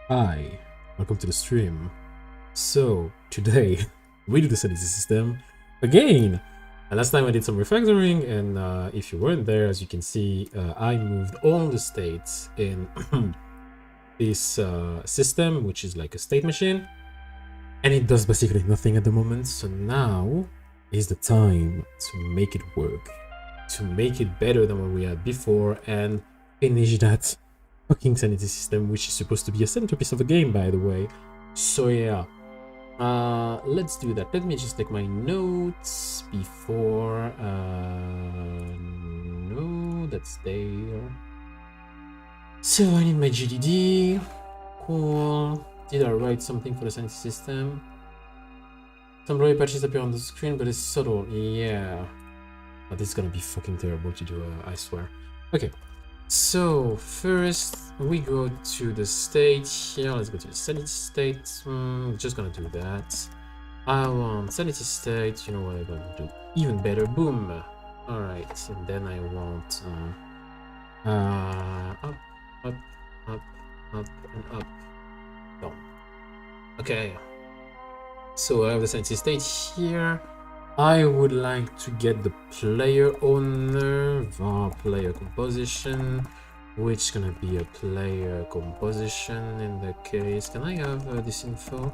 Hi, welcome to the stream. So, today, we do the Sanity System again! Last time I did some refactoring, and if you weren't there, as you can see, I moved all the states in this system, which is like a state machine, and it does basically nothing at the moment, so now is the time to make it work, to make it better than what we had before, and finish that fucking Sanity System, which is supposed to be a centerpiece of a game, by the way. So yeah, let's do that. Let me just take my notes before. No, that's there. So I need my GDD. Cool. Did I write something for the Sanity System? Some blurry patches appear on the screen, but it's subtle. Yeah. Oh, this is gonna be fucking terrible to do, I swear. Okay. So first we go to the state here. Let's go to the sanity state. Just gonna do that. I want sanity state. You know what I'm gonna do? Even better. Boom. All right, and then I want up, up, up, up, and up. Down. Okay. So I have the sanity state here. I would like to get the player owner, var player composition, which is gonna be a player composition in the case. Can I have this info?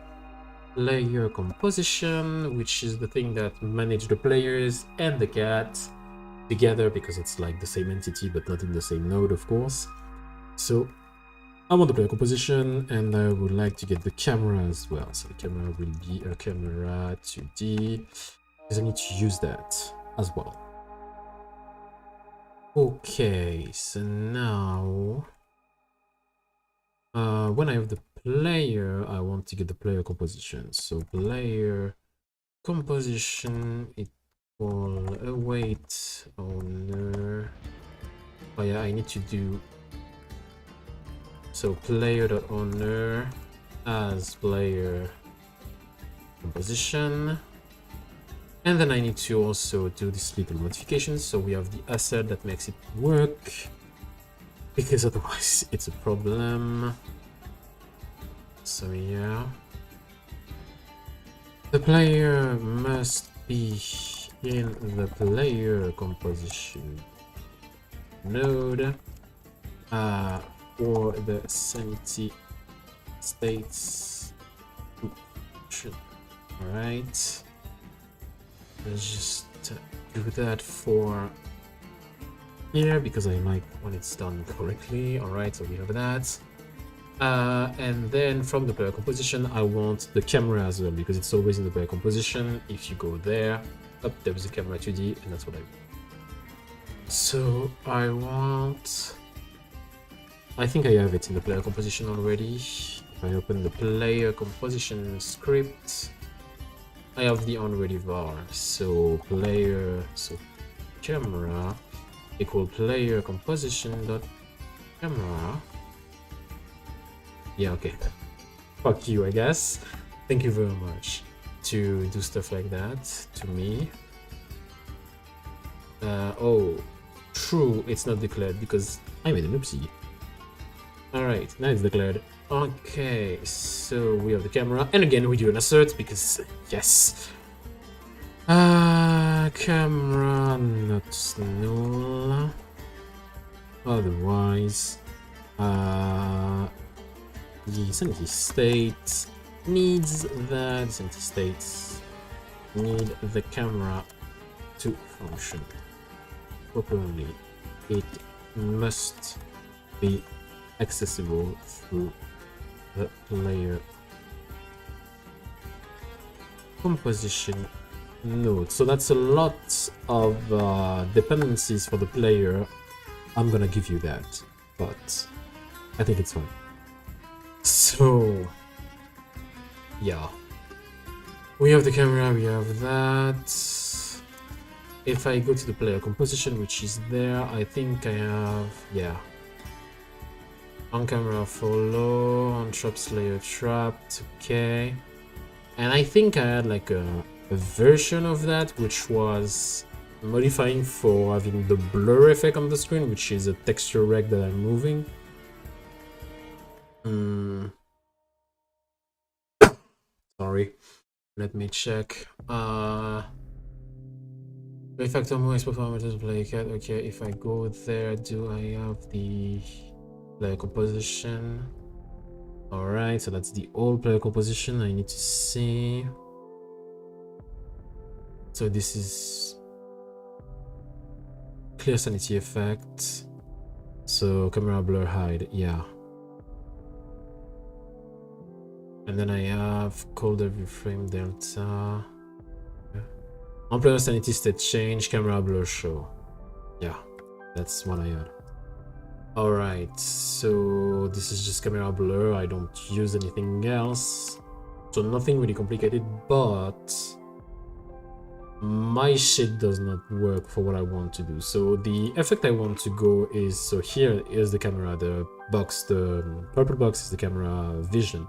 Player composition, which is the thing that manages the players and the cat together, because it's like the same entity but not in the same node, of course. So I want the player composition, and I would like to get the camera as well. So the camera will be a camera 2D. Because I need to use that as well. Okay, so now when I have the player, I want to get the player composition. So player composition equal await owner. Oh yeah, I need to do so player.owner as player composition. And then I need to also do this little modification, so we have the asset that makes it work, because otherwise it's a problem. So yeah, the player must be in the player composition node for the sanity states function. All right. Let's just do that for here, because I like when it's done correctly. Alright, so we have that. And then from the player composition, I want the camera as well, because it's always in the player composition. If you go there, up there was a camera 2D, and that's what I want. So I think I have it in the player composition already. If I open the player composition script, I have the already var, so player, so camera equal player composition dot camera. Yeah, okay. Fuck you, I guess. Thank you very much to do stuff like that to me. Oh, true, it's not declared because I made an oopsie. Alright, now it's declared. Okay, so we have the camera, and again we do an assert because yes. Camera not null. Otherwise, the sanity state needs that. Sanity states need the camera to function properly. It must be accessible through the player composition node. So that's a lot of dependencies for the player. I'm gonna give you that, but I think it's fine. So yeah, we have the camera, we have that. If I go to the player composition, which is there, I think I have, yeah, on camera follow, on traps layer trapped, okay. And I think I had like a version of that which was modifying for having the blur effect on the screen, which is a texture rec that I'm moving. worry. Let me check. Refactor more performance play cat. Okay, if I go there, do I have the player composition? Alright, so that's the old player composition. I need to see. So this is clear sanity effect. So camera blur hide, yeah. And then I have colder view frame delta. On player sanity state change, camera blur show. Yeah, that's what I had. Alright, so this is just camera blur. I don't use anything else. So nothing really complicated, but my shit does not work for what I want to do. So the effect I want to go is, so here is the camera, the box, the purple box is the camera vision.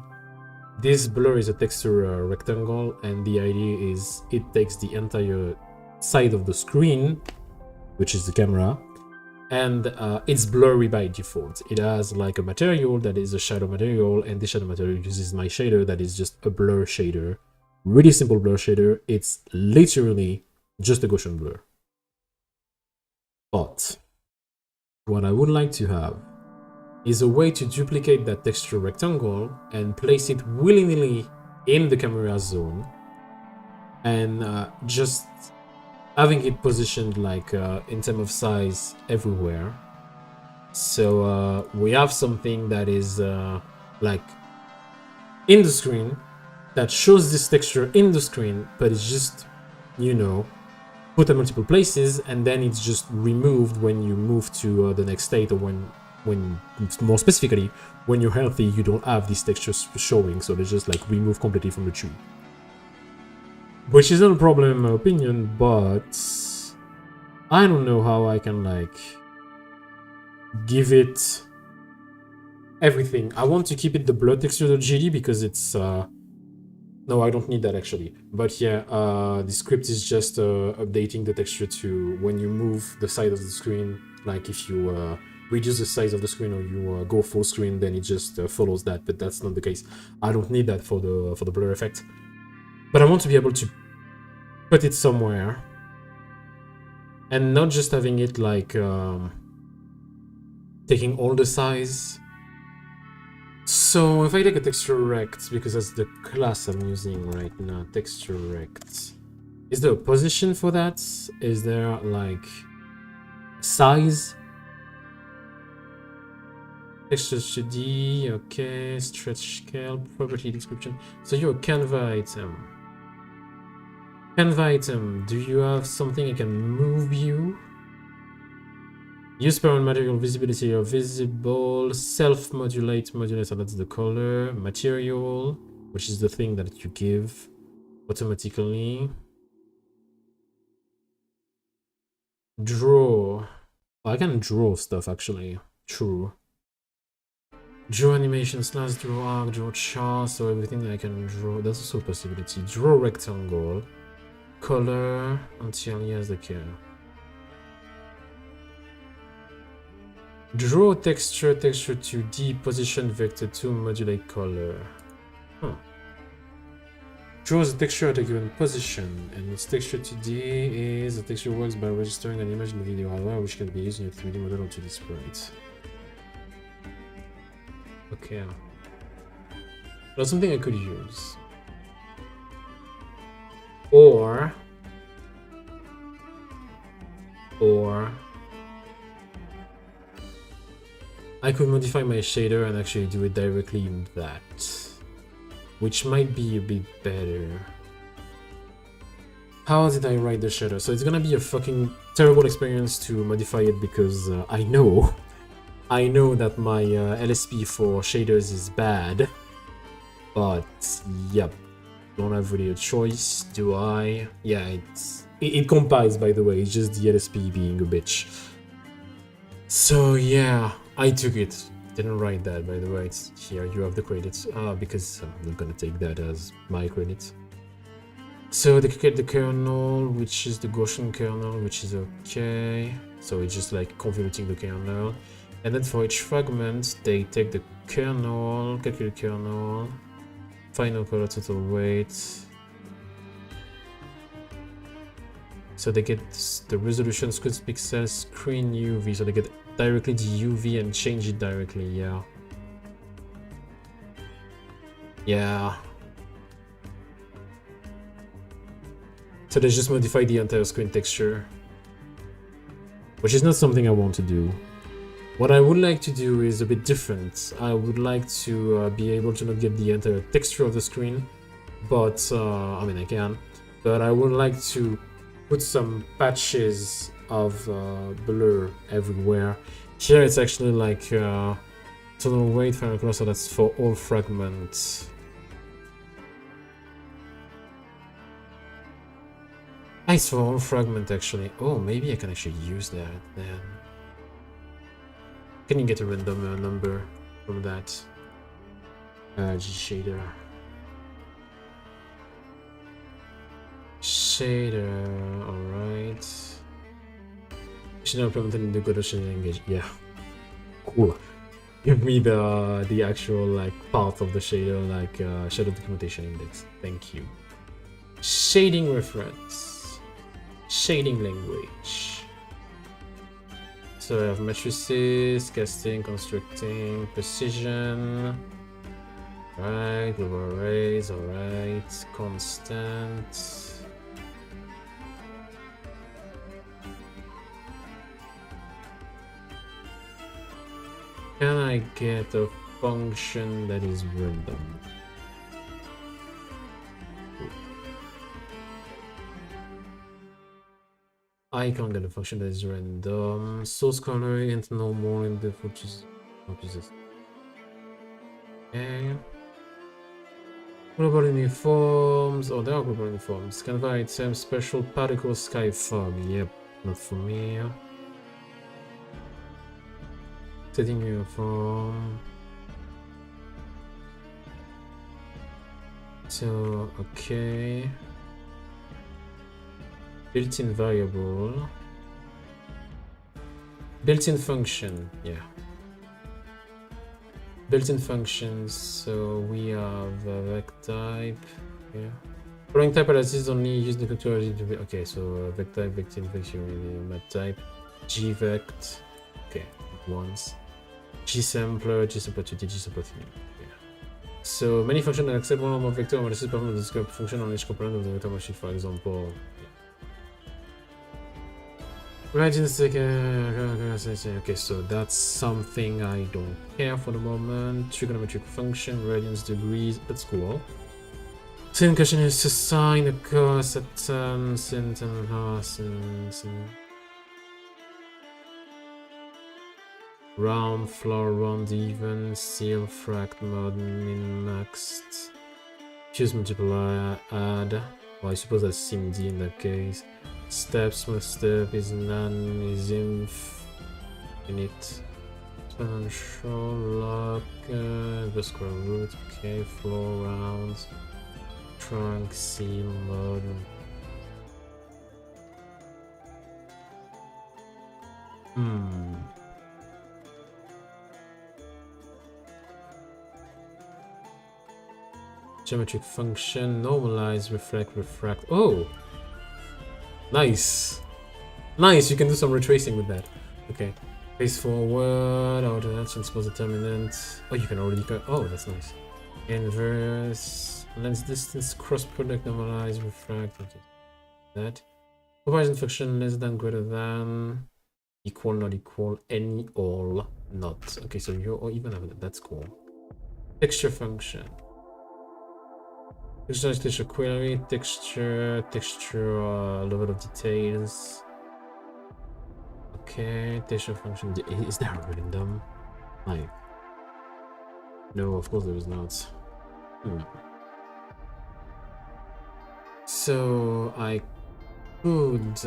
This blur is a texture rectangle, and the idea is it takes the entire side of the screen, which is the camera, and it's blurry by default. It has like a material that is a shadow material, and the shadow material uses my shader that is just a blur shader. Really simple blur shader. It's literally just a Gaussian blur. But what I would like to have is a way to duplicate that texture rectangle and place it willy-nilly in the camera zone, and just having it positioned like in terms of size everywhere. So we have something that is like in the screen, that shows this texture in the screen, but it's just, you know, put in multiple places, and then it's just removed when you move to the next state, or when more specifically, when you're healthy, you don't have these textures showing, so they just like remove completely from the tree. Which isn't a problem in my opinion, but I don't know how I can like give it everything. I want to keep it the blur texture.gd because it's no, I don't need that actually. But yeah, the script is just updating the texture to when you move the side of the screen. Like if you reduce the size of the screen, or you go full screen, then it just follows that. But that's not the case. I don't need that for the blur effect. But I want to be able to put it somewhere, and not just having it like taking all the size. So if I take a texture rect, because that's the class I'm using right now, texture rect, is there a position for that? Is there like size? Texture 2D, okay, stretch scale, property description. So you're a Canva item. Canva item, do you have something I can move you? Use parent material visibility or visible, self-modulate, modulate, so that's the color, material, which is the thing that you give automatically. Draw. Oh, I can draw stuff actually, true. Draw animation slash draw arc, draw chart, so everything that I can draw, that's also a possibility. Draw rectangle, color, until he has the care. Draw texture, texture 2D, position vector 2, modulate color. Huh. Draws a texture at a given position, and its texture 2D is the texture works by registering an image in the video hardware, which can be used in a 3D model or 2D sprite. Okay. That's something I could use. Or I could modify my shader and actually do it directly in that, which might be a bit better. How did I write the shader? So it's gonna be a fucking terrible experience to modify it, because I know that my LSP for shaders is bad, but yep, don't have really a choice, do I? Yeah, it compiles, by the way, it's just the LSP being a bitch. So yeah, I took it. Didn't write that, by the way. It's here, you have the credits, because I'm not gonna take that as my credit. So they get the kernel, which is the Gaussian kernel, which is okay. So it's just like convoluting the kernel. And then for each fragment, they take the kernel, calculate kernel, final color total weight. So they get the resolution, squid pixels, screen UV, so they get directly the UV and change it directly. Yeah. Yeah. So they just modify the entire screen texture, which is not something I want to do. What I would like to do is a bit different. I would like to be able to not get the entire texture of the screen, but I mean I can, but I would like to put some patches of blur everywhere. Here it's actually like total weight final color, so that's for all fragments. Nice for all fragment actually. Oh, maybe I can actually use that then. Can you get a random number from that? G shader. Shader, alright. Should now implement in the good engage. Yeah. Cool. Give me the actual like part of the shader, like shadow documentation index. Thank you. Shading reference. Shading language. So I have matrices, casting, constructing, precision. Alright, global arrays, alright, constant. Can I get a function that is random? I can't get a function that is random. Source color and normal and default is not this. Okay. Global uniforms. Oh, there are global uniforms. Canva item, special particle sky fog. Yep, not for me. Setting uniform. So, okay. Built-in variable. Built-in function, yeah. Built-in functions, so we have vec type, yeah. Following type analysis only use the controller. Okay, so vec type, vectin, vector, mat type, gvect, okay, once. Gsampler, gsampler2d, gsampler3, yeah. So many functions that accept one or more vector analysis perform the scope function on each component of the vector machine, for example. Right in a second. Okay, so that's something I don't care for the moment. Trigonometric function, radians, degrees, that's cool. Second question is to sine a cos at tan, sin, tan, ha, sin. Round, floor, round, even, seal, fract, mod, min, maxed. Fuse, multiply, add. Well, I suppose that's sim d in that case. Step, smooth step is none, is infinite. Exponential, lock, the square root, okay, floor, round, trunk, seal, mode. Geometric function, normalize, reflect, refract. Oh! Nice! Nice, you can do some retracing with that. Okay. Face forward, outer that transpose determinant. Oh, you can already go. Oh, that's nice. Inverse, lens distance, cross product, normalize, refract. Okay. That. Comparison function less than, greater than, equal, not equal, any, all, not. Okay, so you even have that. That's cool. Texture function. Texture query, texture, level of details. Okay, texture function. Is there a random? Like, no, of course there is not. So I could,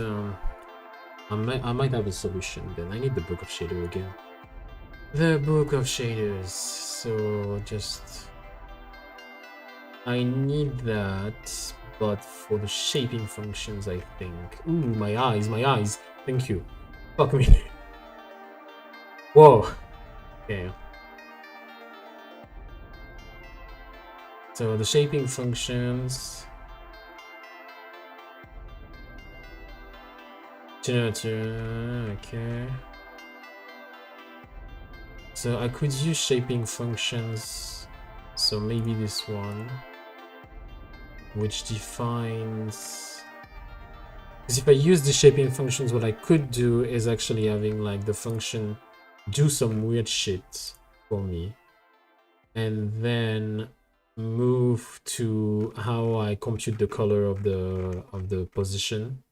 I might have a solution. Then I need the book of shader again. The book of shaders. So just. I need that, but for the shaping functions, I think. Ooh, my eyes. Thank you. Fuck me. Whoa. Okay. So the shaping functions. Generator, okay. So I could use shaping functions. So maybe this one, which defines. Because if I use the shaping functions, what I could do is actually having like the function do some weird shit for me, and then move to how I compute the color of the position,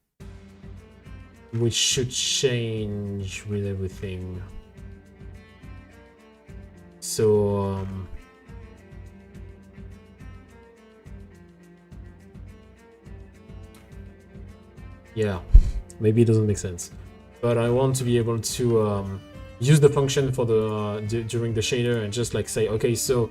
which should change with everything. So yeah, maybe it doesn't make sense, but I want to be able to use the function for the during the shader and just like say, okay, so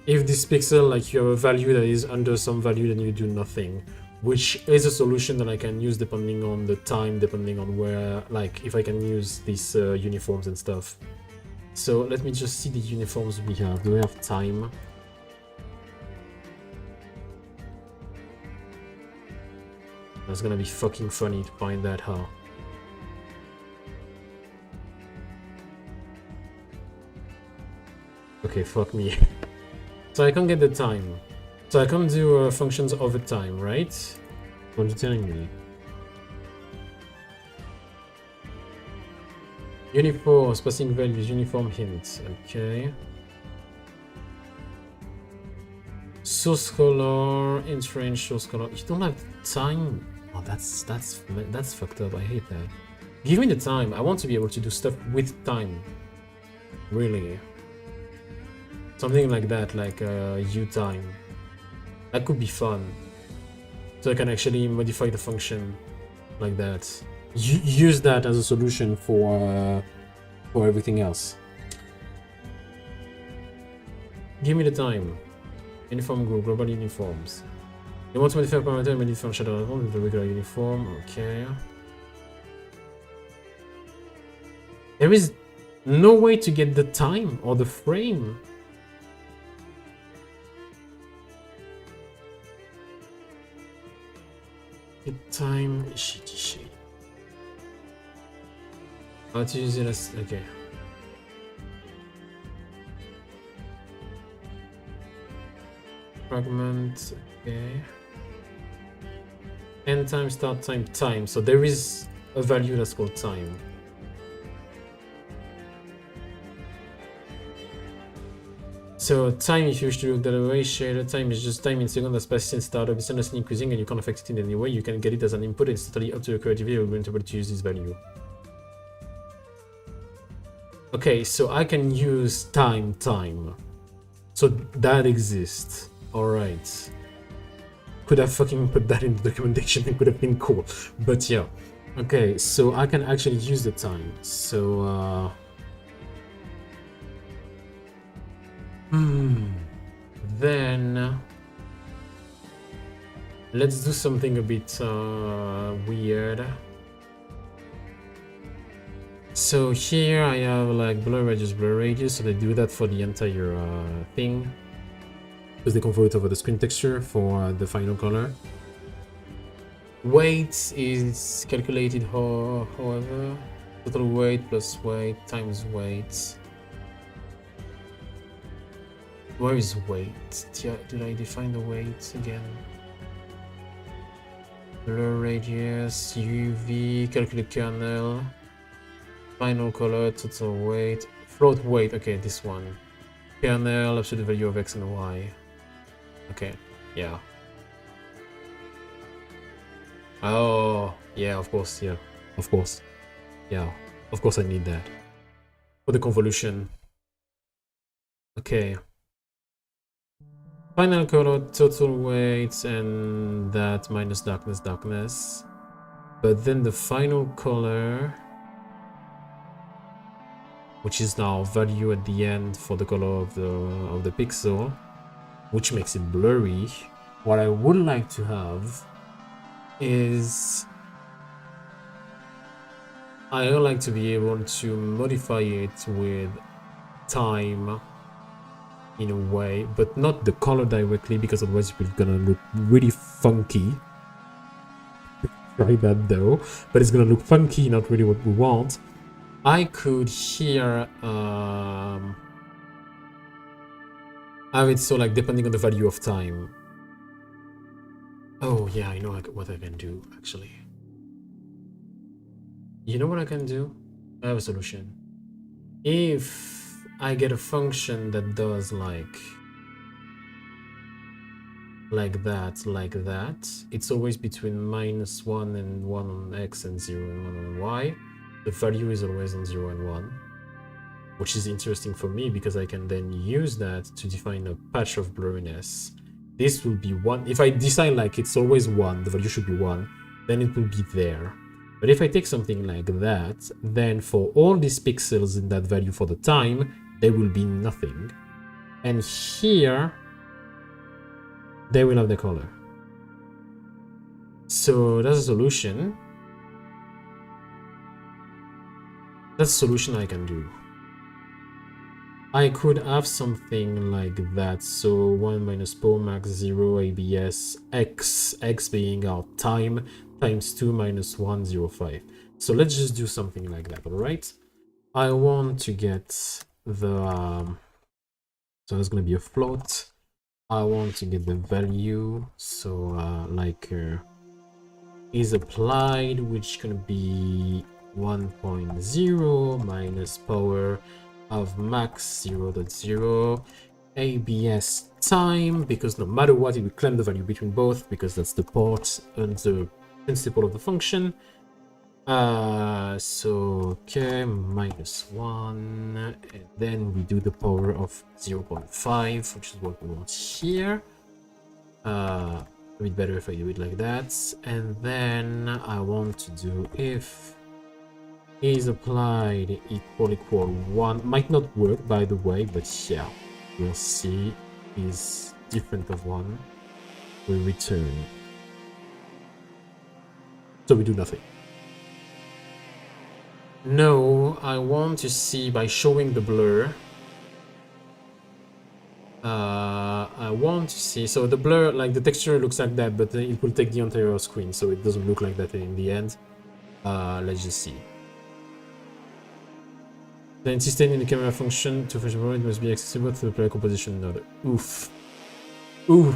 if this pixel, like you have a value that is under some value, then you do nothing, which is a solution that I can use depending on the time, depending on where, like if I can use these uniforms and stuff. So let me just see the uniforms we have. Do we have time? That's gonna be fucking funny to find that, huh? Okay, fuck me. So I can't get the time. So I can't do functions over time, right? What are you telling me? Uniform, passing values, uniform hints, okay. Source color, int range, source color. You don't have time. Oh, that's fucked up. I hate that. Give me the time. I want to be able to do stuff with time. Really. Something like that, like U time. That could be fun. So I can actually modify the function like that. Use that as a solution for everything else. Give me the time. Uniform group, global uniforms. You want to modify a parameter, many different shadow with the regular uniform. Okay. There is no way to get the time or the frame. Get time, shitty shit. How to use it as okay. Fragment, okay. End time, start time, time. So there is a value that's called time. So time, if you wish to look that away, shader time is just time in second that's passed since startup. It's endlessly increasing and you can't affect it in any way. You can get it as an input. It's totally up to your creativity. You're going to be able to use this value. Okay, so I can use time. So that exists. Alright. Could have fucking put that in the documentation. It could have been cool. But yeah. Okay, so I can actually use the time. So then let's do something a bit weird. So here I have like blur radius, so they do that for the entire thing, because they convert over the screen texture for the final color. Weight is calculated however, total weight plus weight times weight. Where is weight? Did I define the weight again? Blur radius, UV, calculate kernel, final color, total weight, float weight. Okay, this one. Kernel, absolute value of x and y. Okay, yeah. Oh, yeah, of course, yeah. Of course. Yeah, of course I need that. For the convolution. Okay. Final color, total weight, and that minus darkness. But then the final color, which is now value at the end for the color of the pixel, which makes it blurry. What I would like to have is I would like to be able to modify it with time in a way, but not the color directly, because otherwise it's gonna look really funky. Try that though, but it's gonna look funky, not really what we want. I could here have it so like depending on the value of time. Oh yeah, I know what I can do actually. You know what I can do? I have a solution. If I get a function that does like that, it's always between -1 and 1 on x and 0 and 1 on y. The value is always on 0 and 1, which is interesting for me because I can then use that to define a patch of blurriness. This will be 1. If I decide like it's always 1, the value should be 1, then it will be there. But if I take something like that, then for all these pixels in that value for the time, there will be nothing. And here, they will have the color. So that's a solution. That's a solution I can do. I could have something like that. So 1 minus po max 0 abs x being our time times 2 minus 1 0 5. So let's just do something like that. All right. I want to get the so that's going to be a float. I want to get the value, so is applied, which is going to be 1.0 minus power of max 0.0 abs time, because no matter what it will claim the value between both, because that's the port and the principle of the function. So okay, -1, and then we do the power of 0.5, which is what we want here. A bit better if I do it like that. And then I want to do if is applied equal 1. Might not work, by the way, but yeah, we'll see. Is different of 1. We return. So we do nothing. No, I want to see by showing the blur. I want to see, so the blur, like the texture looks like that, but it will take the entire screen, so it doesn't look like that in the end. Let's just see. The insisting in the camera function to function, it must be accessible to the player composition node. Oof. Oof.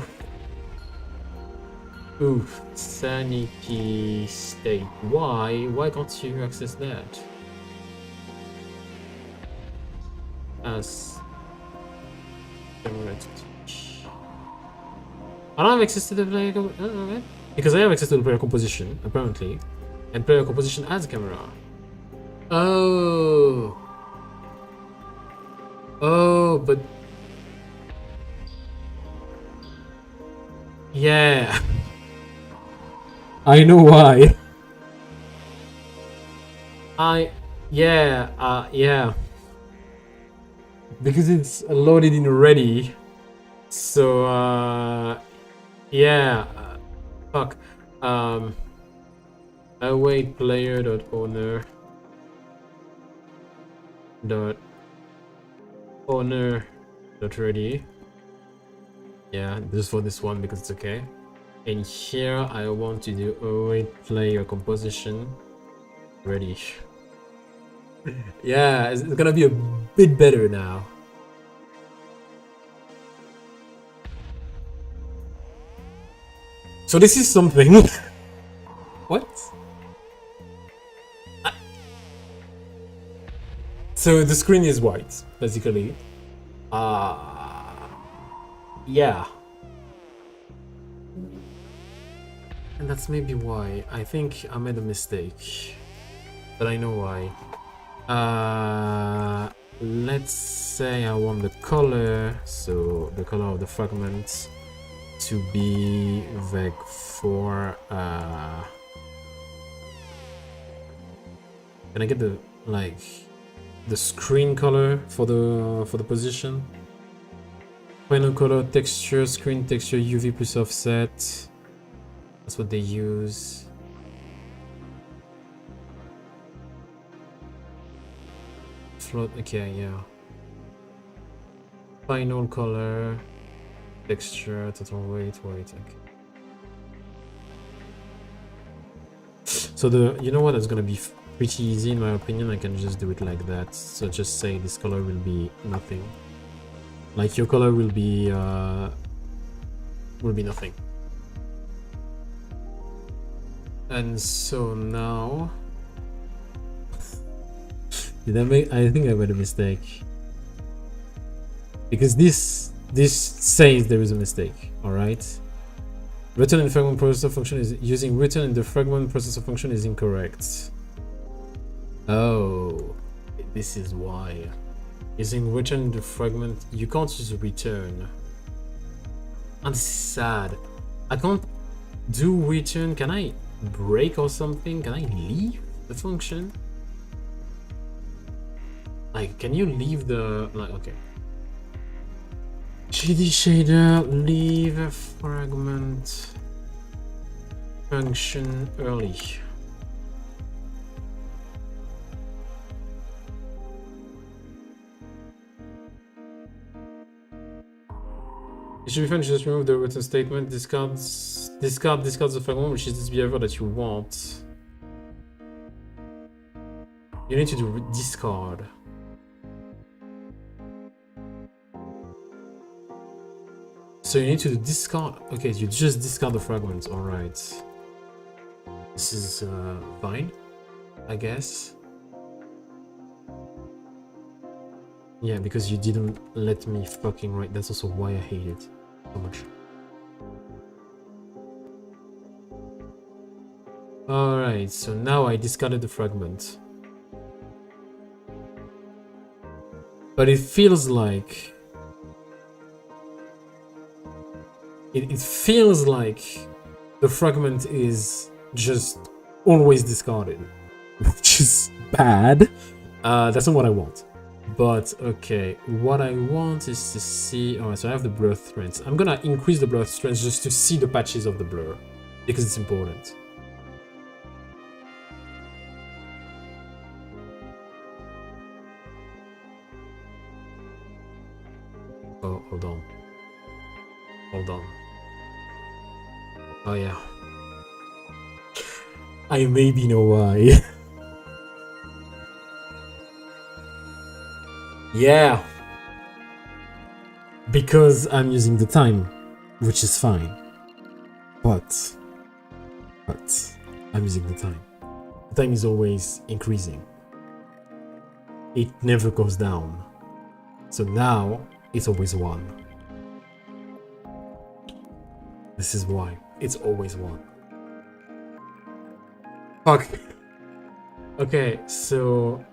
Oof. Sanity state. Why can't you access that? As camera. I don't have access to the player because I have access to the player composition, apparently. And player composition adds a camera. Oh. Oh, but yeah. I know why. Yeah. Because it's loaded in already. So yeah. Fuck. Await player.owner .owner.ready. Yeah, just for this one because it's okay. And here I want to do await player composition ready. Yeah, it's gonna be a bit better now. So this is something. What? So the screen is white, basically. Yeah. And that's maybe why. I think I made a mistake. But I know why. Let's say I want the color, so the color of the fragment to be vec4. Can I get the the screen color for the position? Final color, texture, screen texture, UV plus offset. That's what they use. Float, okay, yeah. Final color, texture, total weight, okay. So you know what, that's gonna be pretty easy in my opinion. I can just do it like that. So just say this color will be nothing. Like your color will be nothing. And so now, I think I made a mistake. Because this says there is a mistake, alright? Return in fragment processor function is using return in the fragment processor function is incorrect. Oh, this is why. Using return in the fragment, you can't use return. And this is sad. I can't do return. Can I break or something? Can I leave the function? Like, can you leave the, like, okay. GD shader, leave a fragment function early. It should be fine to just remove the written statement, discard the fragment, which is this behavior that you want. You need to do discard. So you need to discard. Okay, you just discard the fragments. All right. This is fine, I guess. Yeah, because you didn't let me fucking write. That's also why I hate it so much. All right. So now I discarded the fragment, but it feels like. It feels like the fragment is just always discarded, which is bad. That's not what I want. But okay, what I want is to see. Alright, so I have the blur strength. I'm gonna increase the blur strength just to see the patches of the blur because it's important. Oh, hold on. Hold on. Oh yeah. I maybe know why. Yeah. Because I'm using the time, which is fine. But I'm using the time. The time is always increasing. It never goes down. So now it's always 1. This is why. It's always 1. Fuck. Okay, so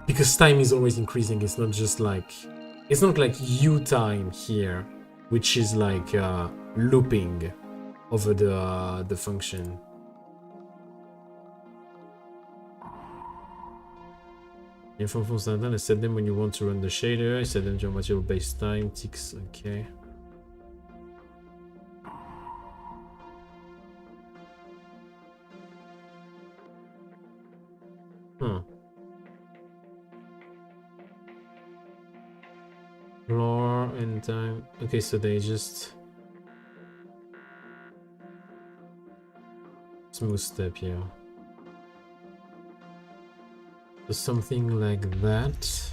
because time is always increasing, it's not just like it's not like U time here, which is like looping over the function. In from standard, I set them when you want to run the shader. I set them to material based time ticks. Okay. Floor and time. Okay, so they just smooth step here. So something like that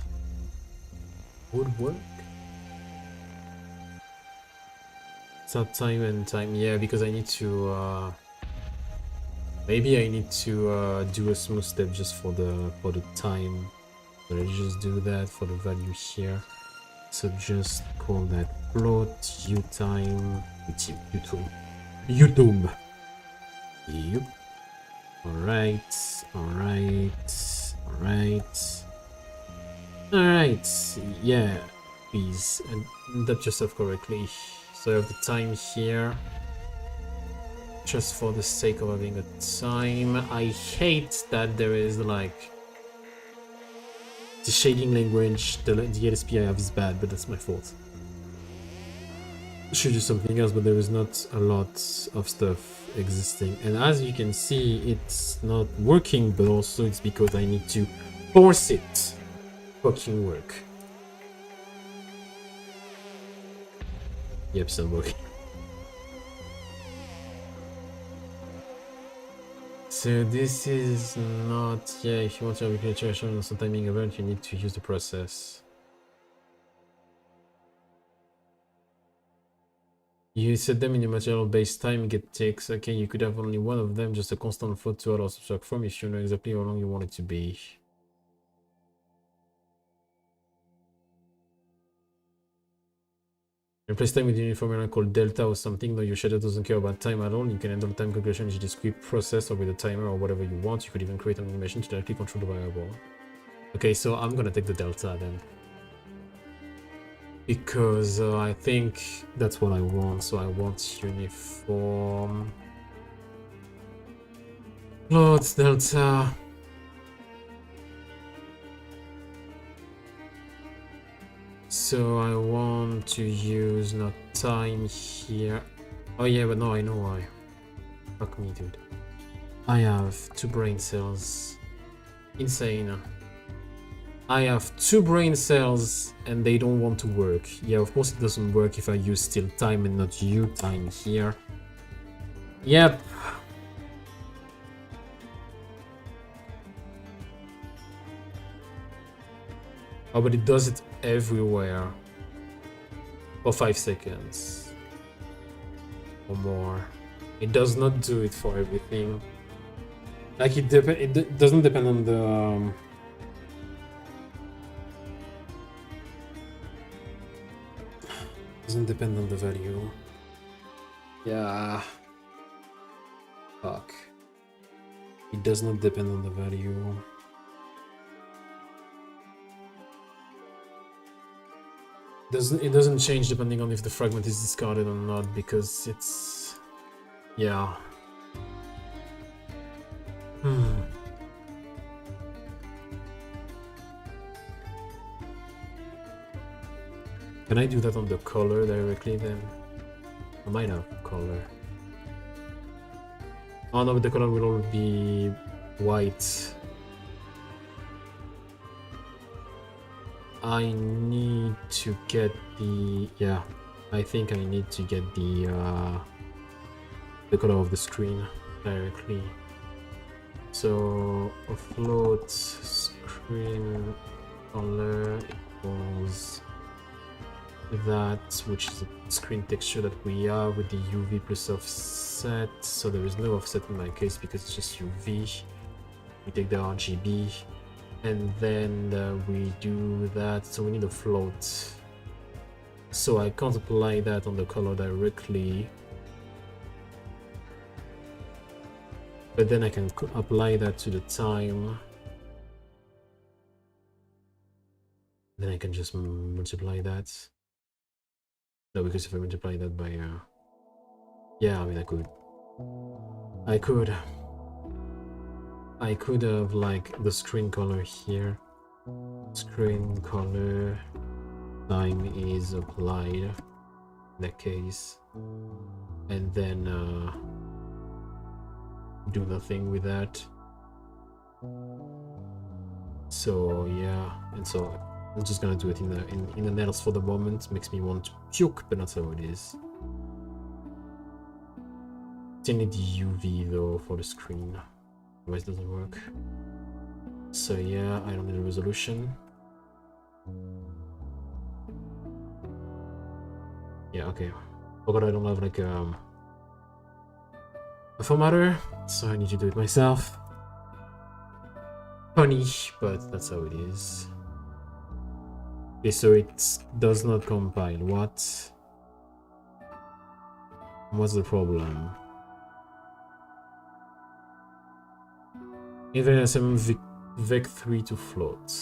would work. Start time and time. Yeah, because I need to maybe I need to do a smooth step just for the time. So let's just do that for the value here. So just call that float utime YouTube. Yep. Alright. Yeah, please adapt yourself correctly. So I have the time here. Just for the sake of having a time. I hate that there is like the shading language. The LSP I have is bad, but that's my fault. I should do something else, but there is not a lot of stuff existing. And as you can see, it's not working, but also it's because I need to force it fucking work. Yep, still working. So this is not... Yeah, if you want to have a creation on some timing event, you need to use the process. You set them in your material-based time get ticks. Okay, you could have only one of them, just a constant float to out or subtract from if you know exactly how long you want it to be. Replace time with a uniform formula called delta or something. Though your shader doesn't care about time at all. You can handle time calculation with a discrete process or with a timer or whatever you want. You could even create an animation to directly control the variable. Okay, so I'm gonna take the delta then. Because I think that's what I want. So I want uniform. Loads delta. So I want to use not time here. Oh yeah, but no, I know why. Fuck me, dude. I have 2 brain cells. Insane. I have 2 brain cells and they don't want to work. Yeah, of course it doesn't work if I use still time and not U time here. Yep. Oh, but it does it everywhere for 5 seconds or more. It does not do it for everything. Like it doesn't depend on the doesn't depend on the value. Yeah. Fuck. It does not depend on the value. It doesn't change depending on if the fragment is discarded or not, because it's... yeah. Can I do that on the color directly then? I might have color. Oh no, but the color will all be white. I need to get the... yeah, I think I need to get the color of the screen directly. So a float screen color equals that, which is the screen texture that we have with the UV plus offset. So there is no offset in my case because it's just UV. We take the RGB. And then we do that, so we need a float. So I can't apply that on the color directly. But then I can apply that to the time. Then I can just multiply that. No, because if I multiply that by... yeah, I mean, I could have like the screen color here. Screen color time is applied in that case, and then do nothing with that. So yeah, and so I'm just gonna do it in the nails for the moment. Makes me want to puke, but that's how it is. Still need the UV though for the screen. Otherwise it doesn't work. So yeah, I don't need a resolution. Yeah, okay. Oh god, I don't have like a formatter, so I need to do it myself. Funny, but that's how it is. Okay, so it does not compile. What? What's the problem? Even SM vec3 to float.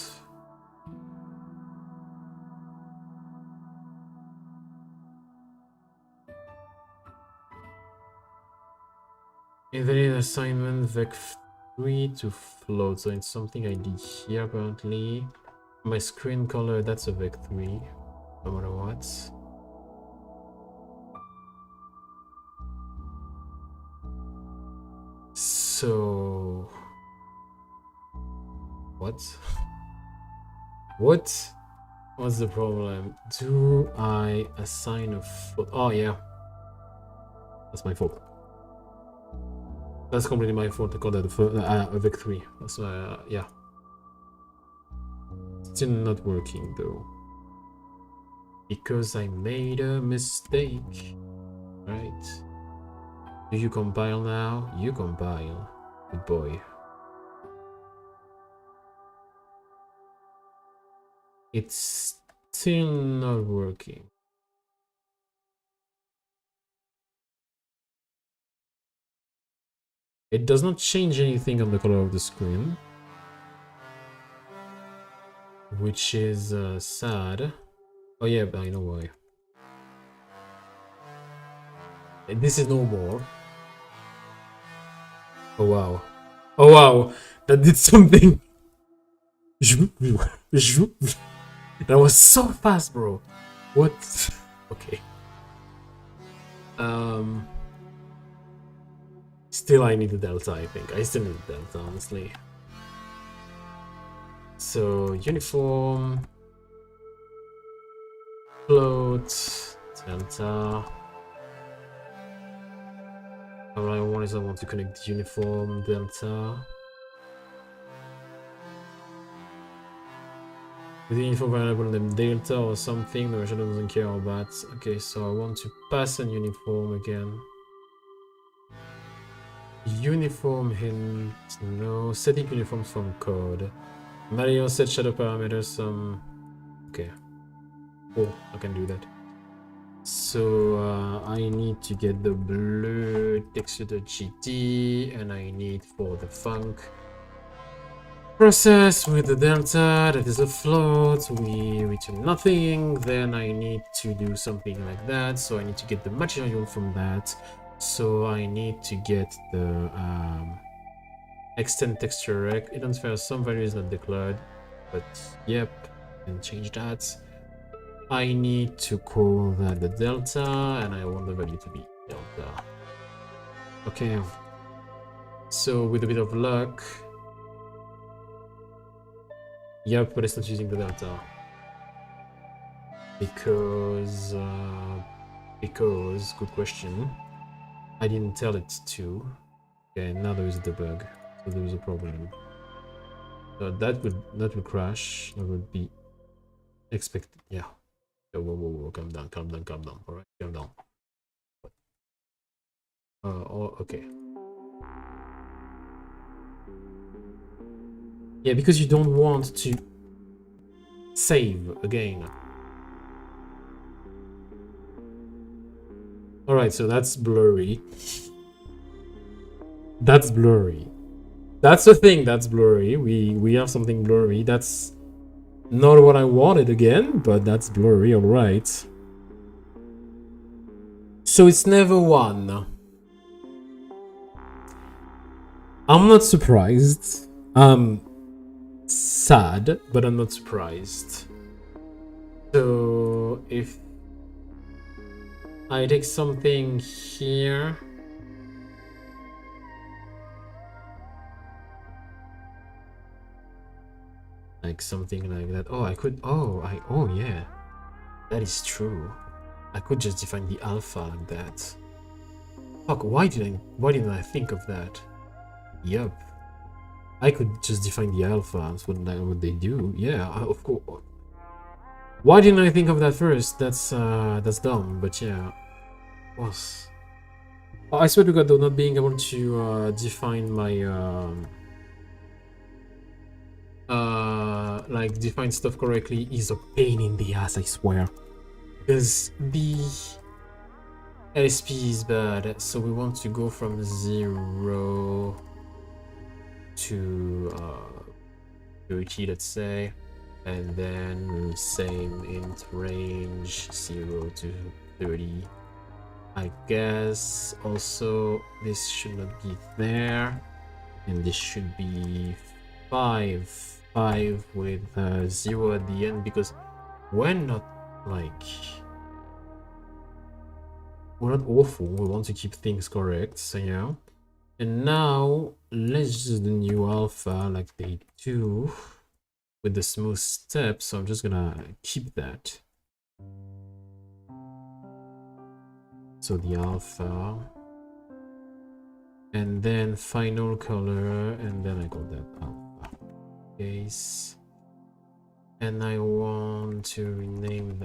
Invalid assignment vec3 to float. So it's something I did here apparently. My screen color, that's a vec3. No matter what. So what? What? What's the problem? Do I assign a float? Oh yeah, that's my fault. That's completely my fault. I called that a victory. So yeah, still not working though because I made a mistake. Right? Do you compile now? You compile. Good boy. It's still not working. It does not change anything on the color of the screen, which is sad. Oh yeah, but I know why. This is no more. Oh wow. Oh wow, that did something. That was so fast, bro. What? Okay. Still I need a delta, I think. I still need a delta, honestly. So, uniform. Float. Delta. All I want is I want to connect uniform, delta. With the info variable named delta or something, the version doesn't care about. Okay, so I want to pass an uniform again. Uniform hint, no. Setting uniforms from code. Mario set shadow parameters, okay. Cool, I can do that. So I need to get the blue texture.gt and I need for the funk process with the delta, that is a float, we return nothing, then I need to do something like that, so I need to get the material from that, so I need to get the extend texture rec. Identifier some value is not declared, but yep, and change that. I need to call that the delta, and I want the value to be delta. Okay, so with a bit of luck, yep, but it's not using the delta because good question, I didn't tell it to. Okay, now there is the bug, so there is a problem. So that would crash. That would be expected. Yeah. Whoa, calm down. All right, calm down. Oh, okay. Yeah, because you don't want to save again. All right, so that's blurry. That's blurry. That's the thing. That's blurry. We have something blurry. That's not what I wanted again, but that's blurry. All right. So it's never one. I'm not surprised. I'm sad, but I'm not surprised. So if I take something here, like something like that. Oh, I could. Oh, yeah, that is true. I could just define the alpha like that. Fuck, why didn't I think of that? Yup. I could just define the alpha. That's what they do. Yeah, of course. Why didn't I think of that first? That's dumb, but yeah. Was. I swear to God, though, not being able to define my like define stuff correctly is a pain in the ass, I swear. Because the LSP is bad, so we want to go from 0 to 30, let's say, and then same int range 0 to 30. I guess also this should not be there, and this should be 5 with 0 at the end, because we're not like we're not awful, we want to keep things correct, so yeah. And now let's use the new alpha like they do. with the smooth step, so I'm just gonna keep that. So the alpha, and then final color, and then I got that alpha case, and I want to rename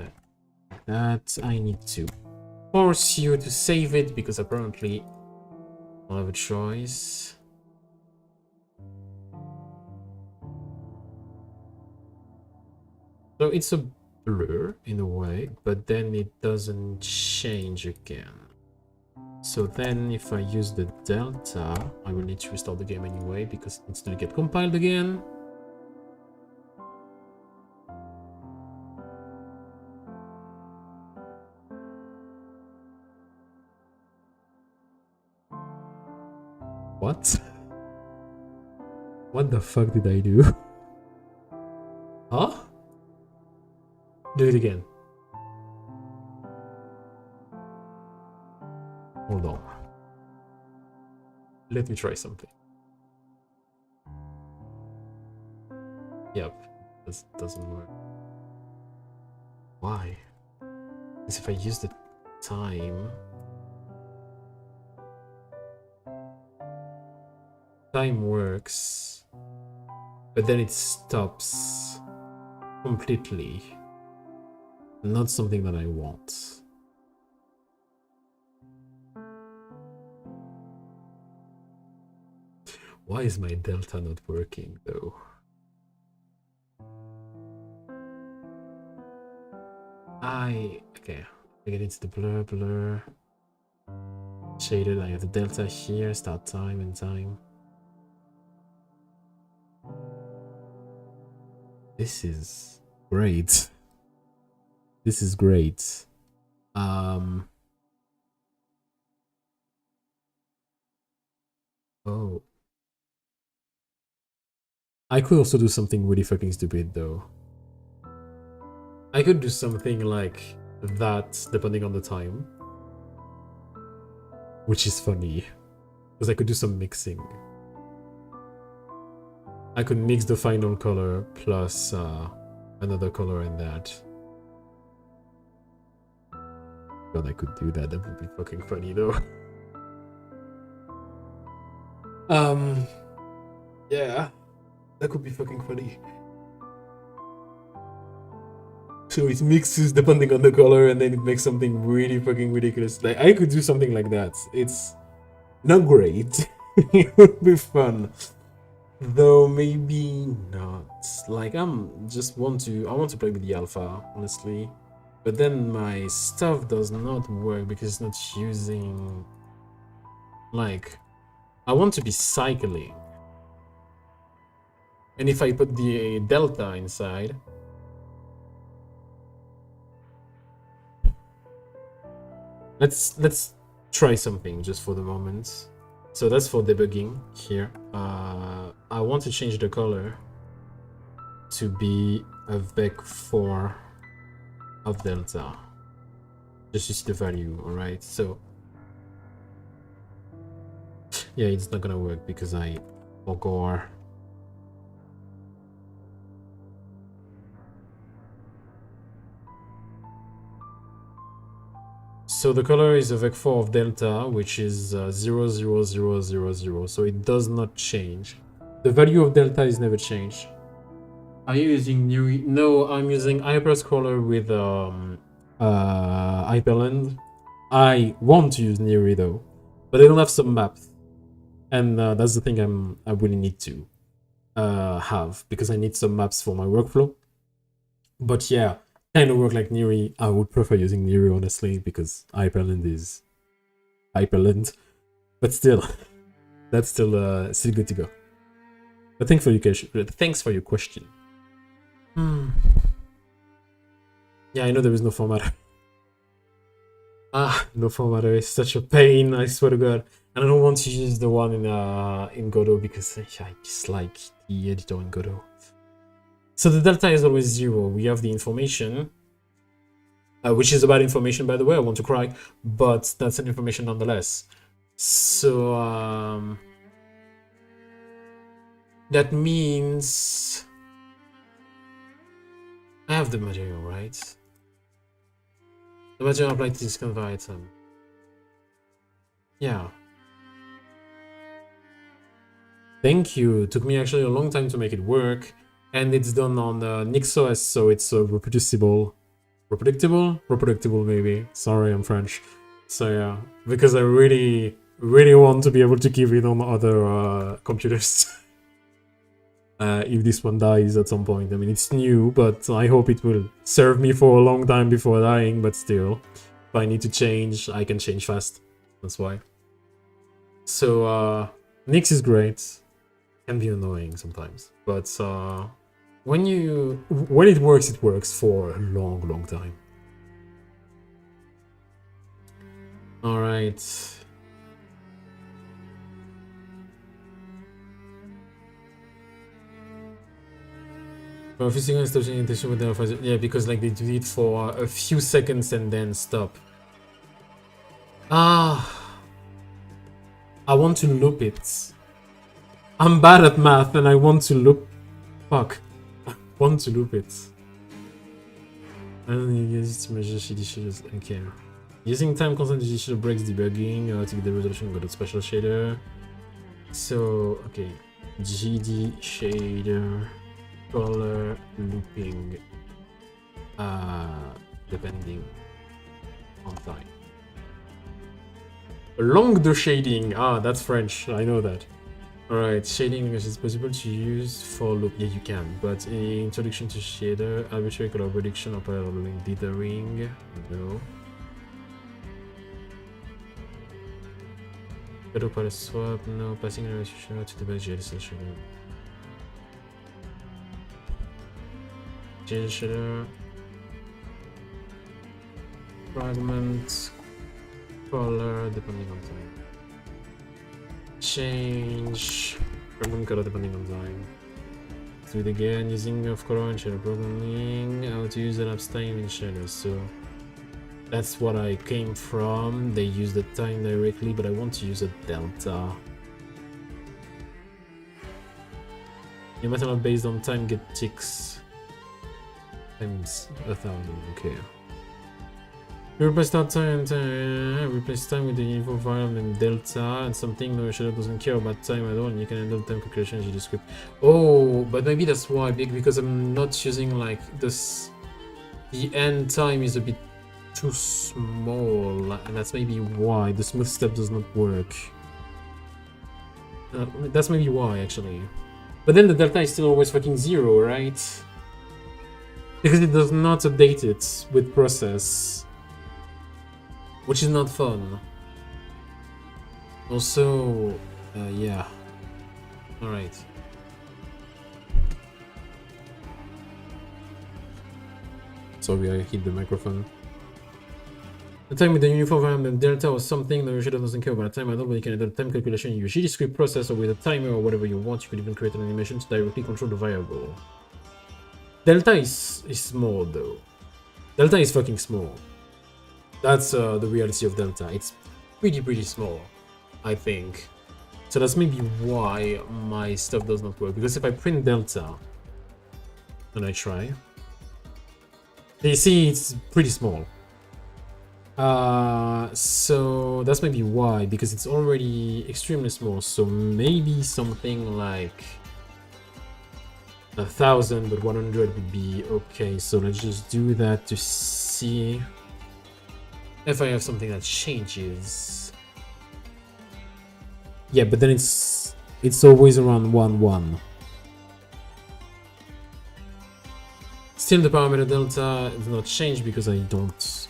that. I need to force you to save it because apparently I'll have a choice. So it's a blur in a way, but then it doesn't change again. So then if I use the delta, I will need to restart the game anyway because it needs to get compiled again. What? What the fuck did I do? Huh? Do it again. Hold on. Let me try something. Yep, this doesn't work. Why? Because if I use the time works, but then it stops completely. Not something that I want. Why is my delta not working though? Okay, I get into the blur. Shaded, I have the delta here, start time and time. This is great. This is great. Oh. I could also do something really fucking stupid though. I could do something like that depending on the time. Which is funny. Because I could do some mixing. I could mix the final color plus another color in that. God, I could do that. That would be fucking funny though. Yeah, that could be fucking funny. So it mixes depending on the color, and then it makes something really fucking ridiculous. Like I could do something like that. It's not great. It would be fun, though maybe not. Like I want to play with the alpha, honestly. But then my stuff does not work because it's not using... Like, I want to be cycling. And if I put the delta inside... Let's try something just for the moment. So that's for debugging here. I want to change the color to be a vec4 of delta, just to see the value. All right, so yeah, it's not gonna work because I forgot. So the color is a vec4 of delta, which is 0, 0, 0, 0, 0, so it does not change. The value of delta is never changed. Are you using Nuri? No, I'm using hyperscaler with hyperland. I want to use Nuri though, but I don't have some maps, and that's the thing I really need to have, because I need some maps for my workflow. But yeah, kind of work like Nuri. I would prefer using Nuri honestly, because hyperland is hyperland, but still, that's still good to go. But thanks for your question. Yeah, I know there is no formatter. No formatter is such a pain, I swear to God. And I don't want to use the one in Godot because I dislike the editor in Godot. So the delta is always 0. We have the information, which is a bad information, by the way. I want to cry, but that's an information nonetheless. So that means I have the material, right? The material applied to this kind of item. Yeah. Thank you. It took me actually a long time to make it work. And it's done on NixOS, so it's reproducible. Reproductible, maybe. Sorry, I'm French. So yeah, because I really want to be able to give it on other computers. If this one dies at some point. I mean, it's new, but I hope it will serve me for a long time before dying, but still. If I need to change, I can change fast. That's why. So, Nix is great. Can be annoying sometimes. But when it works for a long time. Alright. Physical installation intention with the yeah, because like they do it for a few seconds and then stop. I want to loop it. I'm bad at math and I want to loop. Fuck. I want to loop it. I don't need to use it to measure shady shaders. Okay. Using time constant shader breaks debugging to get the resolution, go to special shader. So, okay. GD shader. Color looping depending on time. Along the shading, that's French, I know that. Alright, shading is possible to use for loop. Yeah, you can, but in introduction to shader, arbitrary color prediction or parallel dithering, no. Shadow palette swap, no. Passing relationship to the base GLC shader. Shader, fragment, color depending on time. Change fragment color depending on time. Do it again using of color and shader programming. How to use elapsed time in shader. So that's what I came from. They use the time directly, but I want to use a delta. Your material based on time get ticks. Times 1000, okay. Replace start time, replace time with the uniform variable named delta and something no shader doesn't care about time at all, and you can handle time calculations in the script. Oh, but maybe that's why, because I'm not using like this. The end time is a bit too small, and that's maybe why the smooth step does not work. That's maybe why actually. But then the delta is still always fucking 0, right? Because it does not update it with process, which is not fun. Also, yeah. Alright. Sorry, I hit the microphone. The time with the uniform variable delta or something, the shader doesn't care about time at all, but you can do the time calculation in your GD script process or with a timer or whatever you want. You could even create an animation to directly control the variable. Delta is small though. Delta is fucking small. That's the reality of delta. It's pretty small, I think. So that's maybe why my stuff does not work. Because if I print delta, and I try, you see it's pretty small. So that's maybe why, because it's already extremely small. So maybe something like 1000, but 100 would be okay. So let's just do that to see if I have something that changes. Yeah, but then it's always around 1,1. Still, the parameter delta does not change because I don't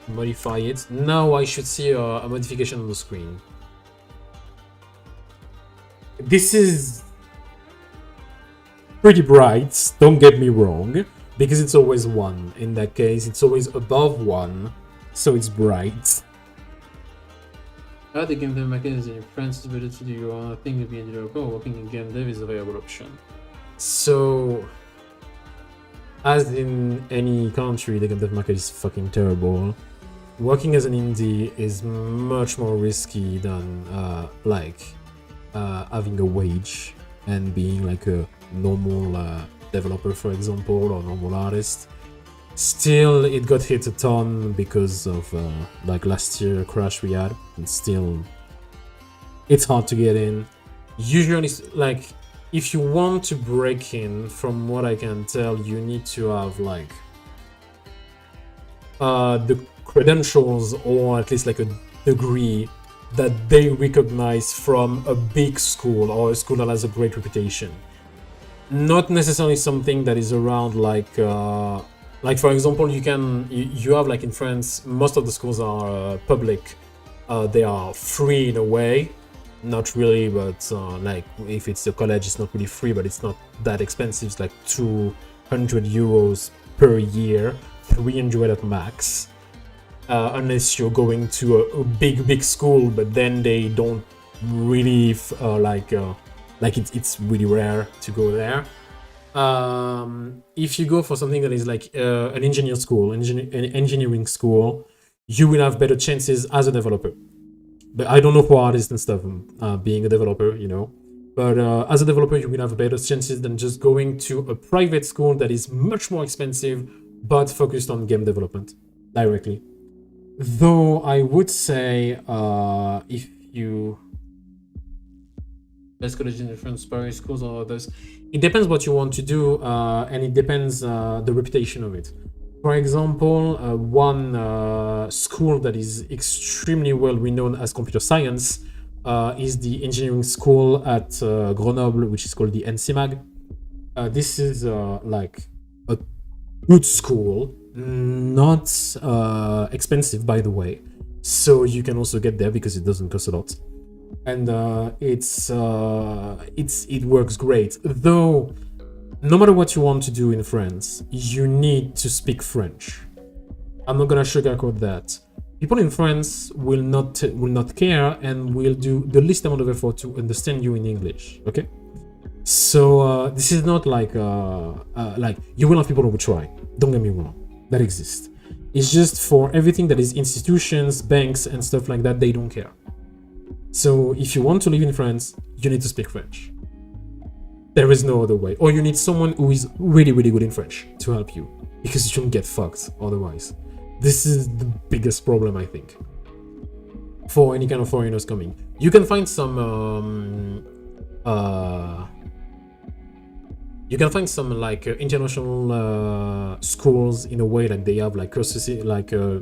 modify it. Now I should see a modification on the screen. This is pretty bright, don't get me wrong, because it's always 1. In that case, it's always above 1, so it's bright. The game dev mechanism in France is better to do your own thing with the developer. Working in game dev is a viable option. So, as in any country, the game dev market is fucking terrible. Working as an indie is much more risky than having a wage and being like a normal developer, for example, or normal artist. Still, it got hit a ton because of like last year crash we had, and still, it's hard to get in. Usually, like, if you want to break in, from what I can tell, you need to have like the credentials, or at least like a degree that they recognize from a big school or a school that has a great reputation. Not necessarily something that is around like for example, you have like in France, most of the schools are public. They are free in a way, not really, but like if it's a college, it's not really free, but it's not that expensive. It's like 200 euros per year, 300 at max. Unless you're going to a big school, but then they don't really it's really rare to go there. If you go for something that is like an engineering school, you will have better chances as a developer. But I don't know for artists and stuff, being a developer, you know. But as a developer, you will have better chances than just going to a private school that is much more expensive, but focused on game development directly. Though I would say, if you best college in different Paris schools or others, it depends what you want to do, and it depends the reputation of it. For example, one school that is extremely well renowned as computer science is the engineering school at Grenoble, which is called the NCMAG. This is like a good school. Not expensive, by the way, so you can also get there because it doesn't cost a lot, and it works great. Though, no matter what you want to do in France, you need to speak French. I'm not gonna sugarcoat that. People in France will not care and will do the least amount of effort to understand you in English. Okay, so this is not like you will have people who will try. Don't get me wrong. That exists. It's just for everything that is institutions, banks, and stuff like that, they don't care. So if you want to live in France, you need to speak French. There is no other way. Or you need someone who is really, really good in French to help you, because you shouldn't get fucked otherwise. This is the biggest problem, I think, for any kind of foreigners coming. You can find some like international schools in a way, like they have like courses like a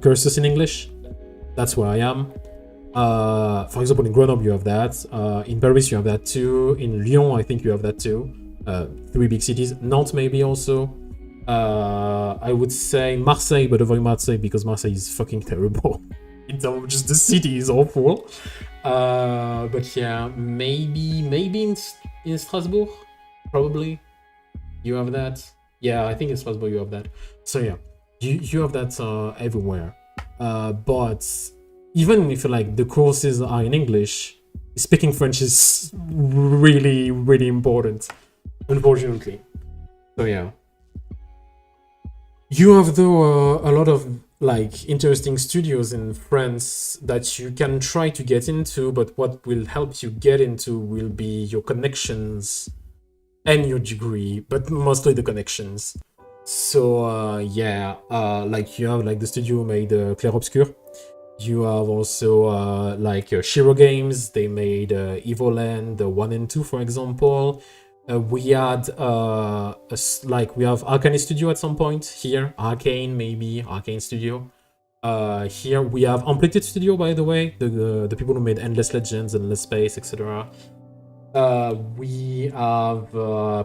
cursus in English. That's where I am. For example, in Grenoble you have that. In Paris you have that too. In Lyon I think you have that too. 3 big cities. Nantes maybe also. I would say Marseille, but avoid Marseille because Marseille is fucking terrible. Just the city is awful. But yeah, maybe in Strasbourg. Probably you have that. Yeah, I think in Strasbourg you have that. So yeah, you have that everywhere. But even if like the courses are in English, speaking French is really, really important, unfortunately. So yeah, you have though a lot of like interesting studios in France that you can try to get into, but what will help you get into will be your connections and your degree, but mostly the connections. So yeah, like you have like the studio who made Clair Obscur. You have also like Shiro Games. They made Evoland 1 and 2, for example. We had we have Arcane Studio at some point here. Arcane Studio. Here we have Amplitude Studio, by the way, the people who made Endless Legends, Endless Space, etc. We have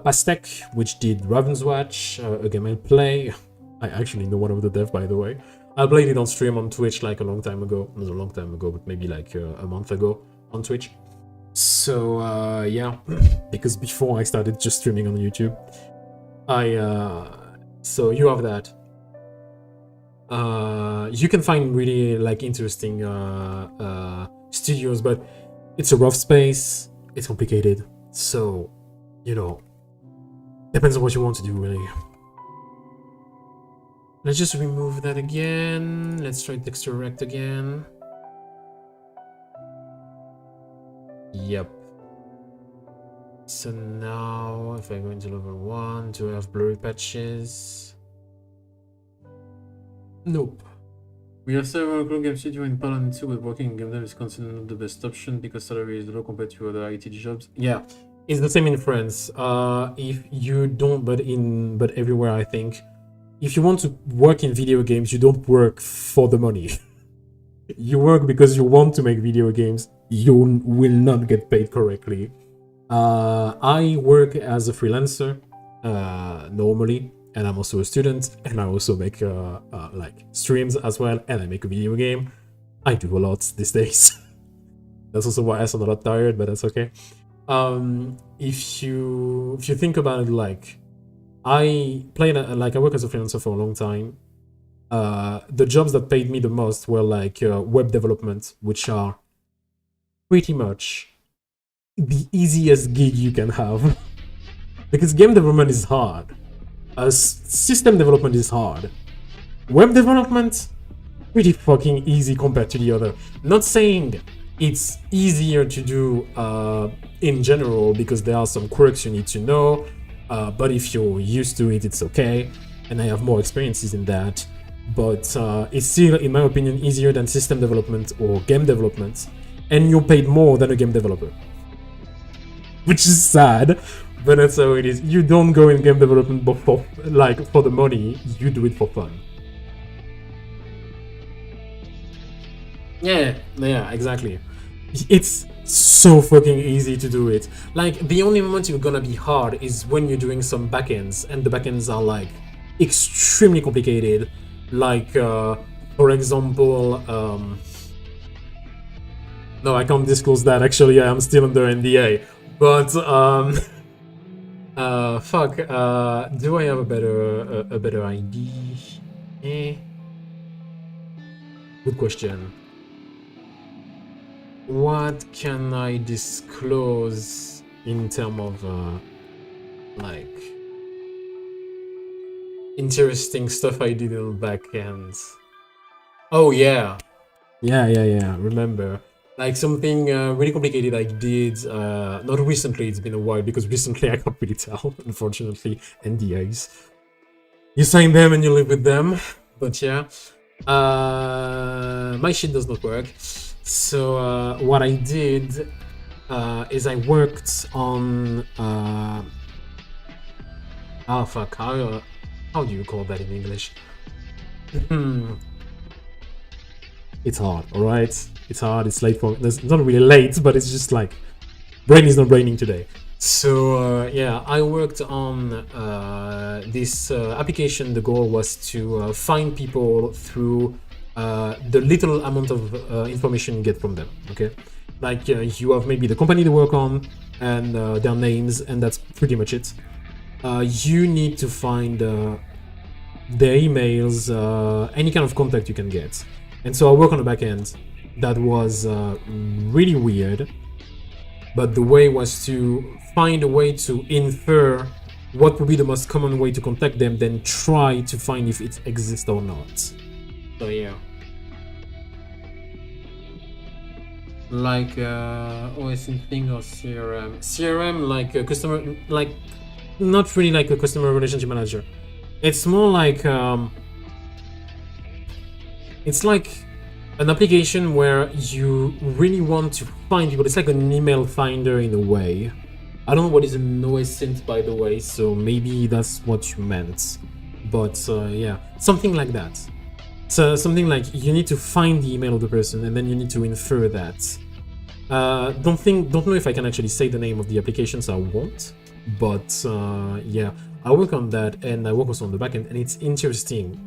Pastek, which did Raven's Watch, a game I play. I actually know one of the devs, by the way. I played it on stream on Twitch like a long time ago. Not a long time ago, but maybe like a month ago on Twitch. So yeah, because before I started just streaming on YouTube, so you have that. You can find really like interesting studios, but it's a rough space. It's complicated, so you know, depends on what you want to do, really. Let's just remove that again. Let's try texture rect again. Yep. So now, if I go into level 1, do I have blurry patches? Nope. We have several cool game studio in Poland too, but working in game dev is considered not the best option because salary is low compared to other IT jobs. Yeah, it's the same in France. If you don't, but everywhere I think, if you want to work in video games, you don't work for the money. You work because you want to make video games. You will not get paid correctly. I work as a freelancer normally, and I'm also a student, and I also make like streams as well, and I make a video game. I do a lot these days. That's also why I sound a lot tired, but that's okay. If you think about it, like I work as a freelancer for a long time. The jobs that paid me the most were like web development, which are pretty much the easiest gig you can have. Because game development is hard. System development is hard. Web development, pretty fucking easy compared to the other. Not saying it's easier to do in general, because there are some quirks you need to know, but if you're used to it, it's okay. And I have more experiences in that. But it's still, in my opinion, easier than system development or game development. And you're paid more than a game developer. Which is sad, but that's how it is. You don't go in game development for the money, you do it for fun. Yeah, exactly. It's so fucking easy to do it. Like, the only moment you're gonna be hard is when you're doing some backends, and the backends are like extremely complicated. Like, for example, no, I can't disclose that. Actually, I'm still under NDA. But fuck. Do I have a better ID? Good question. What can I disclose in terms of like interesting stuff I did on the back end? Oh yeah. Remember, like something really complicated I did. Not recently. It's been a while, because recently I can't really tell. Unfortunately, NDAs. You sign them and you live with them. But yeah, my shit does not work. So what I did is I worked on fuck, how do you call that in English? It's hard, alright? It's hard, it's late for... It's not really late, but it's just like... Brain is not braining today. So yeah, I worked on this application. The goal was to find people through the little amount of information you get from them, okay? Like, you have maybe the company they work on, and their names, and that's pretty much it. You need to find their emails, any kind of contact you can get. And so I work on the back end. That was really weird. But the way was to find a way to infer what would be the most common way to contact them, then try to find if it exists or not. So yeah. Like OSM thing or CRM. CRM, like a customer, like not really like a customer relationship manager. It's more like it's like an application where you really want to find people. It's like an email finder in a way. I don't know what is an OSINT, by the way, so maybe that's what you meant. But yeah, something like that. So something like you need to find the email of the person, and then you need to infer that. Don't know if I can actually say the name of the application, so I won't. But yeah, I work on that, and I work also on the backend, and it's interesting.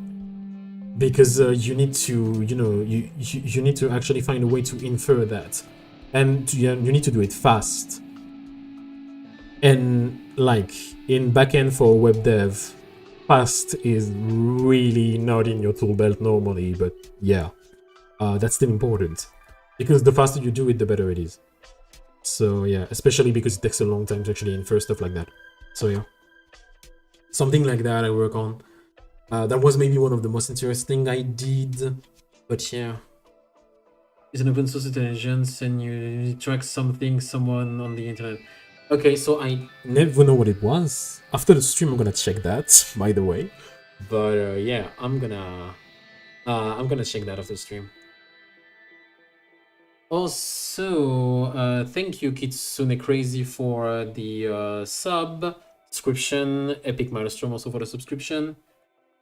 Because you need to, you know, you need to actually find a way to infer that, and you need to do it fast. And like in backend for web dev, fast is really not in your tool belt normally, but yeah, that's still important, because the faster you do it, the better it is. So yeah, especially because it takes a long time to actually infer stuff like that. So yeah, something like that I work on. That was maybe one of the most interesting I did, but yeah. It's an open source intelligence, and you track something, someone on the internet. Okay, so I never know what it was. After the stream, I'm gonna check that, by the way. But yeah, I'm gonna check that after the stream. Also, thank you, Kitsune Crazy, for the subscription. Epic Milestone also for the subscription.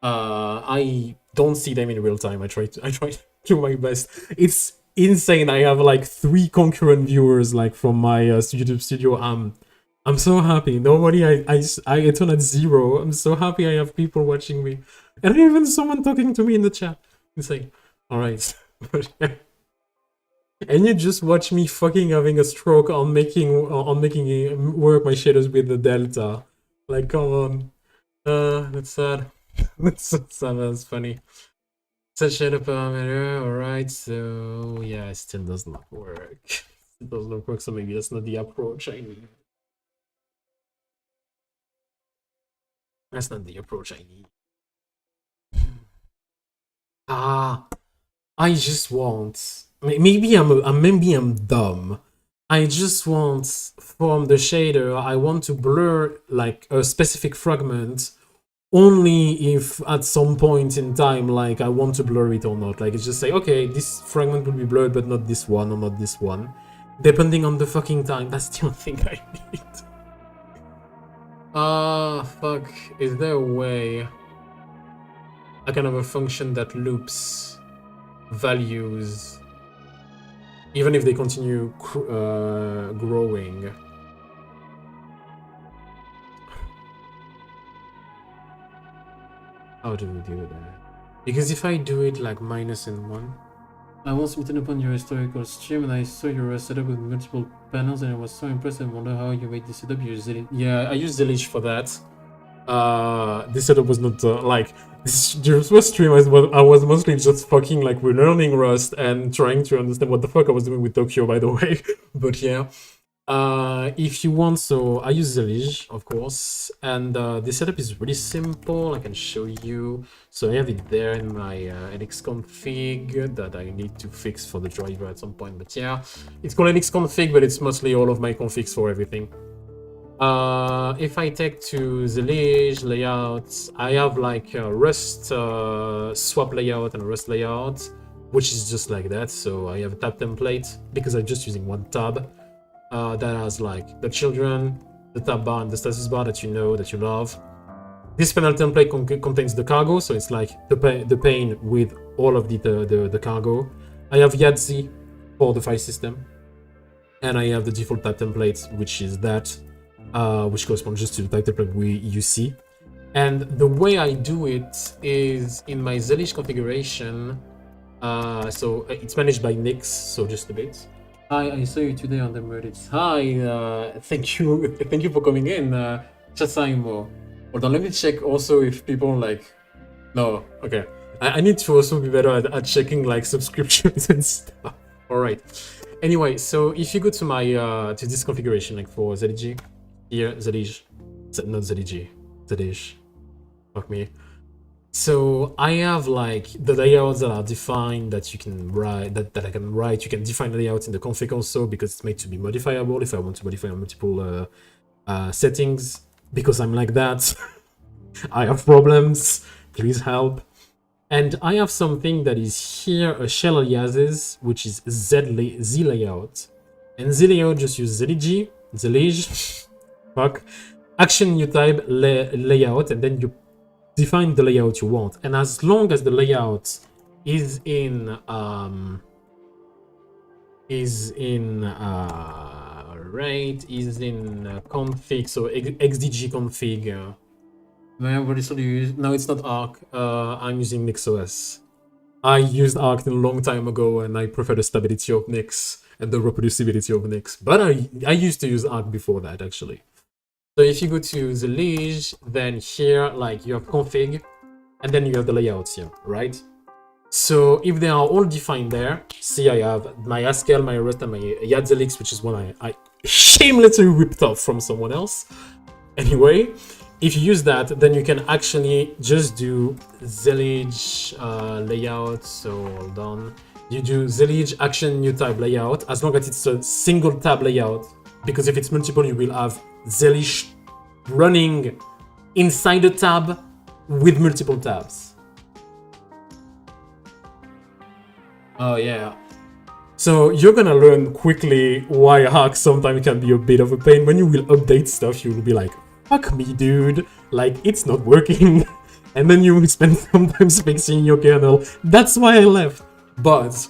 I don't see them in real time. I try to do my best. It's insane. I have like 3 concurrent viewers like from my YouTube studio. I'm so happy. Nobody. I turn at 0. I'm so happy. I have people watching me, and even someone talking to me in the chat. It's like, all right. And you just watch me fucking having a stroke on making it work my shaders with the delta. Like, come on. That's sad. That's so sad. That's funny. Set shader parameter. Alright, so yeah, it still does not work. It does not work, so maybe that's not the approach I need. That's not the approach I need. I just want. Maybe I'm dumb. I just want from the shader. I want to blur like a specific fragment only if at some point in time, like I want to blur it or not. Like it's just say, okay, this fragment will be blurred, but not this one or not this one, depending on the fucking time. That's the only thing I need. Fuck. Is there a way I can have a function that loops values even if they continue growing? How do we do that? Because if I do it like minus and 1, I once written upon your historical stream and I saw your setup with multiple panels and I was so impressed. I wonder how you made this setup. You use it. Yeah, I used Zelish for that. This setup was not like this first stream. I was mostly just fucking like relearning Rust and trying to understand what the fuck I was doing with Tokyo, by the way. But yeah, if you want, so I use Zelig, of course, and the setup is really simple. I can show you. So I have it there in my NX config that I need to fix for the driver at some point. But yeah, it's called NX config, but it's mostly all of my configs for everything. If I take to the layouts, I have like a Rust swap layout and a Rust layout, which is just like that. So I have a tab template because I'm just using one tab that has like the children, the tab bar, and the status bar that you know, that you love. This panel template contains the cargo, so it's like the pane with all of the cargo. I have Yadzi for the file system, and I have the default type template, which is that. Which corresponds just to the type template you see. And the way I do it is in my Zelish configuration. So it's managed by Nix, so just a bit. Hi, I saw you today on the Reddit. Hi, thank you for coming in, Chasaimo. Hold on, let me check also if people like. No, okay. I need to also be better at checking like subscriptions and stuff. All right. Anyway, so if you go to my to this configuration, like for ZG. Here, Zelig, not ZG, Zelish. Fuck me. So I have like the layouts that are defined that you can write, that I can write. You can define layouts in the config also because it's made to be modifiable if I want to modify multiple settings. Because I'm like that, I have problems. Please help. And I have something that is here, a shell aliases, which is Z layout. And Z layout just use Zelig, fuck, action new type layout, and then you define the layout you want. And as long as the layout is in config, so xdg config. What do you use? No, it's not Arc. I'm using NixOS. I used Arc a long time ago, and I prefer the stability of Nix and the reproducibility of Nix. But I used to use Arc before that, actually. So if you go to the Lige, then here, like, you have config, and then you have the layouts here, right? So if they are all defined there, see, I have my Haskell, my Rust, and my Yadzelix, which is one I shamelessly ripped off from someone else. Anyway, if you use that, then you can actually just do Zelig layout. So hold on. You do Zelig action new type layout. As long as it's a single tab layout, because if it's multiple, you will have Zelish running inside a tab with multiple tabs. Oh yeah. So you're gonna learn quickly why Arc sometimes can be a bit of a pain. When you will update stuff, you will be like, fuck me, dude. Like, it's not working. And then you will spend sometimes fixing your kernel. That's why I left. But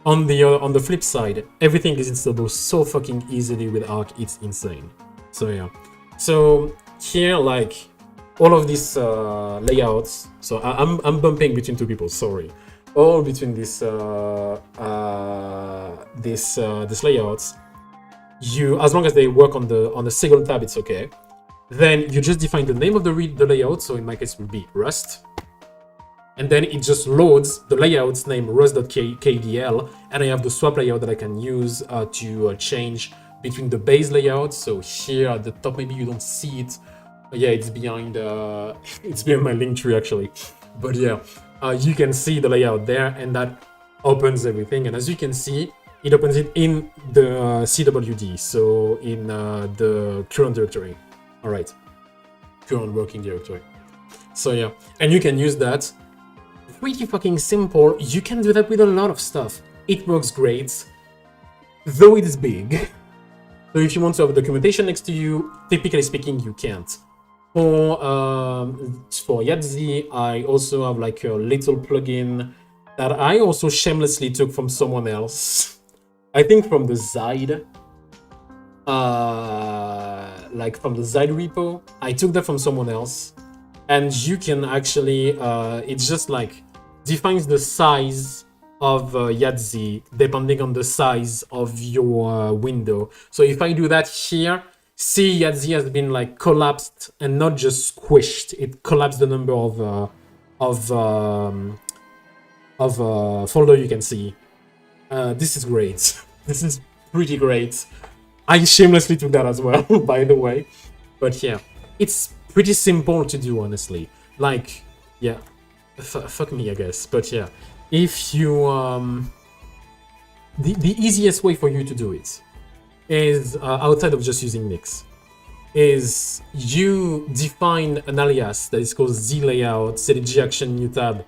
on the flip side, everything is installable so fucking easily with Arc. It's insane. So yeah. So here, like, all of these layouts. So I'm bumping between two people. Sorry. All between this layouts, as long as they work on the single tab, it's okay. Then you just define the name of the layout. So in my case, it would be Rust, and then it just loads the layout's name rust.kdl, and I have the swap layout that I can use to change between the base layout. So here at the top, maybe you don't see it. Yeah, it's behind it's behind my link tree actually, but yeah. You can see the layout there, and that opens everything. And as you can see, it opens it in the CWD, so in the current directory. All right, current working directory. So yeah, and you can use that. Pretty fucking simple. You can do that with a lot of stuff. It works great, though it is big. So if you want to have documentation next to you, typically speaking, you can't. For Yahtzee, I also have like a little plugin that I also shamelessly took from someone else. I think from the Zhaith, like from the Zhaith repo. I took that from someone else, and you can actually, it's just like defines the size of Yahtzee depending on the size of your window. So if I do that here, see, Yahtzee has been like collapsed and not just squished. It collapsed the number of folder you can see. This is great. This is pretty great. I shamelessly took that as well, by the way. But yeah, it's pretty simple to do, honestly. Like, yeah, fuck me, I guess. But yeah, if you the easiest way for you to do it is outside of just using Nix, is you define an alias that is called zlayout, ZG action new tab,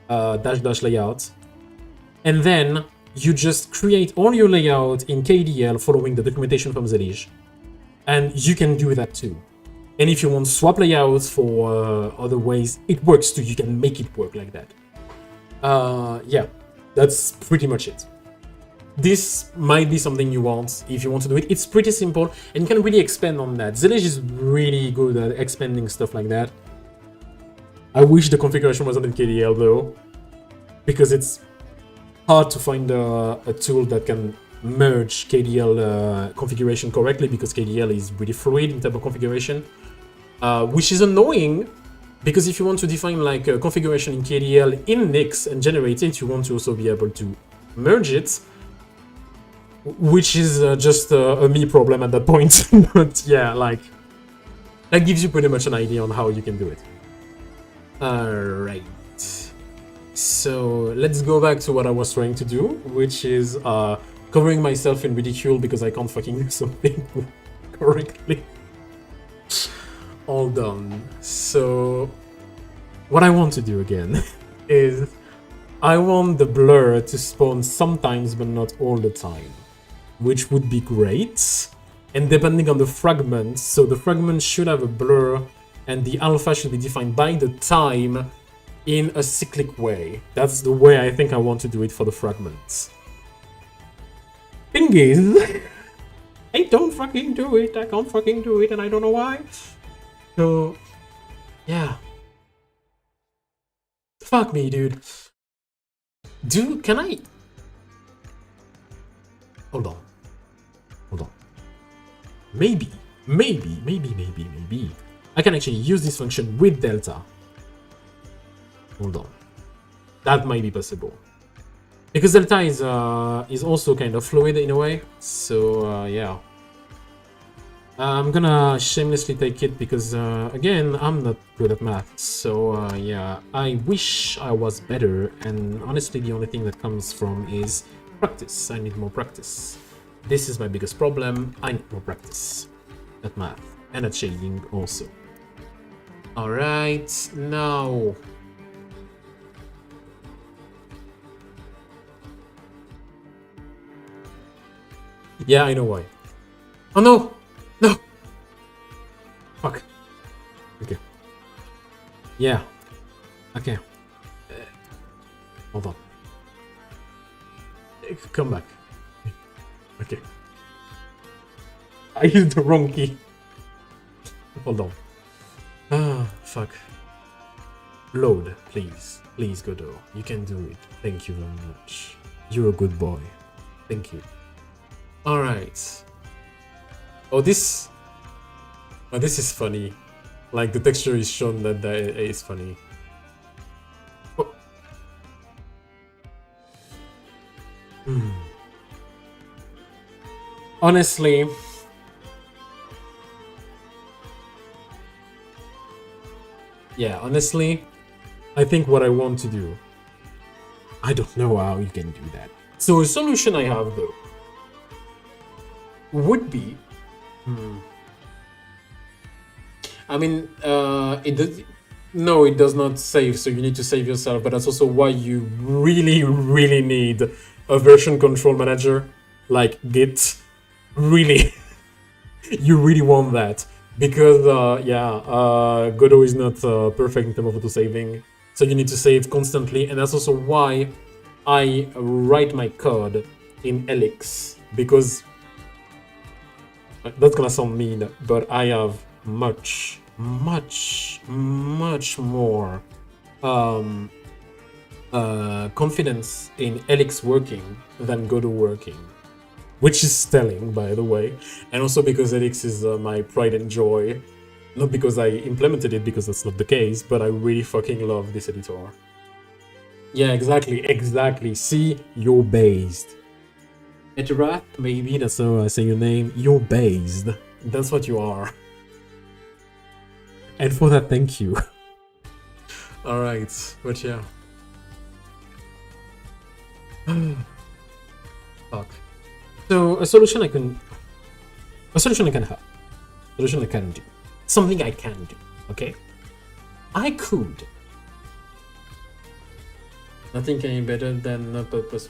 -- layout, and then you just create all your layout in KDL following the documentation from Zelish, and you can do that too. And if you want swap layouts for other ways, it works too. You can make it work like that. Yeah, that's pretty much it. This might be something you want if you want to do it. It's pretty simple, and you can really expand on that. Zelish is really good at expanding stuff like that. I wish the configuration wasn't in KDL though, because it's hard to find a tool that can merge KDL configuration correctly, because KDL is really fluid in terms of configuration, which is annoying. Because if you want to define like a configuration in KDL in Nix and generate it, you want to also be able to merge it, which is just a me problem at that point. But yeah, like, that gives you pretty much an idea on how you can do it. Alright, so let's go back to what I was trying to do, which is covering myself in ridicule because I can't fucking do something correctly. All done. So what I want to do again is I want the blur to spawn sometimes but not all the time, which would be great. And depending on the fragment, so the fragment should have a blur and the alpha should be defined by the time in a cyclic way. That's the way I think I want to do it for the fragments. Thing is, I don't fucking do it. I can't fucking do it, and I don't know why. So, yeah. Fuck me, dude. Can I... Hold on. Maybe. I can actually use this function with delta. Hold on. That might be possible. Because delta is also kind of fluid in a way. So, yeah. I'm gonna shamelessly take it because, again, I'm not good at math. So, yeah, I wish I was better. And honestly, the only thing that comes from is practice. I need more practice. This is my biggest problem. I need more practice at math and at shading also. All right, now. Yeah, I know why. Oh no! No! Fuck. Okay. Yeah. Okay. Hold on. Come back. Okay. I used the wrong key. Hold on. Ah, fuck. Load, please. Please, Godot. You can do it. Thank you very much. You're a good boy. Thank you. Alright. Oh, this is funny. Like, the texture is shown that is funny. Oh. Honestly, yeah, honestly, I think what I want to do, I don't know how you can do that. So a solution I have though would be, I mean, it does not save, so you need to save yourself, but that's also why you really, really need a version control manager like Git. Really, you really want that, because Godot is not perfect in terms of auto-saving, so you need to save constantly, and that's also why I write my code in Elix, because that's gonna sound mean, but I have much more confidence in Elix working than Godot working. Which is telling, by the way, and also because Elix is my pride and joy. Not because I implemented it, because that's not the case, but I really fucking love this editor. Yeah, exactly. See, you're based. Eterath, maybe that's how I say your name. You're based. That's what you are. And for that, thank you. Alright, but yeah. Fuck. So a solution I can have. Solution I can do. Something I can do. Okay? I could. Nothing any better than Notepad++.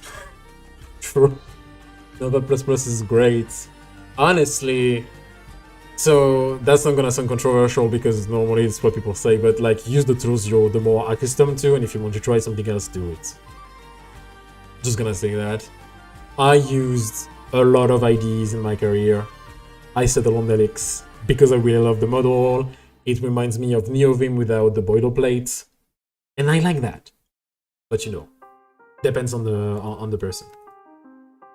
True. Notepad++ is great. Honestly. So that's not gonna sound controversial because normally it's what people say, but like use the tools you're the more accustomed to, and if you want to try something else, do it. Just gonna say that. I used a lot of IDs in my career. I settled on Elix because I really love the model. It reminds me of NeoVim without the boilerplate, and I like that. But you know, depends on the person.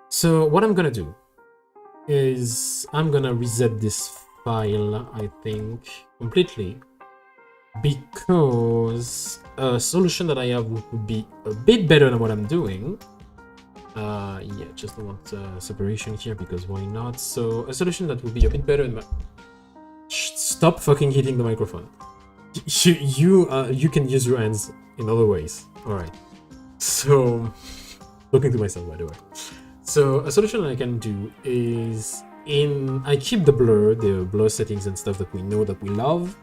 So what I'm gonna do is I'm gonna reset this file, I think, completely, because a solution that I have would be a bit better than what I'm doing. Yeah, just don't want separation here because why not? So a solution that would be a bit better than my... Stop fucking hitting the microphone. You can use your hands in other ways. All right. So, looking to myself, by the way. So a solution I can do is I keep the blur settings and stuff that we know that we love.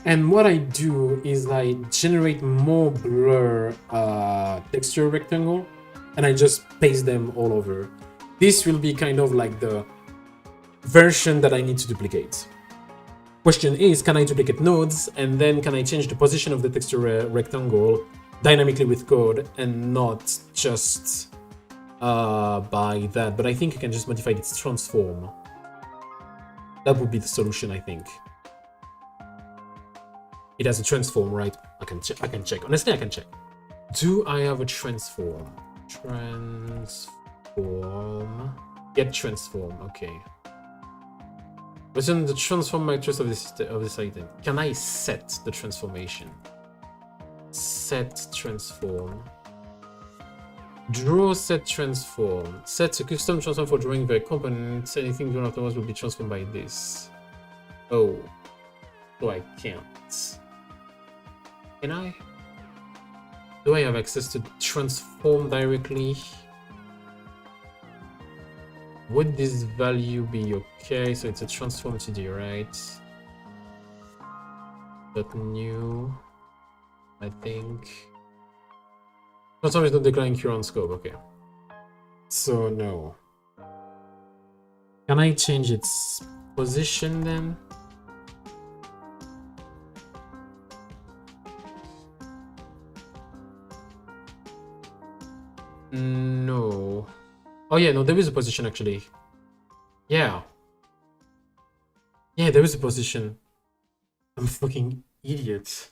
And what I do is I generate more blur texture rectangle, and I just paste them all over. This will be kind of like the version that I need to duplicate. Question is, can I duplicate nodes, and then can I change the position of the texture rectangle dynamically with code and not just by that? But I think I can just modify its transform. That would be the solution, I think. It has a transform, right? I can check. Honestly, I can check. Do I have a transform? Transform. Get transform. Okay. What's in the transform matrix of this item? Can I set the transformation? Set transform. Draw set transform. Set a custom transform for drawing the components. Anything drawn afterwards will be transformed by this. Oh. So I can't. Can I? Do I have access to transform directly? Would this value be okay? So it's a transform TD, right? That new, I think. Transform is not declaring current scope, okay. So no. Can I change its position then? No. Oh yeah, no, there is a position actually. Yeah. Yeah, there is a position. I'm a fucking idiot.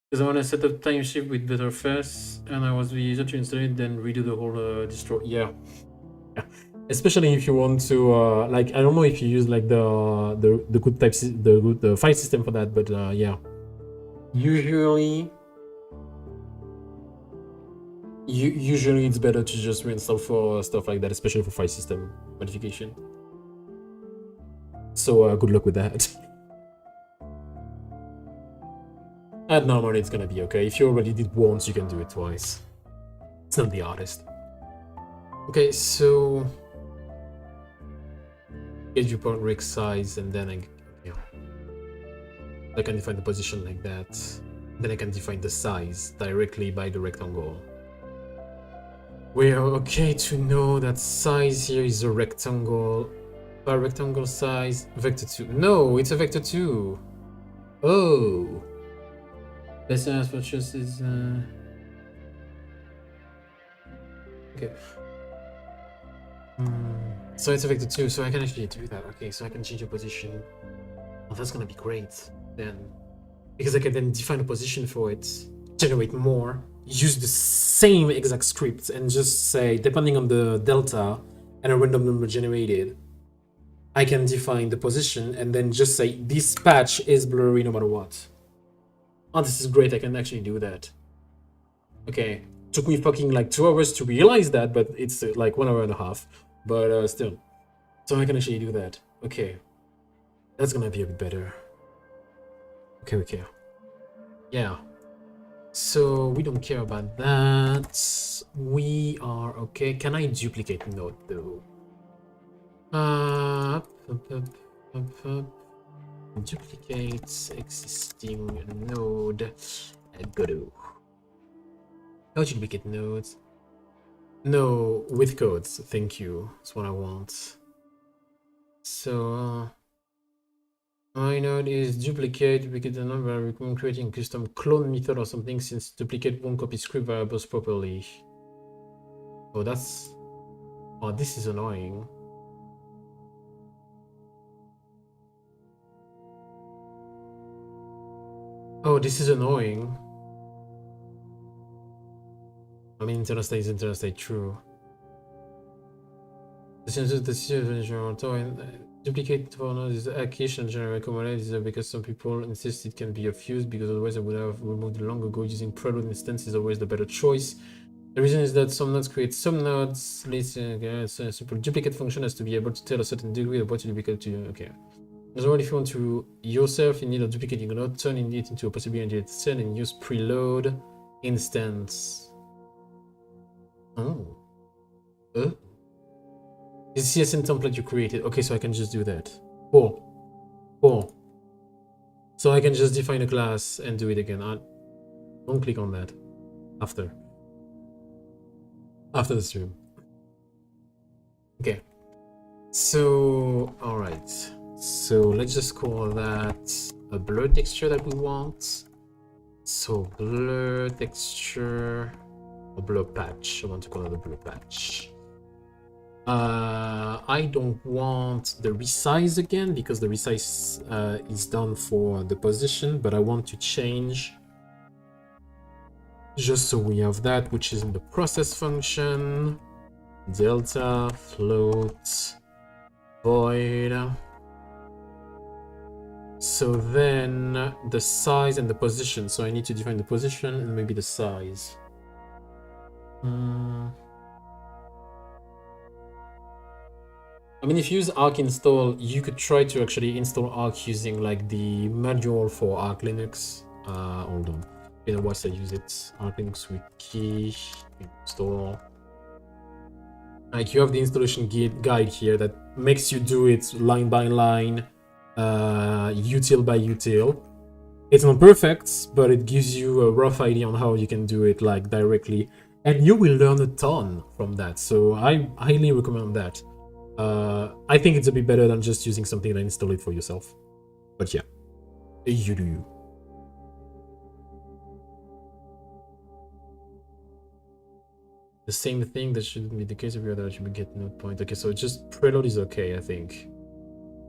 Because I want to set up time shift with better first, and I was the user to install it, then redo the whole destroy. Yeah. Especially if you want to like, I don't know if you use like the good type the file system for that, but yeah. Usually it's better to just reinstall for stuff like that, especially for file system modification. So good luck with that. And normally it's gonna be okay. If you already did once, you can do it twice. It's not the hardest. Okay, so get viewpoint rig size, and then I can define the position like that. Then I can define the size directly by the rectangle. We're okay to know that size here is a rectangle. A rectangle size, vector 2. No, it's a vector 2. Oh. Let's ask what just is. Okay. So it's a vector 2, so I can actually do that. Okay, so I can change the position. Oh, that's gonna be great then. Because I can then define a position for it, generate more, use the same exact script, and just say, depending on the delta and a random number generated, I can define the position and then just say, this patch is blurry no matter what. Oh, this is great, I can actually do that. Okay, took me fucking like 2 hours to realize that, but it's like 1 hour and a half. But still, so I can actually do that. Okay, that's gonna be a bit better. Okay. Yeah. So we don't care about that. We are okay. Can I duplicate node though? Duplicate existing node. Go to. How do you duplicate nodes? No, with codes. Thank you. That's what I want. So my node is duplicate the number. We can creating a custom clone method or something, since duplicate won't copy script variables properly. Oh, that's. Oh, this is annoying. Oh, this is annoying. I mean, internal state is internal state, true. Duplicate for node is acquisition generally recommended because some people insist it can be fused, because otherwise I would have removed it long ago. Using preload instance is always the better choice. The reason is that some nodes create some nodes. It's a simple duplicate function has to be able to tell a certain degree of what to duplicate to. Okay. As well, if you want to yourself in need of duplicating a node, turn it into a possibility cell and use preload instance. Oh. It's the CSN template you created. Okay, so I can just do that. Cool. So I can just define a class and do it again. Don't click on that. After the stream. Okay. So, alright. So let's just call that a blur texture that we want. So blur texture or blur patch. I want to call it a blur patch. I don't want the resize again, because the resize is done for the position, but I want to change, just so we have that, which is in the process function, delta float void. So then the size and the position. So I need to define the position and maybe the size. I mean, if you use Arc install, you could try to actually install Arc using like the manual for Arc Linux. Hold on. You know what, I use it. Arc Linux wiki install. Like you have the installation guide here that makes you do it line by line, util by util. It's not perfect, but it gives you a rough idea on how you can do it like directly, and you will learn a ton from that. So I highly recommend that. I think it's a bit better than just using something and install it for yourself. But yeah, you do you. The same thing that shouldn't be the case if you're that you would get no point. Okay, so just preload is okay, I think.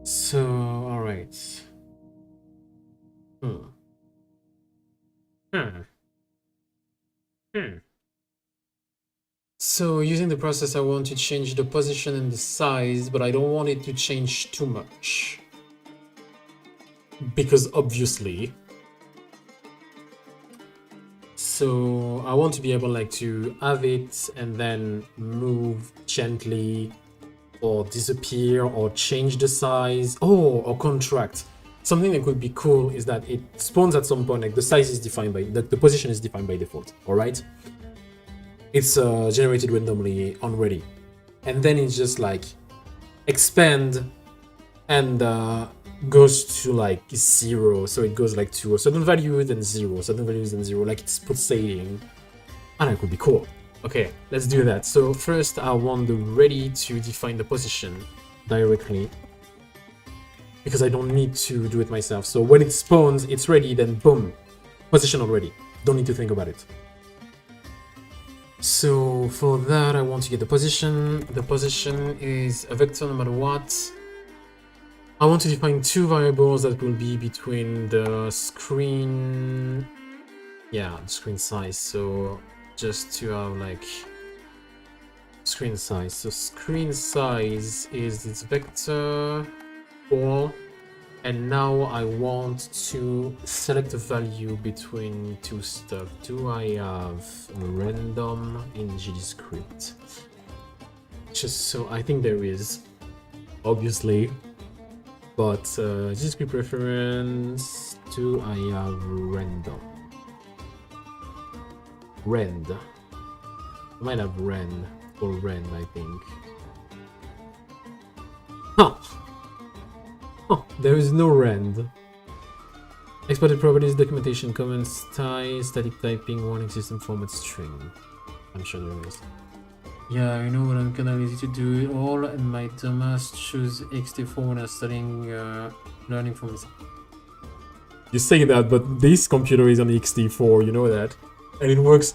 So alright. So using the process, I want to change the position and the size, but I don't want it to change too much. Because obviously. So I want to be able like to have it and then move gently or disappear or change the size or contract. Something that could be cool is that it spawns at some point, like the size is defined by, the position is defined by default, all right? It's generated randomly on ready. And then it's just like expand and goes to like 0. So it goes like to a certain value, then 0, certain values, then 0, like it's pulsating. And that could be cool. Okay, let's do that. So first I want the ready to define the position directly, because I don't need to do it myself. So when it spawns, it's ready, then boom, position already. Don't need to think about it. So for that, I want to get the position. The position is a vector no matter what. I want to define two variables that will be between the screen, the screen size. So just to have like screen size. So screen size is this vector 4. And now I want to select a value between two stuff. Do I have a random in GDScript? Just so I think there is, obviously. But GDScript reference, do I have random? Rend. I might have rend or rend, I think. Huh. Oh, there is no rend. Exported properties, documentation, comments, tie, static typing, warning system format, string. I'm sure there is. Yeah, you know what, I'm kinda lazy to do it all, and my dumbass choose XT4 when I'm studying learning from this. You say that, but this computer is on XT4, you know that. And it works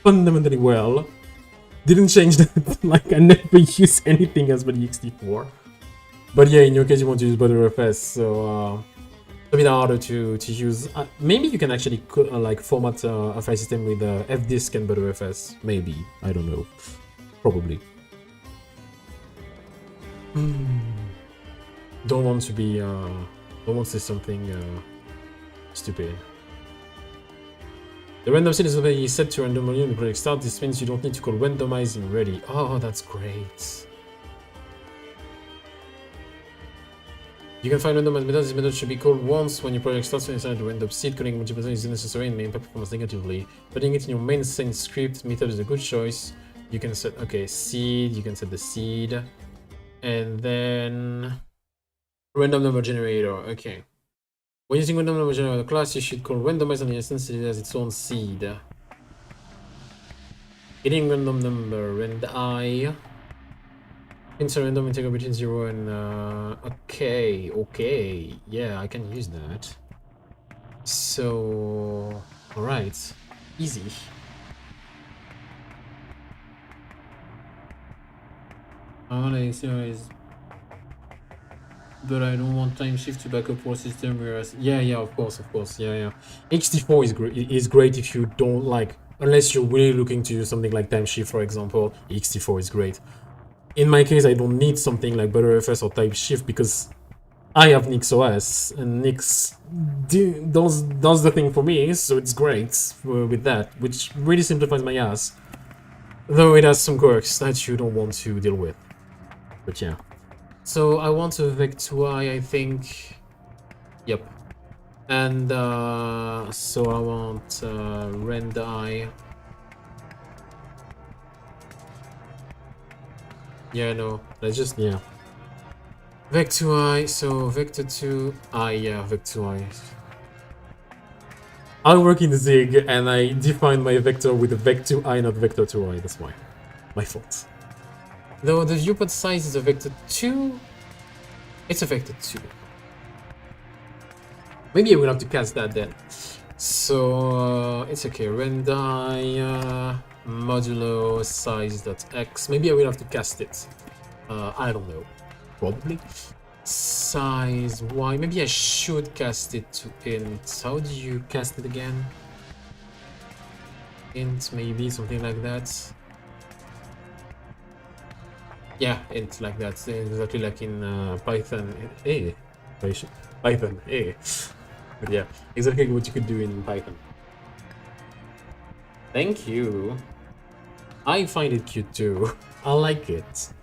fundamentally well. Didn't change that, like I never use anything else but the XT4. But yeah, in your case, you want to use ButterFS, so a bit harder to use. Maybe you can actually like format a file system with fdisk and ButterFS. Maybe, I don't know. Probably. Don't want to be. Don't want to say something stupid. The random set is already set to random volume in the project start. This means you don't need to call randomize in ready. Oh, that's great. You can find randomized methods. This method should be called once when your project starts. When inside the random seed, calling multiple is unnecessary and may impact performance negatively. Putting it in your main scene script method is a good choice. You can set, okay, seed, you can set the seed. And then random number generator, okay. When using random number generator class, you should call randomize on the instance it has its own seed. Getting random number, rand I. Insert random integer between 0 and okay, yeah, I can use that. So, alright, easy. But I don't want time shift to backup all system, whereas yeah, of course, yeah. XT4 is great if you don't like, unless you're really looking to use something like time shift, for example. XT4 is great. In my case, I don't need something like ButterFS or TypeShift because I have NixOS and Nix does the thing for me, so it's great with that, which really simplifies my ass. Though it has some quirks that you don't want to deal with. But yeah. So I want a vector I think. Yep. And so I want rand I. Yeah, no, let's just, yeah. Vector I, so vector 2, yeah, vector I. I work in Zig and I define my vector with a vector I, not vector 2I, that's why. My fault. Though the viewport size is a vector 2, it's a vector 2. Maybe I will have to cast that then. So it's okay, rendi modulo size.x. Maybe I will have to cast it. I don't know. Probably. Size y. Maybe I should cast it to int. How do you cast it again? Int, maybe something like that. Yeah, int like that. Exactly like in Python. Python. But yeah, exactly what you could do in Python. Thank you. I find it cute too. I like it.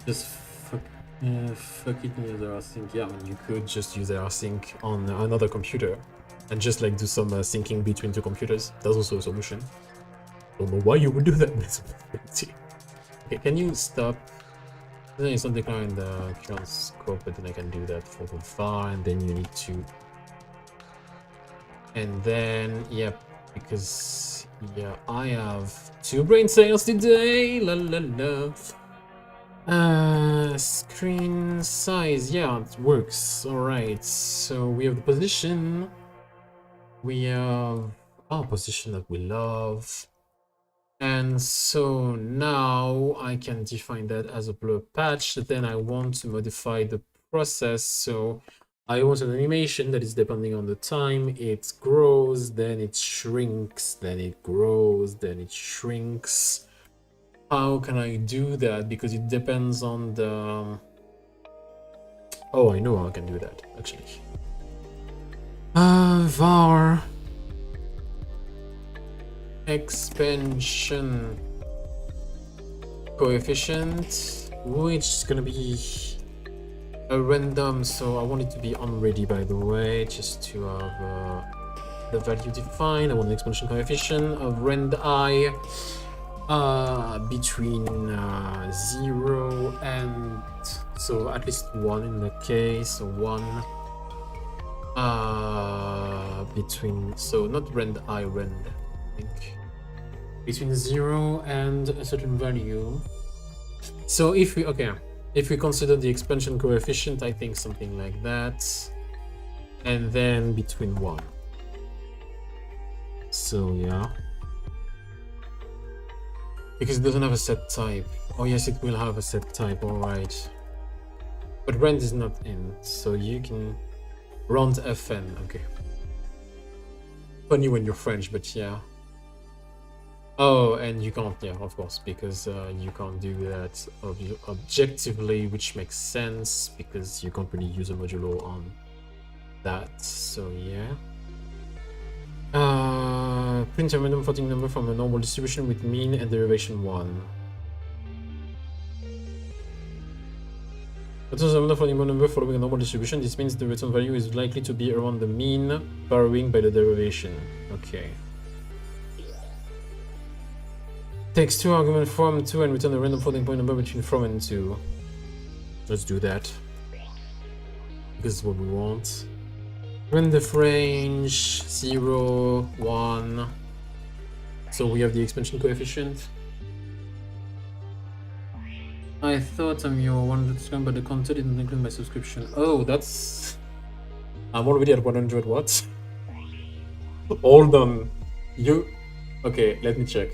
Just fuck it use rsync. Yeah, I mean, you could just use rsync on another computer and just like do some syncing between two computers. That's also a solution. Don't know why you would do that, but it's okay, can you stop? Then it's not declaring the current scope, but then I can do that for the var, and then you need to. And then, yep, because yeah, I have 2 brain cells today. La la la. Screen size, yeah, it works. Alright, so we have the position. We have our position that we love. And so now I can define that as a blur patch. Then I want to modify the process. So I want an animation that is depending on the time. It grows, then it shrinks, then it grows, then it shrinks. How can I do that? Because it depends on the... Oh, I know how I can do that, actually. Var expansion coefficient, which is gonna be a random, so I want it to be unready, by the way, just to have the value defined. I want an expansion coefficient of rand I between 0 and, so at least 1 in that case, so 1 between, so not rand I, rand, I think, between 0 and a certain value. So if we, okay, if we consider the expansion coefficient, I think something like that, and then between 1. So yeah, because it doesn't have a set type. Oh yes, it will have a set type, alright. But rand is not in, so you can round fn, okay. Funny when you're French, but yeah. Oh, and you can't, yeah, of course, because you can't do that objectively, which makes sense, because you can't really use a modulo on that, so yeah. Print a random floating number from a normal distribution with mean and derivation 1. Returns a random floating number following a normal distribution. This means the return value is likely to be around the mean, varying by the derivation. Okay. Takes 2 argument from 2 and return a random floating point number between from and 2. Let's do that. This is what we want. Random range 0, 1. So we have the expansion coefficient. I thought I'm your 100 subscriber, but the content didn't include my subscription. Oh, that's... I'm already at 100 watts. Hold on. You... Okay, let me check.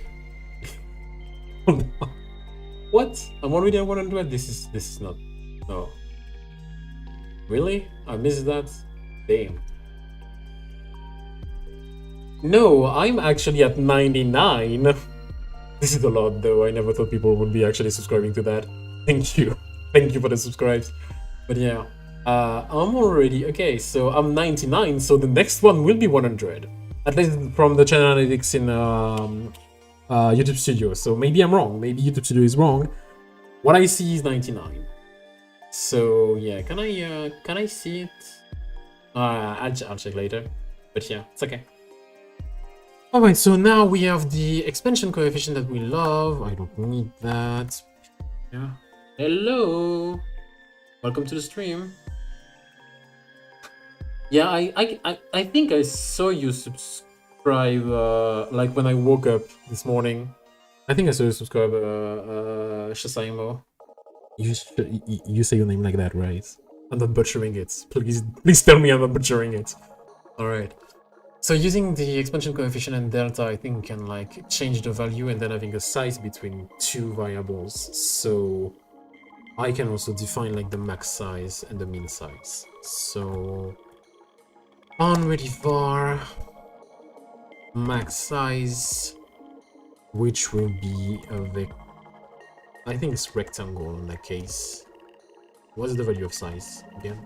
What? I'm already at 100? This is not... No. Really? I missed that? Damn. No, I'm actually at 99. This is a lot though. I never thought people would be actually subscribing to that. Thank you. Thank you for the subscribes. But yeah, I'm already... Okay, so I'm 99, so the next one will be 100. At least from the channel analytics in YouTube Studio. So maybe I'm wrong. Maybe YouTube Studio is wrong. What I see is 99. So yeah, can I see it? I'll check later. But yeah, it's okay. Alright, so now we have the expansion coefficient that we love. I don't need that. Yeah. Hello! Welcome to the stream. Yeah, I think I saw you subscribe, like when I woke up this morning. I think I saw you subscribe, Shasaimo. You say your name like that, right? I'm not butchering it. Please tell me I'm not butchering it. Alright. So using the expansion coefficient and delta, I think we can like change the value and then having a size between two variables. So I can also define like the max size and the min size. So on ready var max size, which will be I think it's rectangle in that case. What's the value of size again?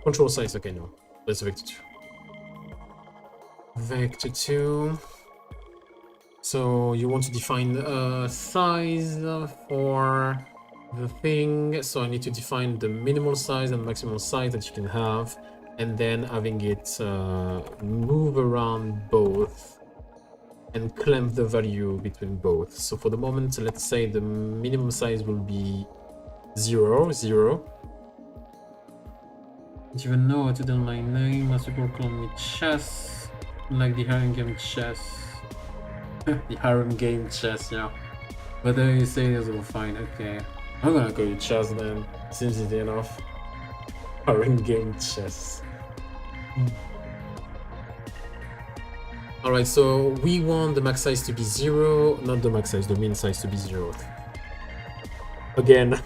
Control size, okay, no. Let's vector 2. Vector 2. So you want to define size for the thing. So I need to define the minimal size and maximal size that you can have, and then having it move around both and clamp the value between both. So for the moment, let's say the minimum size will be 0, 0. Don't even know what to do my name. Master People call me chess, like the Harem game chess. The Harem game chess, yeah. But then you say this will fine. Okay, I'm gonna call you chess then. Seems easy enough. Harem game chess. Alright, so we want the max size to be 0, not the max size, the min size to be 0. Again,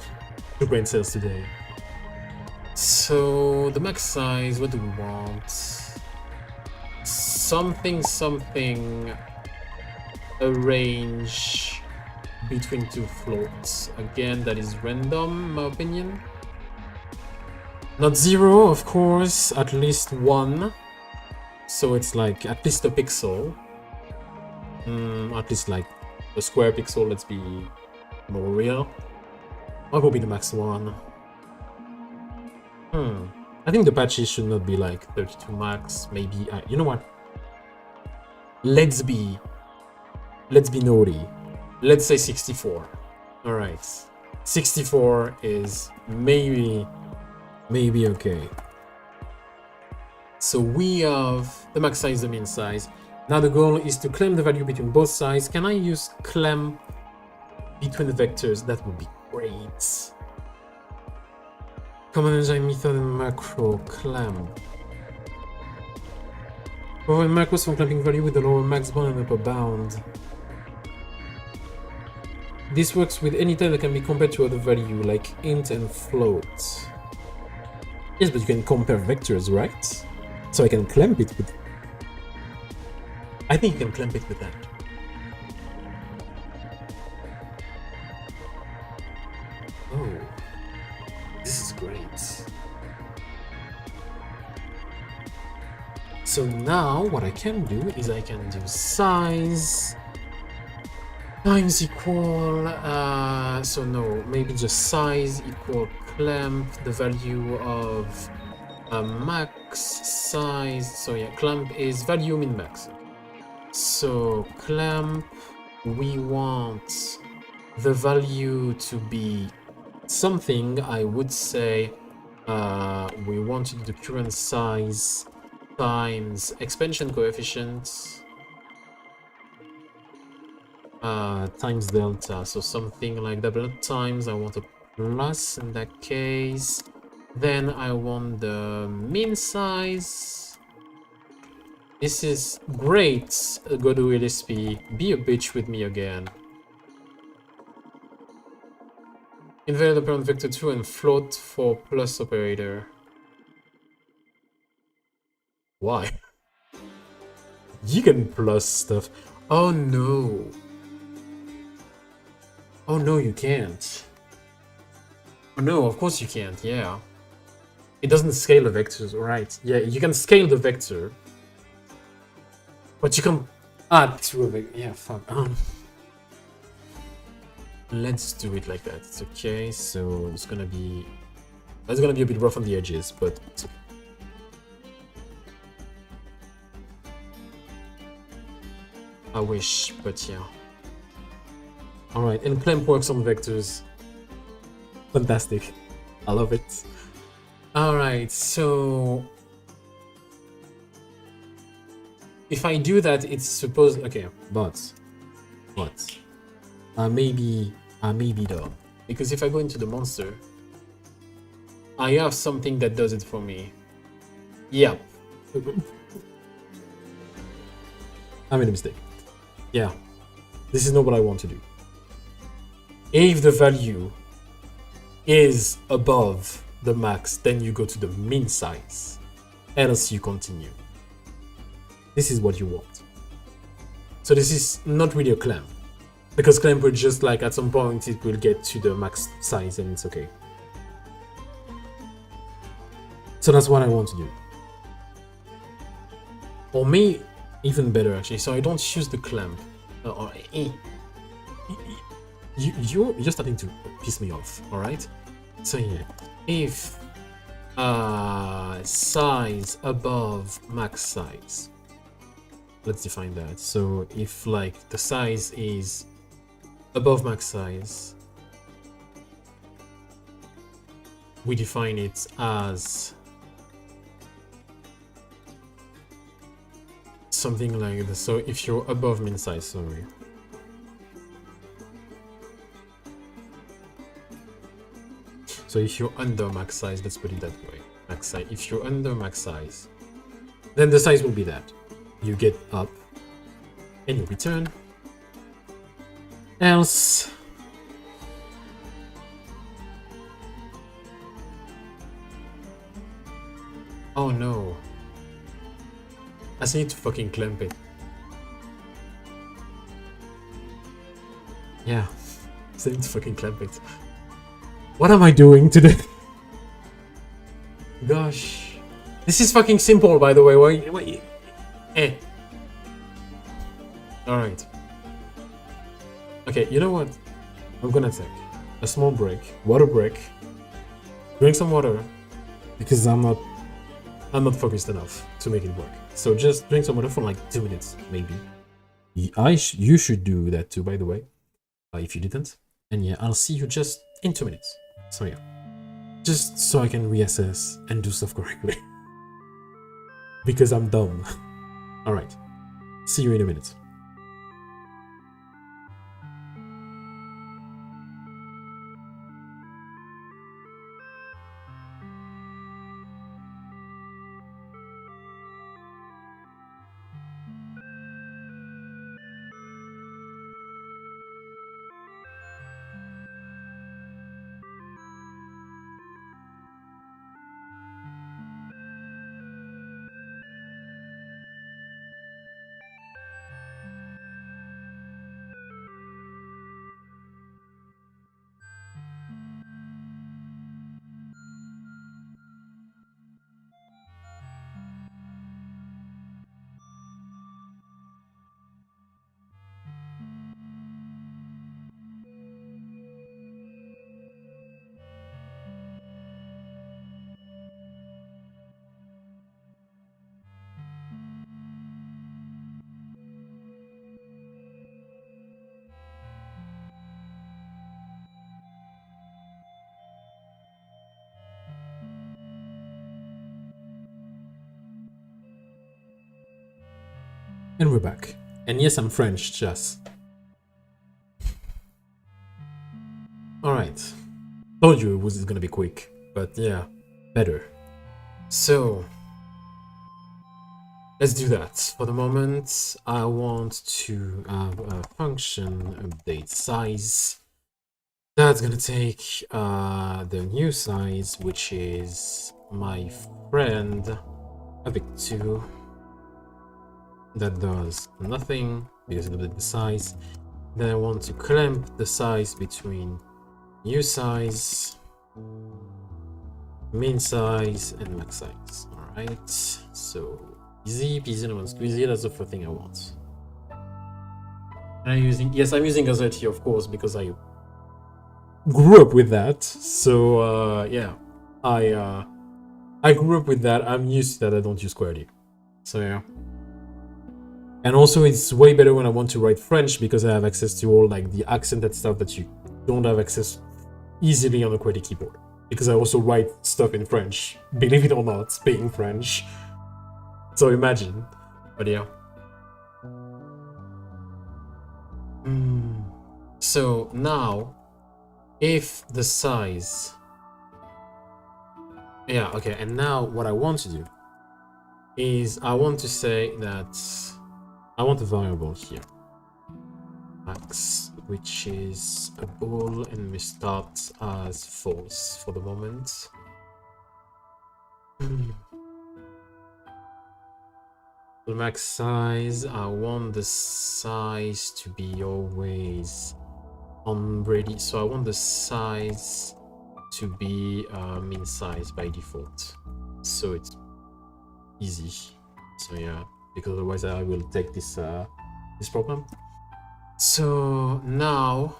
two brain cells today. So the max size, what do we want? Something, a range between two floats. Again, that is random, in my opinion. Not 0, of course, at least 1. So it's like at least a pixel. At least like a square pixel, let's be more real. What will be the max one? I think the patches should not be like 32 max, maybe. You know what? Let's be naughty. Let's say 64. Alright. 64 is maybe okay. So we have the max size, the min size. Now the goal is to clamp the value between both sides. Can I use clamp between the vectors? That would be great. Command engine method and macro clamp. Provide macros for clamping value with the lower max bound and upper bound. This works with any type that can be compared to other value, like int and float. Yes, but you can compare vectors, right? So I can clamp it with... I think you can clamp it with that. Oh, this is great. So now what I can do is I can do size times equal, so no, maybe just size equal clamp, the value of max size. So yeah, clamp is value min max. So clamp, we want the value to be something. I would say we want to do the current size times expansion coefficient times delta. So something like double times. I want a plus in that case. Then I want the min size. This is great. Go to LSP. Be a bitch with me again. Invert the parent vector 2 and float for plus operator. Why? You can plus stuff. Oh no. Oh no, you can't. Oh no, of course you can't, yeah. It doesn't scale the vectors, right? Yeah, you can scale the vector. But you can add to a vector. Yeah, fuck. Let's do it like that. It's okay. So it's gonna be... That's gonna be a bit rough on the edges, but it's okay. I wish, but yeah. Alright, and clamp works on vectors. Fantastic. I love it. Alright, so if I do that, it's supposed okay, but maybe though. Because if I go into the monster, I have something that does it for me. Yep. I made a mistake. Yeah. This is not what I want to do. If the value is above the max, then you go to the min size. Else you continue. This is what you want. So this is not really a clamp. Because clamp will just like at some point it will get to the max size and it's okay. So that's what I want to do. Or me, even better actually. So I don't use the clamp. You're starting to piss me off. All right. So yeah, if size above max size. Let's define that. So if like the size is above max size, we define it as something like this. So if you're above min size, sorry. So if you're under max size, let's put it that way. Max size. If you're under max size, then the size will be that. You get up and you return. Else oh no. I just need to fucking clamp it. Yeah. I just need to fucking clamp it. What am I doing today? Gosh. This is fucking simple, by the way. Why Alright. Okay, you know what? I'm gonna take a small break. Water break. Drink some water. Because I'm not focused enough to make it work. So just drink some water for like 2 minutes, maybe. You should do that too, by the way. If you didn't. And yeah, I'll see you just in 2 minutes. So yeah. Just so I can reassess and do stuff correctly. Because I'm dumb. Alright. See you in a minute. And we're back. And yes, I'm French, just. Alright. Told you it was gonna be quick, but yeah, better. So, let's do that. For the moment, I want to have a function update size. That's gonna take the new size, which is my friend Avic2. That does nothing because it updated the size. Then I want to clamp the size between new size, min size, and max size. Alright, so easy peasy lemon squeezy, that's the first thing I want. And I'm using Zhaith, of course, because I grew up with that. So yeah, I grew up with that. I'm used to that. I don't use QWERTY. So yeah. And also it's way better when I want to write French because I have access to all like the accent and stuff that you don't have access easily on a QWERTY keyboard. Because I also write stuff in French, believe it or not, being French. So imagine. But yeah. So now, if the size... Yeah, okay, and now what I want to do is I want to say that I want a variable here. Max, which is a bool, and we start as false for the moment. The max size, I want the size to be always unready. So I want the size to be min size by default. So it's easy. So yeah, because otherwise I will take this problem. So now,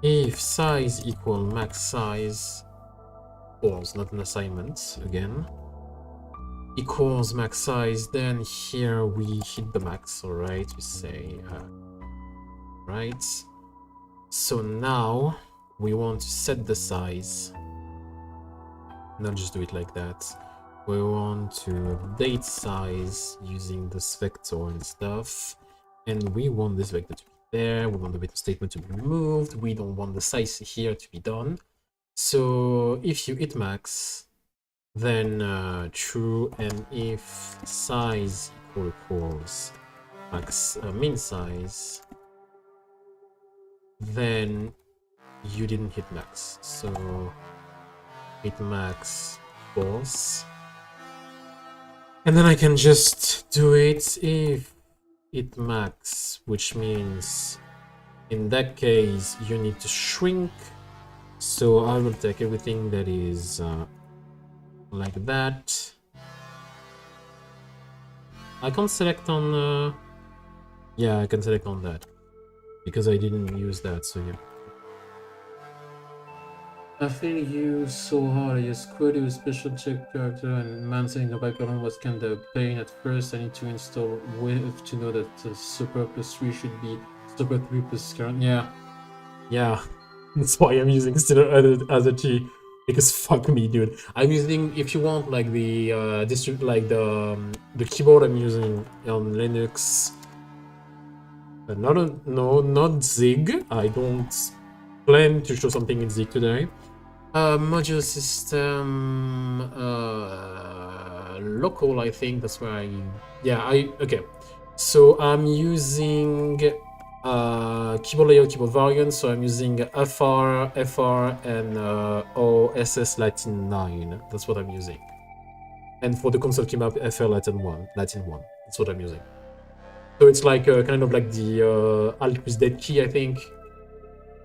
if size equal max size, false, not an assignment again, equals max size, then here we hit the max, all right? We say, right? So now we want to set the size, not just do it like that. We want to update size using this vector and stuff, and we want this vector to be there. We want the vector statement to be removed. We don't want the size here to be done. So if you hit max, then true, and if size equals max min size, then you didn't hit max. So hit max false, and then I can just do it if hit max, which means in that case you need to shrink. So I will take everything that is like that. I can select on yeah, I can select on that because I didn't use that, so yeah. I feel you so hard. I just queried with special check character, and maintaining a background was kinda a pain at first. I need to install with to know that super plus 3 should be super 3 plus current. Yeah, that's why I'm using still other T. Because fuck me, dude. I'm using, if you want, like the district, like the keyboard I'm using on Linux. Not Zig. I don't plan to show something in Zig today. Module system local, I think that's where okay. So I'm using keyboard layout, keyboard variant. So I'm using FR, and OSS Latin 9. That's what I'm using. And for the console keymap, FR Latin 1. That's what I'm using. So it's like kind of like the Alt plus dead key, I think.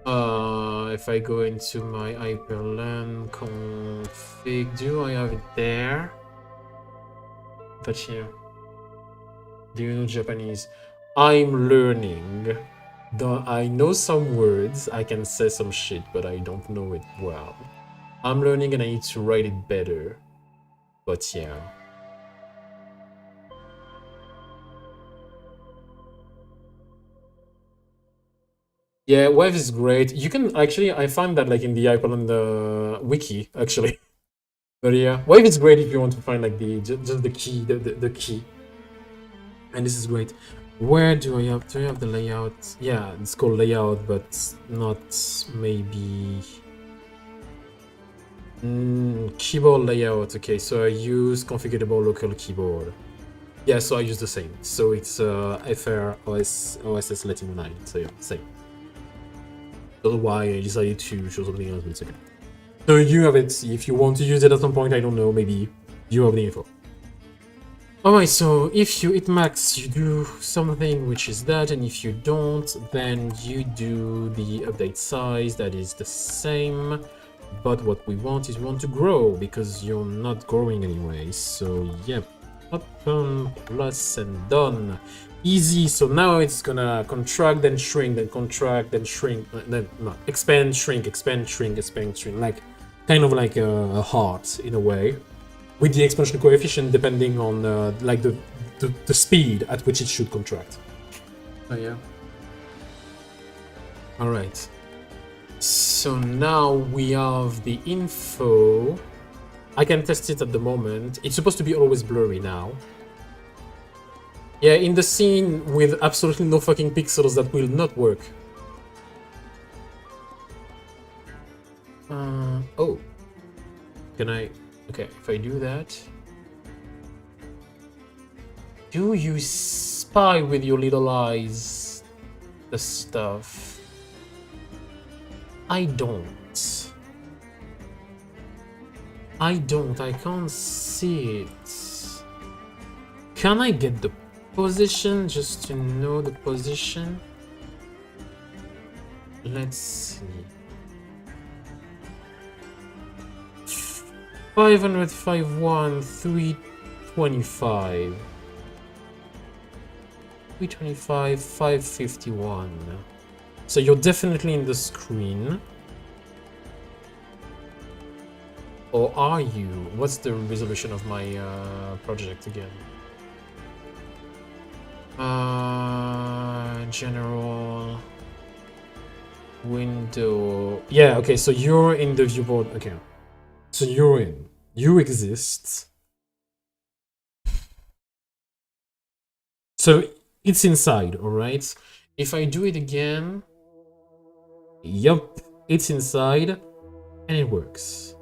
If I go into my hyperlan config, do I have it there? But here. Do you know Japanese? I'm learning. I know some words, I can say some shit, but I don't know it well. I'm learning and I need to write it better. But yeah. Yeah, Wave is great. You can actually, I find that like in the Hyperland wiki, actually. But yeah, Wave is great if you want to find like just the key, the key. And this is great. Where do I have the layout? Yeah, it's called layout, but not maybe keyboard layout. Okay, so I use configurable local keyboard. Yeah, so I use the same. So it's FR OSS Latin 9. So yeah, same. That's why I decided to show something else, but it's okay. So you have it. If you want to use it at some point, I don't know, maybe you have the info. Alright, so if you hit max, you do something, which is that, and if you don't, then you do the update size, that is the same. But what we want is we want to grow, because you're not growing anyway. So yep, up, plus, and done. Easy. So now it's gonna contract, then shrink, then contract, then shrink, then no, expand, shrink, expand, shrink, expand, shrink, like kind of like a heart in a way, with the exponential coefficient depending on like the speed at which it should contract. Oh yeah. All right. So now we have the info. I can test it at the moment. It's supposed to be always blurry now. Yeah, in the scene with absolutely no fucking pixels, that will not work. Oh. Can I... Okay, if I do that... Do you spy with your little eyes the stuff? I don't. I can't see it. Can I get the position just to know the position? Let's see. 551, 325. 325, 551. So you're definitely in the screen. Or are you? What's the resolution of my project again? General window. Yeah, okay, so you're in the viewport. Okay. So you're in. You exist. So it's inside, alright? If I do it again, yup, it's inside, and it works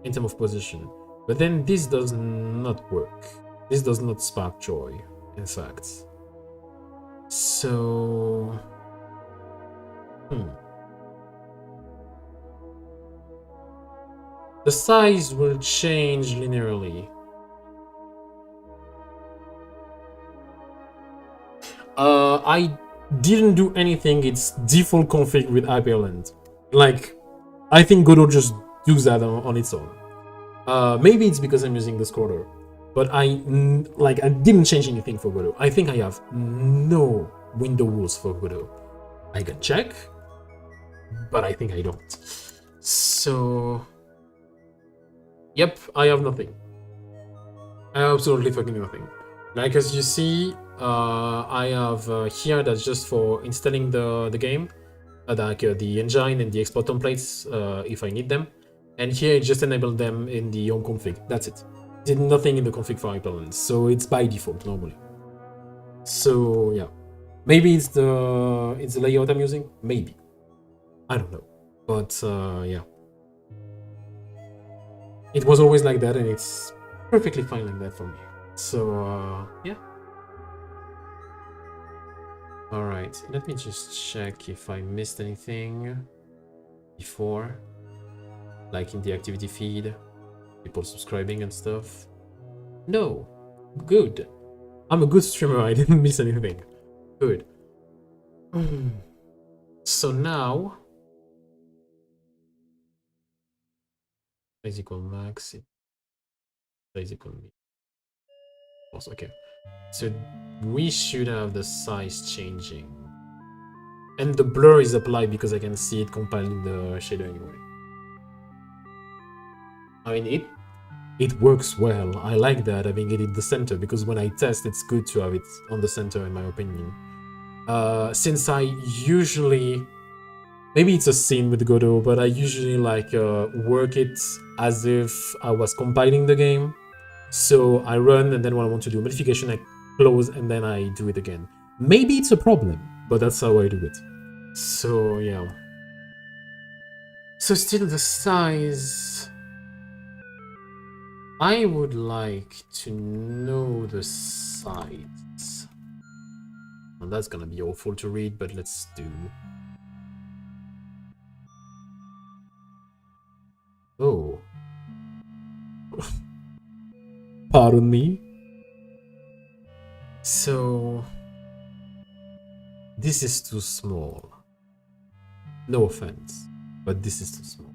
in terms of position. But then this does not work. This does not spark joy, in fact. So... The size will change linearly. I didn't do anything. It's default config with Hyperland. Like, I think Godot just does that on its own. Maybe it's because I'm using the scroller, but I didn't change anything for Godot. I think I have no window rules for Godot. I can check, but I think I don't. So, yep, I have nothing. I have absolutely fucking nothing. Like, as you see, I have here that's just for installing the game, the engine and the export templates if I need them. And here it just enabled them in the home config. That's it. Did nothing in the config for Hyperland, so it's by default normally. So yeah, maybe it's the layout I'm using. Maybe, I don't know, but yeah, it was always like that, and it's perfectly fine like that for me. So yeah. All right, let me just check if I missed anything before. Like in the activity feed, people subscribing and stuff. No, good. I'm a good streamer, I didn't miss anything. Good. So now, size equal max, size equal me. Okay, so we should have the size changing. And the blur is applied because I can see it compiling the shader anyway. I mean, it works well. I like that, having it in the center, because when I test, it's good to have it on the center, in my opinion. Since I usually... Maybe it's a scene with Godot, but I usually work it as if I was compiling the game. So I run, and then when I want to do a modification, I close, and then I do it again. Maybe it's a problem, but that's how I do it. So, yeah. So still the size... I would like to know the size. Well, that's gonna be awful to read, but let's do. Oh. Pardon me? So... This is too small. No offense, but this is too small.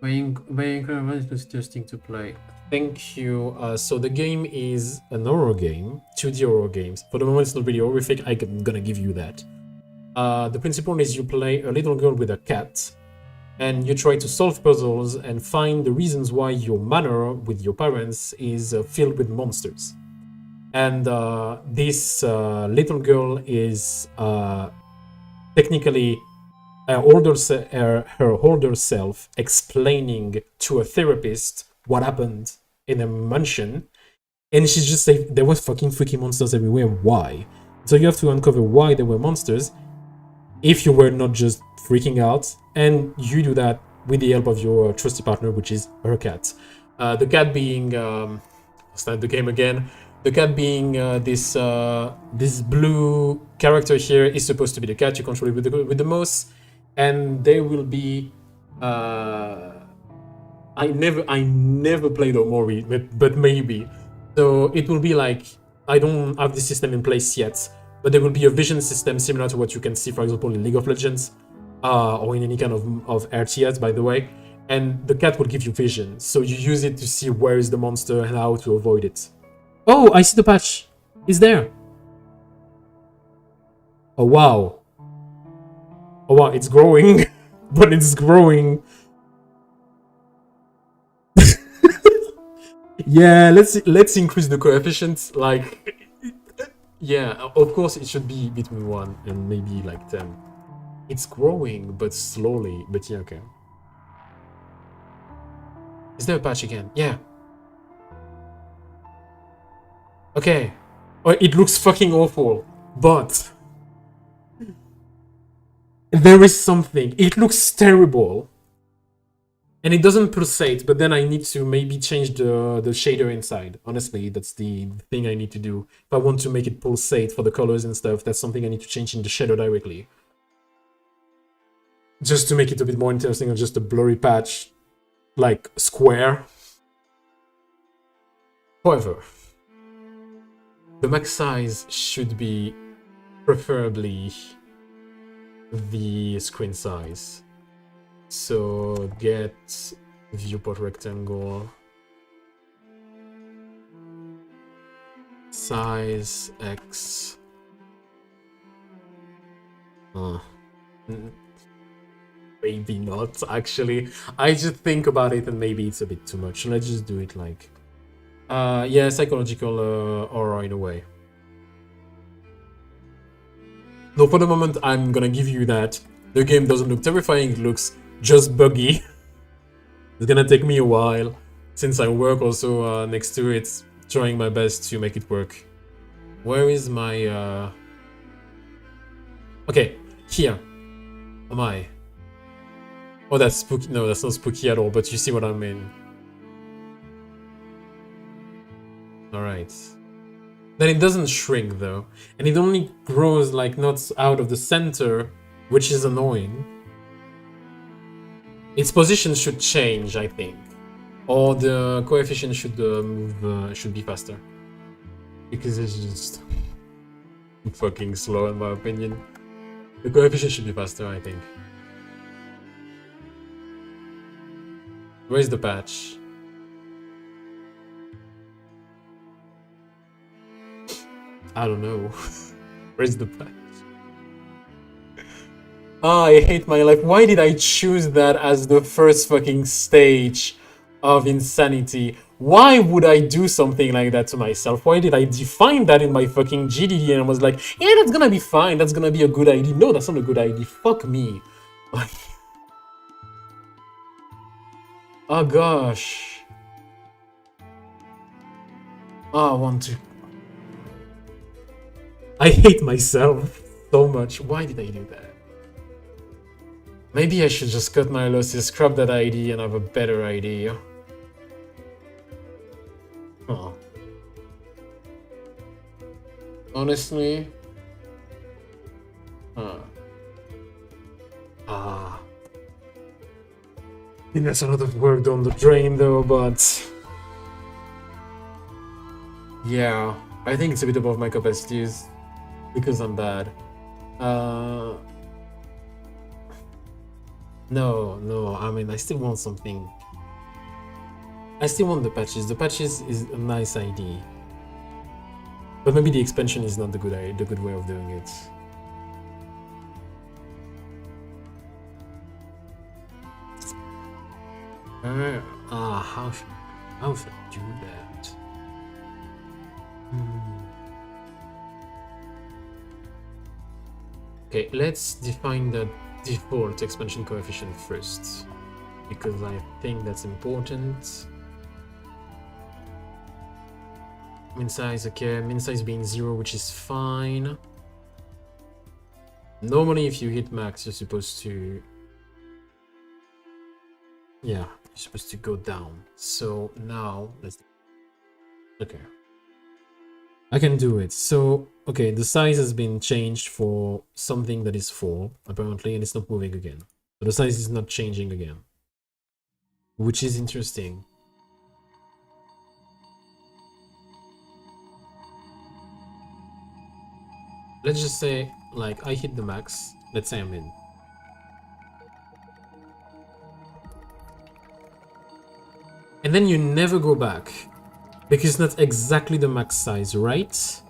It's interesting to play. Thank you. So the game is an horror game, 2D horror games. For the moment, it's not really horrific. I'm gonna give you that. The principle is you play a little girl with a cat, and you try to solve puzzles and find the reasons why your manor with your parents is filled with monsters. And this little girl is technically her older self explaining to a therapist what happened in a mansion, and she's just like, there was fucking freaky monsters everywhere. Why? So you have to uncover why there were monsters if you were not just freaking out, and you do that with the help of your trusty partner, which is her cat. The cat being start the game again. The cat being this blue character here is supposed to be the cat. You control it with the mouse, and there will be. I never played Omori, but maybe. So it will be like, I don't have the system in place yet, but there will be a vision system similar to what you can see, for example, in League of Legends, or in any kind of RTS, by the way. And the cat will give you vision, so you use it to see where is the monster and how to avoid it. Oh, I see the patch. It's there. Oh wow. Oh wow, it's growing, but it's growing. Yeah, let's increase the coefficients. Like, yeah, of course it should be between 1 and maybe like 10. It's growing, but slowly. But yeah, okay. Is there a patch again? Yeah. Okay. Oh, it looks fucking awful, but there is something. It looks terrible. And it doesn't pulsate, but then I need to maybe change the shader inside. Honestly, that's the thing I need to do. If I want to make it pulsate for the colors and stuff, that's something I need to change in the shader directly. Just to make it a bit more interesting than just a blurry patch, like square. However, the max size should be preferably the screen size. So get viewport rectangle, size X. Maybe not, actually. I just think about it and maybe it's a bit too much. Let's just do it like, yeah, psychological aura in a way. No, for the moment, I'm gonna give you that. The game doesn't look terrifying, it looks just buggy. It's gonna take me a while, since I work also next to it, trying my best to make it work. Where is my... Okay, here. Am I? Oh, that's spooky. No, that's not spooky at all, but you see what I mean. Alright. Then it doesn't shrink, though. And it only grows, like, not out of the center, which is annoying. Its position should change, I think. Or the coefficient should move, should be faster. Because it's just fucking slow, in my opinion. The coefficient should be faster, I think. Where's the patch? I don't know. Where's the patch? Ah, I hate my life. Why did I choose that as the first fucking stage of Insanity? Why would I do something like that to myself? Why did I define that in my fucking GDD and I was like, yeah, that's gonna be fine. That's gonna be a good idea. No, that's not a good idea. Fuck me. Oh gosh. Oh, I want to... I hate myself so much. Why did I do that? Maybe I should just cut my losses, scrap that ID, and have a better idea. Oh. Honestly? I think that's a lot of work down the drain, though, but... Yeah, I think it's a bit above my capacities, because I'm bad. No, I mean, I still want something. I still want the patches. The patches is a nice idea. But maybe the expansion is not the good way of doing it. How should I do that? Okay, let's define the default expansion coefficient first, because I think that's important. Min size, okay, min size being 0, which is fine. Normally, if you hit max, you're supposed to... Yeah, you're supposed to go down. So now, let's... Okay. I can do it. So, okay, the size has been changed for something that is 4, apparently, and it's not moving again. So the size is not changing again, which is interesting. Let's just say, like, I hit the max. Let's say I'm in. And then you never go back, because it's not exactly the max size, right?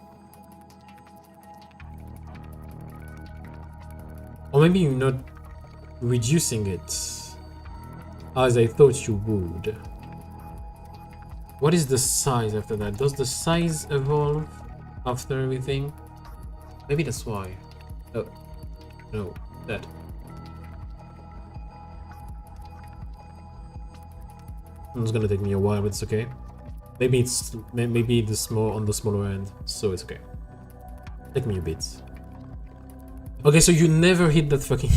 Or maybe you're not reducing it as I thought you would. What is the size after that? Does the size evolve after everything? Maybe that's why. Oh, no, that. It's gonna take me a while, but it's okay. Maybe it's the small on the smaller end, so it's okay. Take me a bit. Okay, so you never hit that fucking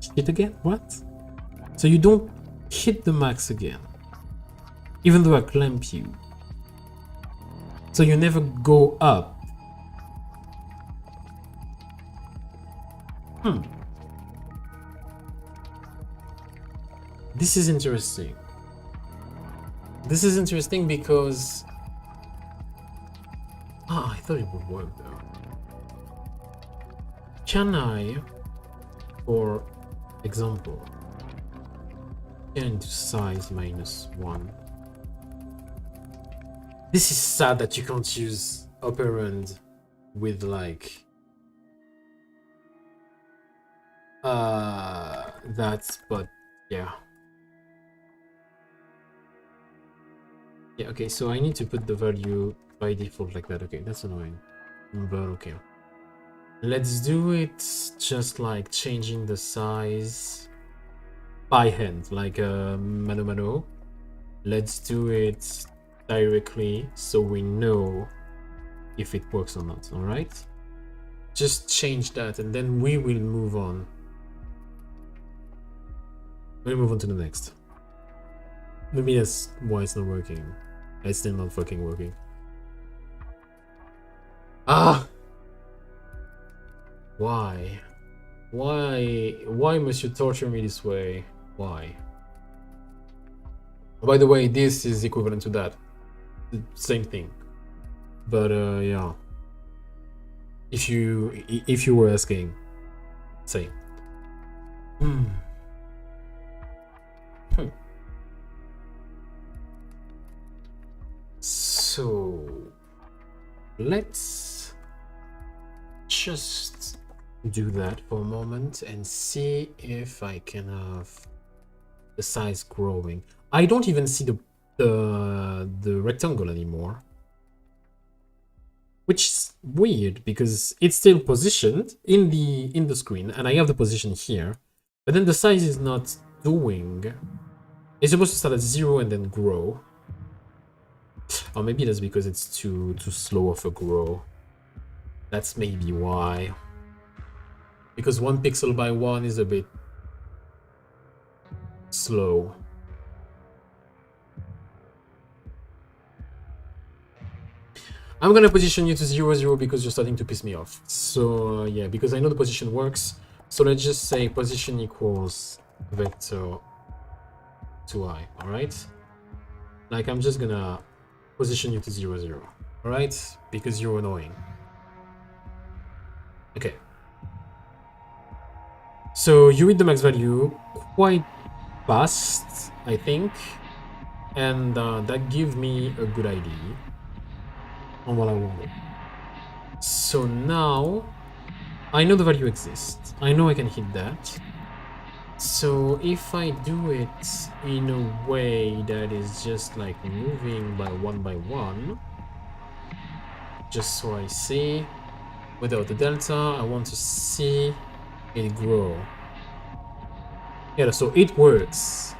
shit again? What? So you don't hit the max again, even though I clamp you. So you never go up. This is interesting. This is interesting because... Ah, I thought it would work though. Can I, for example, get into size -1? This is sad that you can't use operand with like... that, but yeah. Yeah, okay, so I need to put the value by default like that. Okay, that's annoying. But okay. Let's do it just like changing the size by hand, like mano mano. Let's do it directly so we know if it works or not, alright? Just change that and then we will move on. We'll move on to the next. Maybe that's why it's not working. It's still not fucking working. Ah! Why? Why must you torture me this way? Why? By the way, this is equivalent to that. The same thing. But yeah. If you were asking, same. So let's just do that for a moment and see if I can have the size growing. I don't even see the rectangle anymore, which is weird because it's still positioned in the screen and I have the position here, but then the size is not doing. It's supposed to start at 0 and then grow. Or maybe that's because it's too slow of a grow. That's maybe why. Because 1 pixel by 1 is a bit slow. I'm gonna position you to 0, 0 because you're starting to piss me off. So yeah, because I know the position works. So let's just say position equals vector 2i, alright? Like I'm just gonna position you to 0, 0, alright? Because you're annoying. Okay. So you read the max value quite fast, I think. And that gives me a good idea on what I wanted. So now I know the value exists. I know I can hit that. So if I do it in a way that is just like moving by 1, just so I see without the delta, I want to see it grow. Yeah, so it works.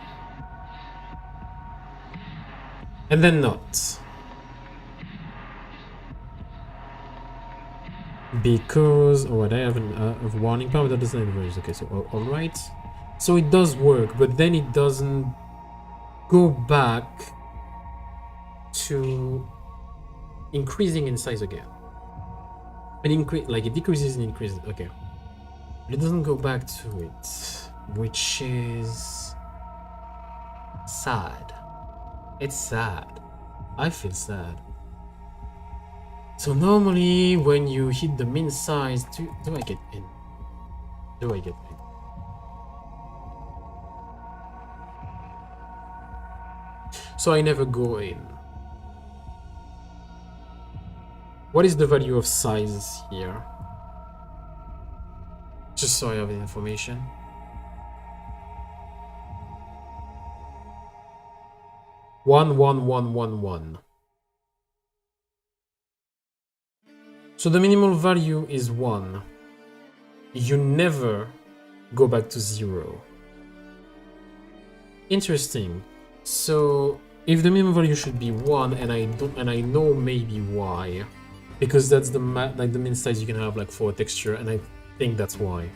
And then not. Because, oh, I have a warning power that doesn't have. Okay, so alright. So it does work, but then it doesn't go back to increasing in size again. It increase, like it decreases and increases. Okay, but it doesn't go back to it, which is sad. It's sad. I feel sad. So normally when you hit the min size, do I get in? Do I get in? So I never go in. What is the value of size here? Just so I have the information. One. So the minimal value is 1. You never go back to 0. Interesting. So if the minimum value should be 1, and I know maybe why, because that's the like the min size you can have like for a texture, and I think that's why.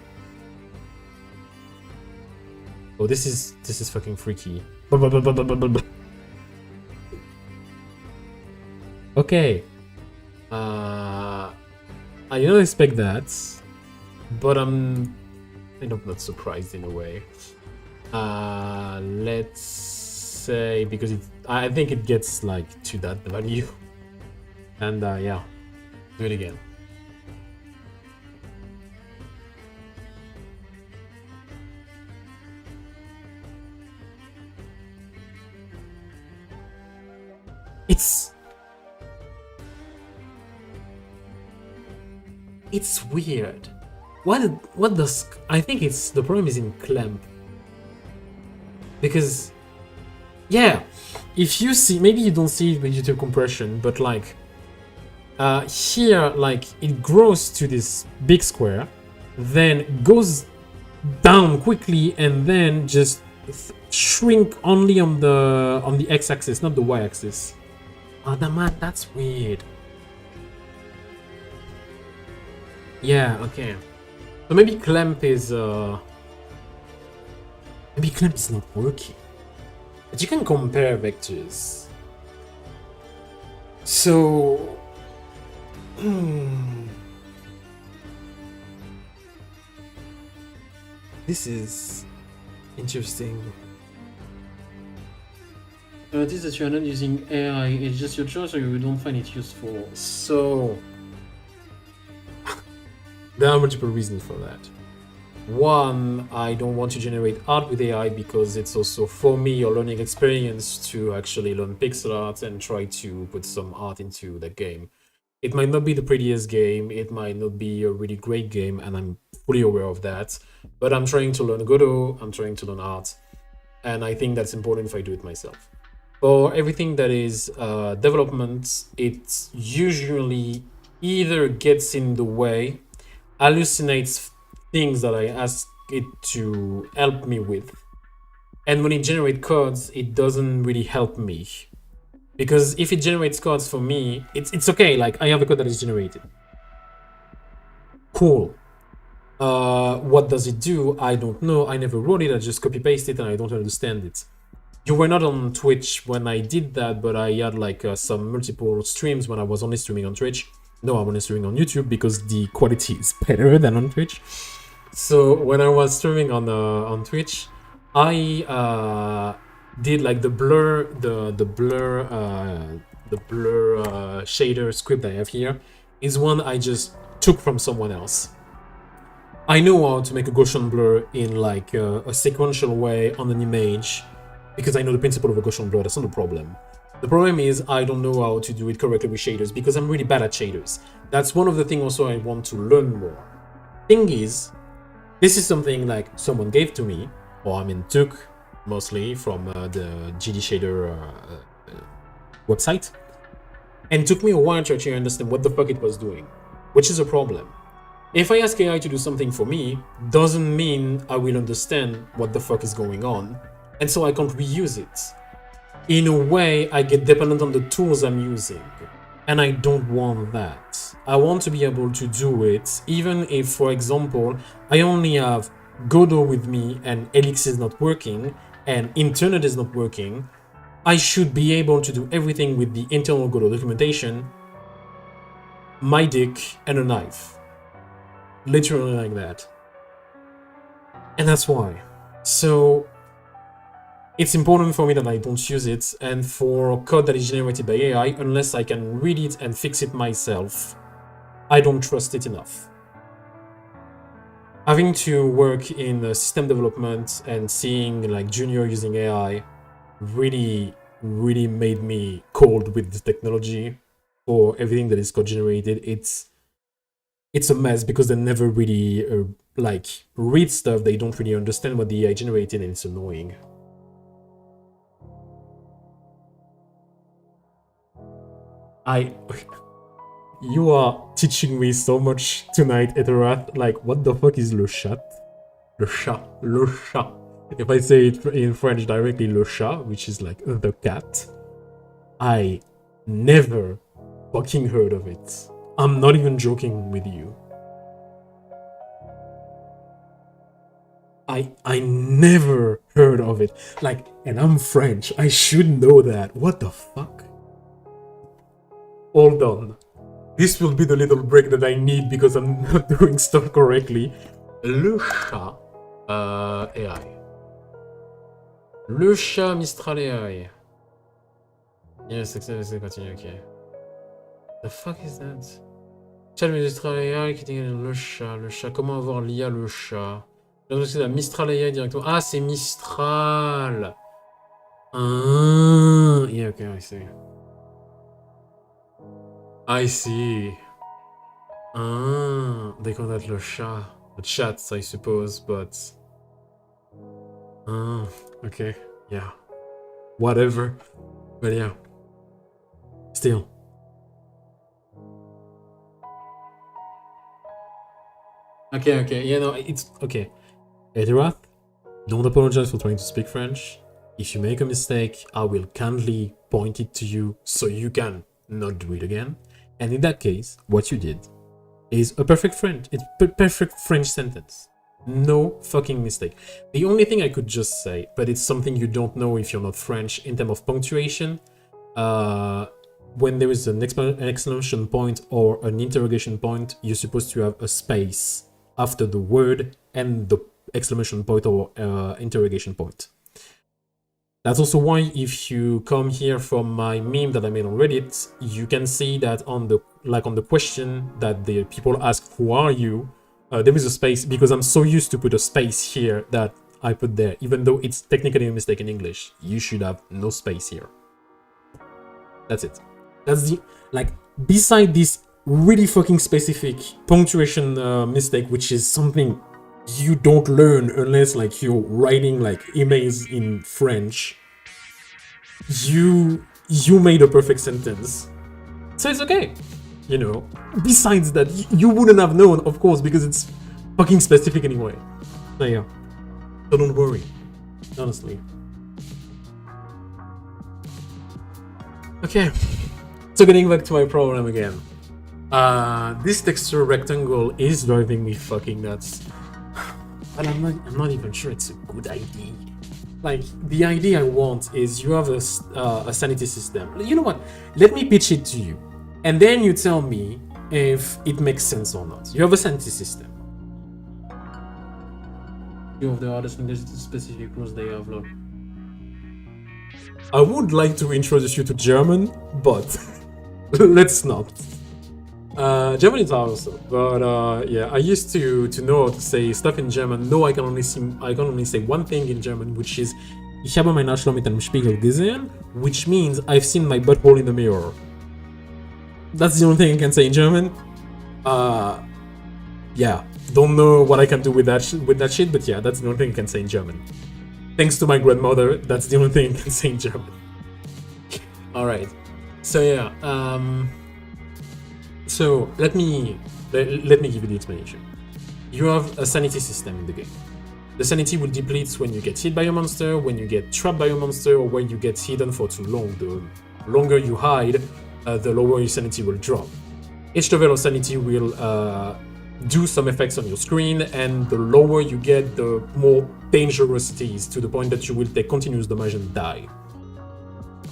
Oh, this is fucking freaky. Okay. I didn't expect that, but I'm kind of not surprised in a way. Let's say, because I think it gets like to that value, and yeah, do it again. It's weird. What does, I think it's, the problem is in clamp. Because, yeah, if you see, maybe you don't see it with YouTube compression, but like, here, like, it grows to this big square, then goes down quickly, and then just shrink only on the x-axis, not the y-axis. Oh, man, that's weird. Yeah, okay. So maybe clamp is not working. But you can compare vectors. So this is interesting. Notice that you are not using AI, it's just your choice or you don't find it useful. So there are multiple reasons for that. One, I don't want to generate art with AI because it's also, for me, a learning experience to actually learn pixel art and try to put some art into the game. It might not be the prettiest game, it might not be a really great game, and I'm fully aware of that, but I'm trying to learn Godot, I'm trying to learn art, and I think that's important if I do it myself. For everything that is development, it usually either gets in the way, hallucinates things that I ask it to help me with, and when it generates codes, it doesn't really help me. Because if it generates codes for me, it's okay, like I have a code that is generated. Cool. What does it do? I don't know, I never wrote it, I just copy paste it and I don't understand it. You were not on Twitch when I did that, but I had like some multiple streams when I was only streaming on Twitch. No, I'm only streaming on YouTube because the quality is better than on Twitch. So when I was streaming on Twitch, I did like the blur shader script I have here is one I just took from someone else. I know how to make a Gaussian blur in like a sequential way on an image because I know the principle of a Gaussian blur. That's not the problem. The problem is I don't know how to do it correctly with shaders because I'm really bad at shaders. That's one of the things also I want to learn more. Thing is, this is something like someone gave to me, or I mean took mostly from the GD shader website, and took me a while to actually understand what the fuck it was doing, which is a problem. If I ask AI to do something for me, doesn't mean I will understand what the fuck is going on, and so I can't reuse it. In a way, I get dependent on the tools I'm using, and I don't want that. I want to be able to do it, even if, for example, I only have Godot with me and Elixir is not working, and internet is not working. I should be able to do everything with the internal Godot documentation, my dick, and a knife. Literally like that. And that's why. So it's important for me that I don't use it, and for code that is generated by AI, unless I can read it and fix it myself, I don't trust it enough. Having to work in system development and seeing like junior using AI really made me cold with the technology for everything that is code generated. It's a mess because they never really like read stuff. They don't really understand what the AI generated, and it's annoying. You are teaching me so much tonight, Eterath. Like, what the fuck is le chat? Le chat, le chat. If I say it in French directly, le chat, which is like the cat, I never fucking heard of it. I'm not even joking with you. I never heard of it. Like, and I'm French. I should know that. What the fuck? Hold on. This will be the little break that I need because I'm not doing stuff correctly. Le chat AI. Le chat Mistral AI. Yes, continue, okay. The fuck is that? Chat Mistral AI qui était le chat. Comment avoir l'IA le chat? C'est la Mistral AI directement. Ah, c'est Mistral. Ah, yeah, okay, I see. I see. Ah, they call that le chat. The chats, I suppose, but... Ah, okay, yeah. Whatever. But yeah. Still. Okay, yeah, no, it's... Okay. Eterath, don't apologize for trying to speak French. If you make a mistake, I will kindly point it to you so you can not do it again. And in that case, what you did is a perfect French. It's perfect French sentence. No fucking mistake. The only thing I could just say, but it's something you don't know if you're not French, in terms of punctuation, when there is an exclamation point or an interrogation point, you're supposed to have a space after the word and the exclamation point or interrogation point. That's also why if you come here from my meme that I made on Reddit, you can see that on the question that the people ask, who are you? There is a space because I'm so used to put a space here that I put there, even though it's technically a mistake in English. You should have no space here. That's it. That's the, like, beside this really fucking specific punctuation mistake, which is something you don't learn unless like you're writing like emails in French, you made a perfect sentence, so it's okay, you know. Besides that, you wouldn't have known, of course, because it's fucking specific anyway. So yeah, so don't worry, honestly. Okay, so getting back to my problem again. This texture rectangle is driving me fucking nuts. But I'm not even sure it's a good idea. Like, the idea I want is you have a sanity system. You know what? Let me pitch it to you. And then you tell me if it makes sense or not. You have a sanity system. You have the others, and there's specific rules they have, look. I would like to introduce you to German, but let's not. German is awesome, but yeah, I used to know how to say stuff in German. No, I can only say one thing in German, which is Ich habe meinen Arschloch mit einem Spiegel gesehen, which means I've seen my butthole in the mirror. That's the only thing I can say in German. Yeah, don't know what I can do with that shit, but yeah, that's the only thing I can say in German. Thanks to my grandmother, that's the only thing I can say in German. Alright, so yeah, so let me Let me give you the explanation. You have a sanity system in the game. The sanity will deplete when you get hit by a monster, when you get trapped by a monster, or when you get hidden for too long. The longer you hide, the lower your sanity will drop. Each level of sanity will do some effects on your screen, and the lower you get, the more dangerous it is, to the point that you will take continuous damage and die.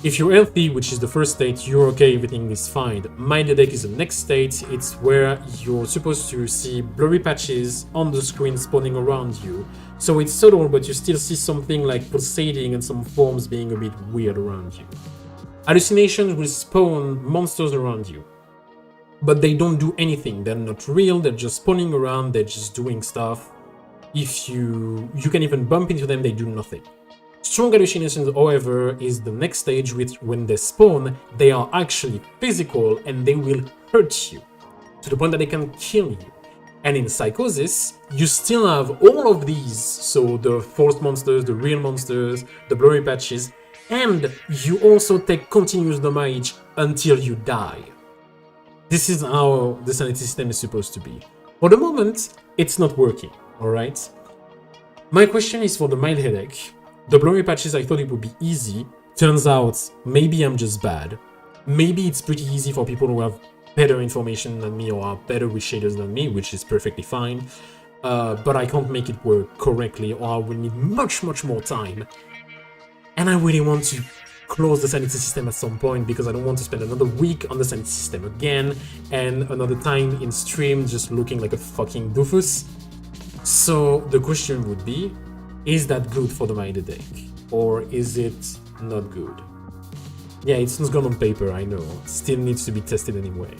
If you're healthy, which is the first state, you're okay, everything is fine. Mind the Deck is the next state. It's where you're supposed to see blurry patches on the screen spawning around you. So it's subtle, but you still see something like pulsating and some forms being a bit weird around you. Hallucinations will spawn monsters around you, but they don't do anything. They're not real, they're just spawning around, they're just doing stuff. If you can even bump into them, they do nothing. Strong hallucinations, however, is the next stage, which when they spawn, they are actually physical and they will hurt you to the point that they can kill you. And in Psychosis, you still have all of these, so the forced monsters, the real monsters, the blurry patches, and you also take continuous damage until you die. This is how the sanity system is supposed to be. For the moment, it's not working, alright? My question is for the mild headache. The blurry patches, I thought it would be easy. Turns out, maybe I'm just bad. Maybe it's pretty easy for people who have better information than me or are better with shaders than me, which is perfectly fine. But I can't make it work correctly, or I will need much more time. And I really want to close the sanity system at some point, because I don't want to spend another week on the sanity system again, and another time in stream just looking like a fucking doofus. So the question would be, is that good for the Mighty Deck? Or is it not good? Yeah, it's not gone on paper, I know. Still needs to be tested anyway.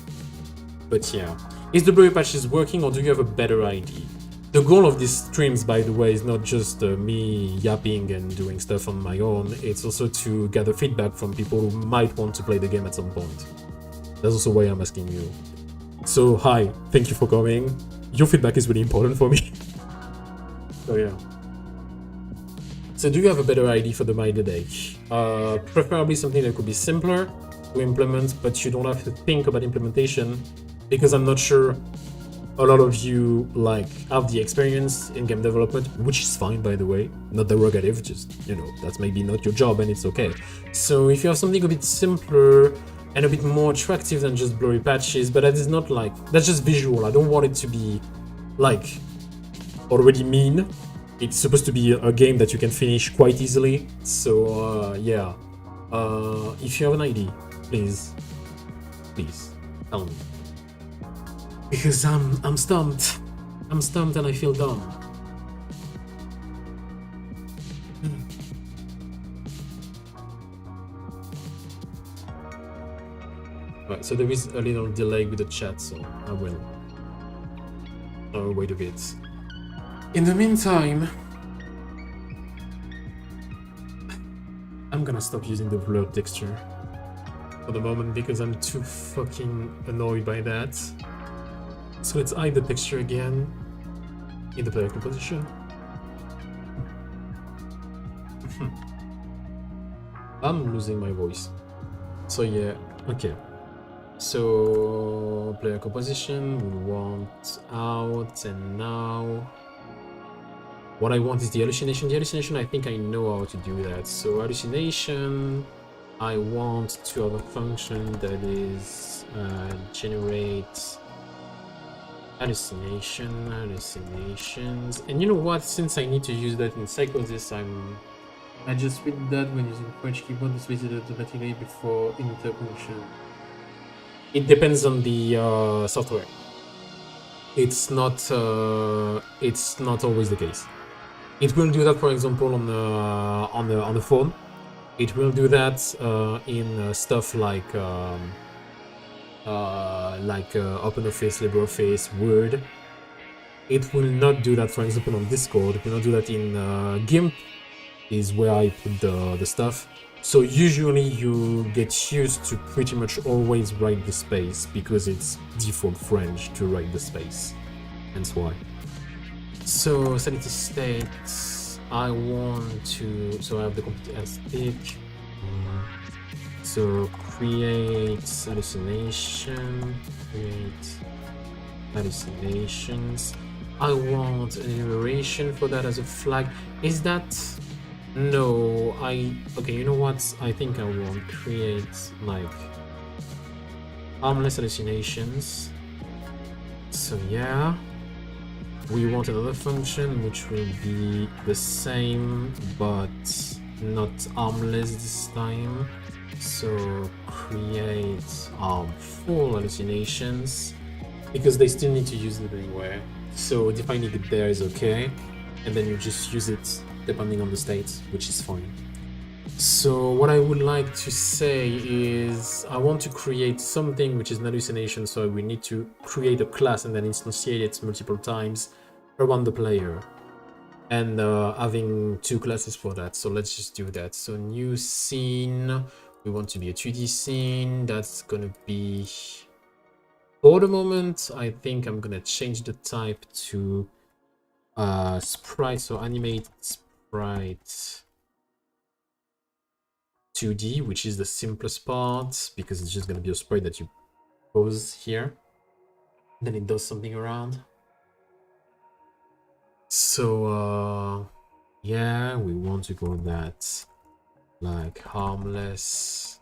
But yeah. Is the blurry patches working, or do you have a better idea? The goal of these streams, by the way, is not just me yapping and doing stuff on my own. It's also to gather feedback from people who might want to play the game at some point. That's also why I'm asking you. So, hi, thank you for coming. Your feedback is really important for me. So yeah. So do you have a better idea for the Mighty Deck? Preferably something that could be simpler to implement, but you don't have to think about implementation, because I'm not sure a lot of you have the experience in game development, which is fine, by the way, not derogative, just, that's maybe not your job and it's okay. So if you have something a bit simpler and a bit more attractive than just blurry patches, but that is not that's just visual. I don't want it to be already mean. It's supposed to be a game that you can finish quite easily. So yeah, if you have an idea, please tell me. Because I'm stumped. I'm stumped and I feel dumb. Right, so there is a little delay with the chat, so I will wait a bit. In the meantime, I'm gonna stop using the blur texture for the moment, because I'm too fucking annoyed by that. So let's hide the texture again in the player composition. I'm losing my voice. So yeah, okay. So player composition, we want out, and now what I want is the hallucination. The hallucination, I think I know how to do that. So hallucination, I want to have a function that is generate hallucinations. And you know what? Since I need to use that in Psychosis, I just read that when using French keyboard, it's visited automatically before interpunction. It depends on the software. It's not always the case. It will do that, for example, on the phone. It will do that in stuff like OpenOffice, LibreOffice, Word. It will not do that, for example, on Discord. It will not do that in GIMP, is where I put the stuff. So usually you get used to pretty much always write the space, because it's default French to write the space. Hence why. So sanity states, I want to, so I have the complete stick. So create hallucination, create hallucinations. I want an enumeration for that as a flag. Is that... No, okay, you know what? I think I will create like harmless hallucinations. So yeah, we want another function which will be the same but not harmless this time. So create full hallucinations because they still need to use it anywhere. So defining it there is okay, and then you just use it depending on the state, which is fine. So what I would like to say is I want to create something which is an hallucination, so we need to create a class and then instantiate it multiple times around the player. And having 2 classes for that, so let's just do that. So new scene, we want to be a 2D scene, that's gonna be... For the moment, I think I'm gonna change the type to sprite, so animate sprite 2D, which is the simplest part because it's just going to be a sprite that you pose here. Then it does something around. So yeah, we want to go that like harmless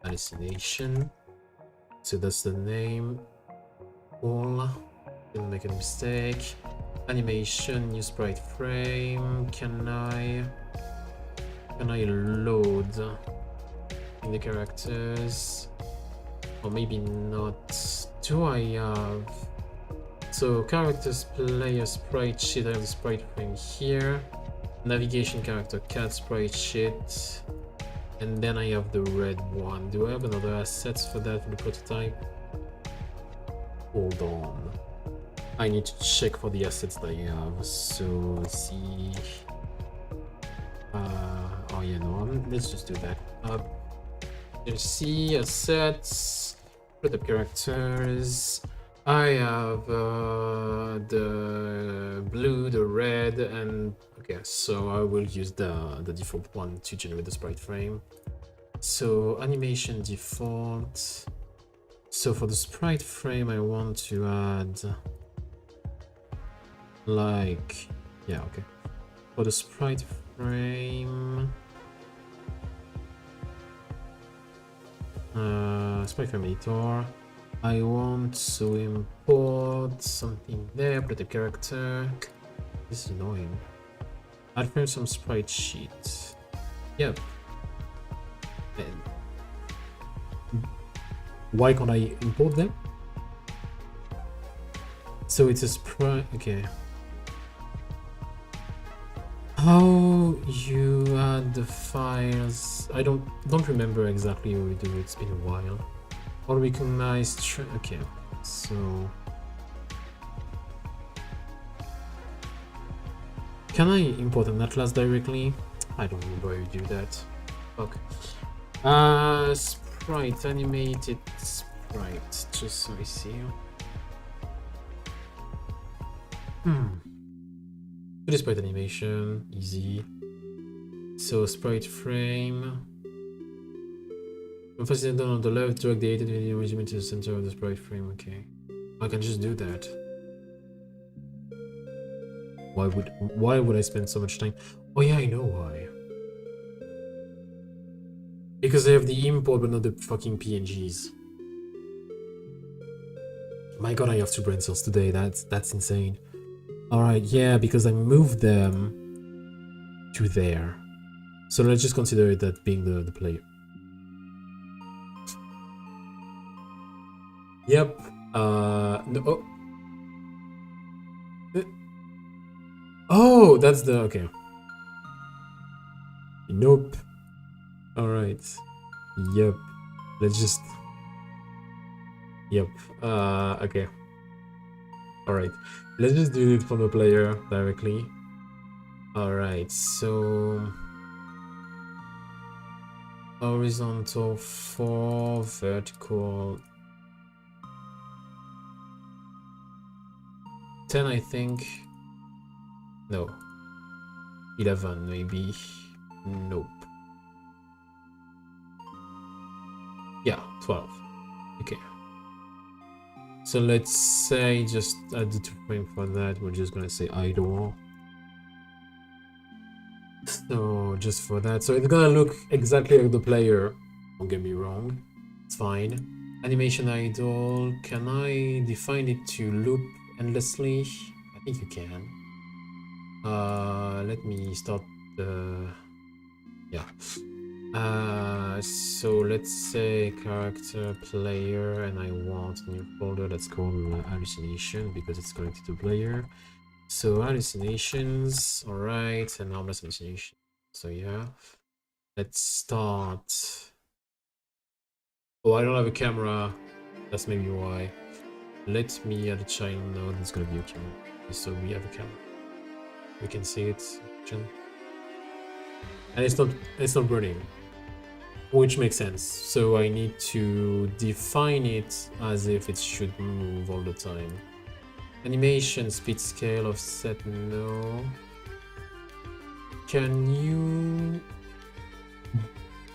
hallucination. So that's the name. All. Didn't make a mistake. Animation, new sprite frame. Can I load in the characters? Or maybe not. Do I have... So characters, player, sprite sheet. I have the sprite frame here. Navigation character, cat, sprite sheet. And then I have the red one. Do I have another assets for that for the prototype? Hold on. I need to check for the assets that I have. So let's see. Oh yeah, no, let's just do that. Let's see, assets, prototype characters. I have the blue, the red, and okay, so I will use the default one to generate the sprite frame. So animation default. So for the sprite frame, I want to add like, yeah, okay. For the sprite frame, sprite frame editor, I want to import something there, prototype character. This is annoying. Add frame some sprite sheet. Yep. And why can't I import them? So it's a sprite. Okay. How you add the files? I don't remember exactly how we do it. It's been a while. Or recognize. Okay. So can I import an atlas directly? I don't remember how you do that. Fuck. Sprite, animated sprite, just so I see. Do sprite animation, easy. So sprite frame. Emphasize down on the left, drag the edited video arrangement to the center of the sprite frame. Okay, I can just do that. Why would I spend so much time? Oh yeah, I know why. Because I have the import but not the fucking PNGs. My god, I have 2 brain cells today. That's insane. Alright, yeah, because I moved them to there. So let's just consider it that being the player. Yep. No. Oh, that's the... Okay. Nope. Alright. Yep. Let's just... Yep. Okay. Alright. Let's just do it from the player directly. Alright, so... Horizontal 4, vertical 10, I think. No. 11, maybe. Nope. Yeah, 12. Okay. So let's say just at the 2 frame for that, we're just gonna say idle. So just for that, so it's gonna look exactly like the player. Don't get me wrong, it's fine. Animation idle, can I define it to loop endlessly? I think you can. Let me start the, yeah. So let's say character player, and I want a new folder that's called hallucination because it's connected to player. So hallucinations, all right, and harmless hallucination. So yeah, let's start. Oh, I don't have a camera. That's maybe why. Let me add a child node. It's gonna be a camera. So we have a camera. We can see it, and it's not burning, which makes sense. So I need to define it as if it should move all the time. Animation, speed, scale, offset, no. Can you,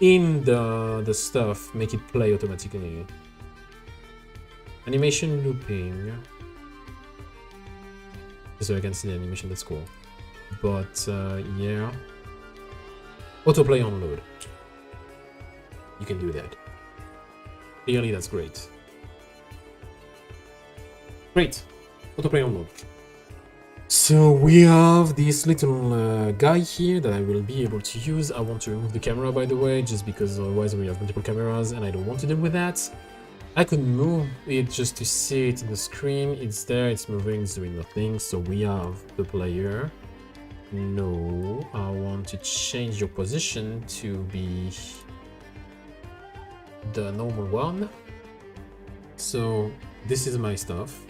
in the stuff, make it play automatically? Animation looping. So I can see the animation, that's cool. But yeah. Autoplay on load. You can do that. Clearly, that's great. Great. Autoplay on load. So we have this little guy here that I will be able to use. I want to remove the camera, by the way, just because otherwise we have multiple cameras and I don't want to deal with that. I could move it just to see it in the screen. It's there, it's moving, it's doing nothing. So we have the player. No, I want to change your position to be the normal one. So this is my stuff.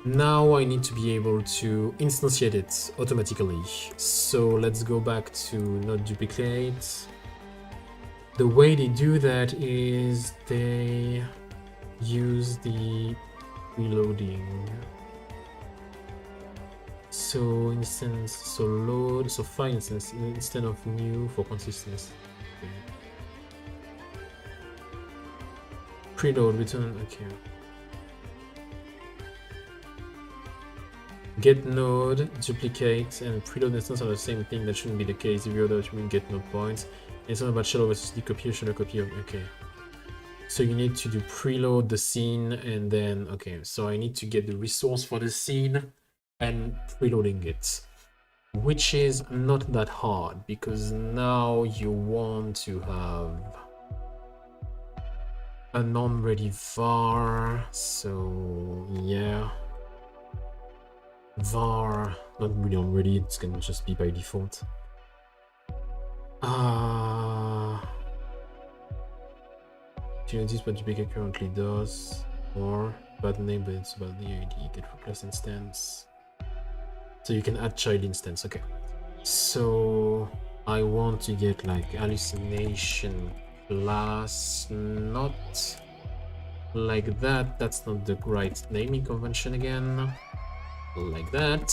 Now I need to be able to instantiate it automatically. So let's go back to not duplicate. The way they do that is they use the reloading. So instance, so load, so file instance instead of new for consistency. Preload, return, okay. Get node, duplicate, and preload instance are the same thing. That shouldn't be the case. If you're that, you mean get node points. It's not about shadow versus decopy, shadow copy of, okay. So you need to do preload the scene and then, okay, so I need to get the resource for the scene and preloading it, which is not that hard because now you want to have a non-ready var. So yeah, var not really already, it's gonna just be by default. Do you notice what duplicate currently does? Or bad name, but it's about the ID. Get for class instance. So you can add child instance. Okay. So I want to get like hallucination class, not like that. That's not the right naming convention again. Like that.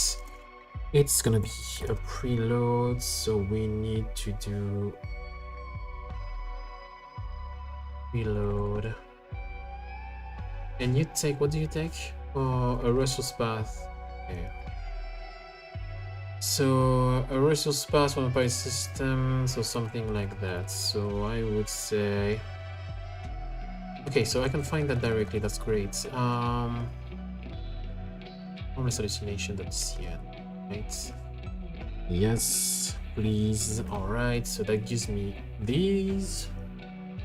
It's gonna be a preload, so we need to do preload. And you take, what do you take? Oh, a resource path. Okay. So a resource path from a pi system, so something like that. So I would say, okay, so I can find that directly. That's great. Harmless hallucination. That's yeah. Right. Yes, please. All right. So that gives me these.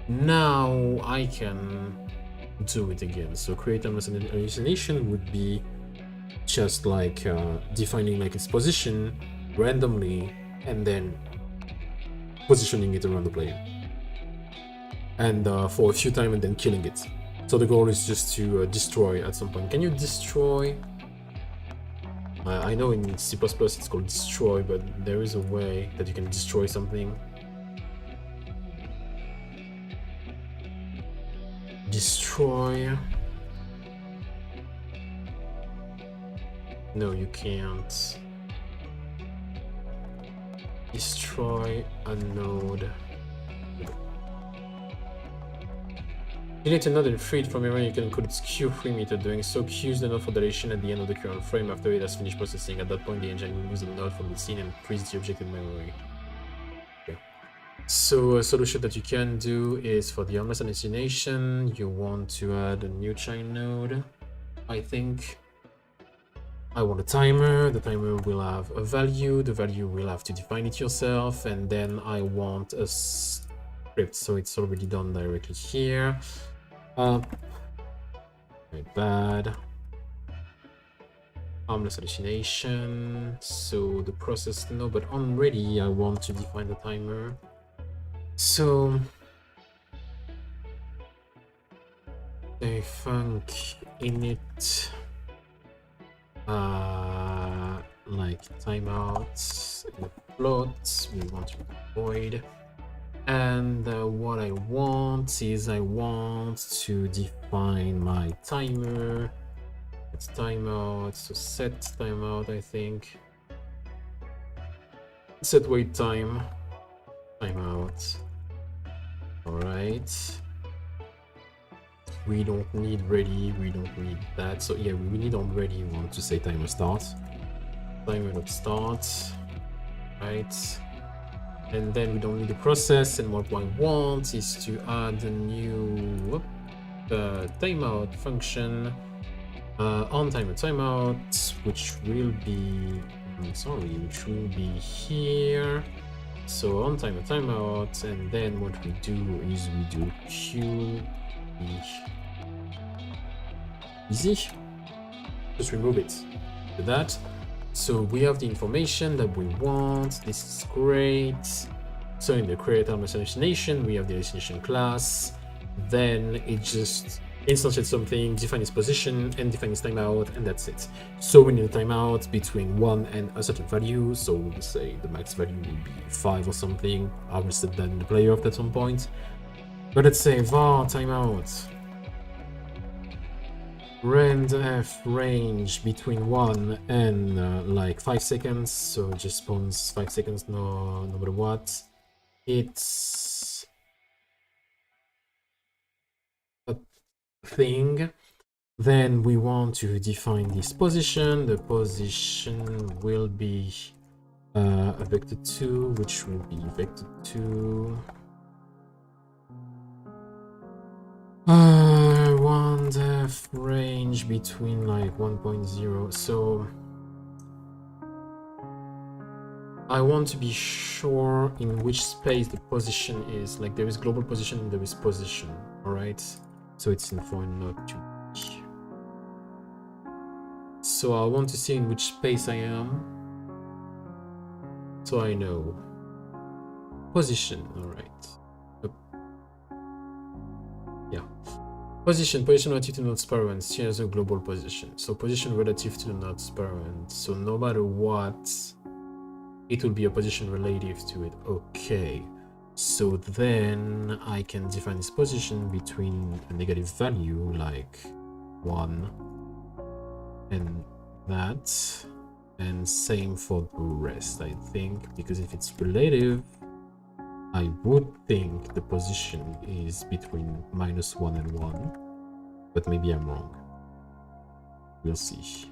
Now I can do it again. So create a hallucination would be just like defining like its position randomly and then positioning it around the player and for a few times and then killing it. So the goal is just to destroy at some point. Can you destroy? I know in C++ it's called destroy, but there is a way that you can destroy something. Destroy. No, you can't. Destroy a node. You need to node and free it from memory. You can encode its queue free meter. Doing so queues the node for deletion at the end of the current frame after it has finished processing. At that point, the engine removes the node from the scene and frees the object in memory. Okay. So a solution that you can do is for the harmless hallucination, you want to add a new child node. I think I want a timer. The timer will have a value. The value will have to define it yourself. And then I want a script. So it's already done directly here. Very bad. Harmless hallucination. So the process, no, but on ready, I want to define the timer. So I think init like timeouts in the plot we want to avoid. And what I want is I want to define my timer. It's timeout, so set timeout, I think. Set wait time, timeout. All right. We don't need ready, we don't need that. So yeah, we need on ready. We want to say timer start. Timer.start, right? And then we don't need the process, and what I want is to add a new timeout function on timer timeout, which will be which will be here. So on timer timeout, and then what we do is we do q easy, just remove it. Do that. So we have the information that we want. This is great. So in the create harmless hallucination, we have the hallucination class. Then it just instantiates something, define its position, and define its timeout, and that's it. So we need a timeout between 1 and a certain value. So we'll say the max value will be 5 or something. I will set that in the player at some point. But let's say var timeout. Randf range between 1 and like 5 seconds, so it just spawns 5 seconds no matter what. It's a thing. Then we want to define this position. The position will be a vector2, which will be vector2 one def range between like 1.0. So I want to be sure in which space the position is. Like there is global position and there is position. All right. So it's info and not to. So I want to see in which space I am. So I know position. All right. Yeah. Position relative to node's parent. Here's a global position. So position relative to the node's parent. So no matter what, it will be a position relative to it. Okay. So then I can define this position between a negative value like 1 and that. And same for the rest, I think, because if it's relative, I would think the position is between -1 and 1, but maybe I'm wrong. We'll see.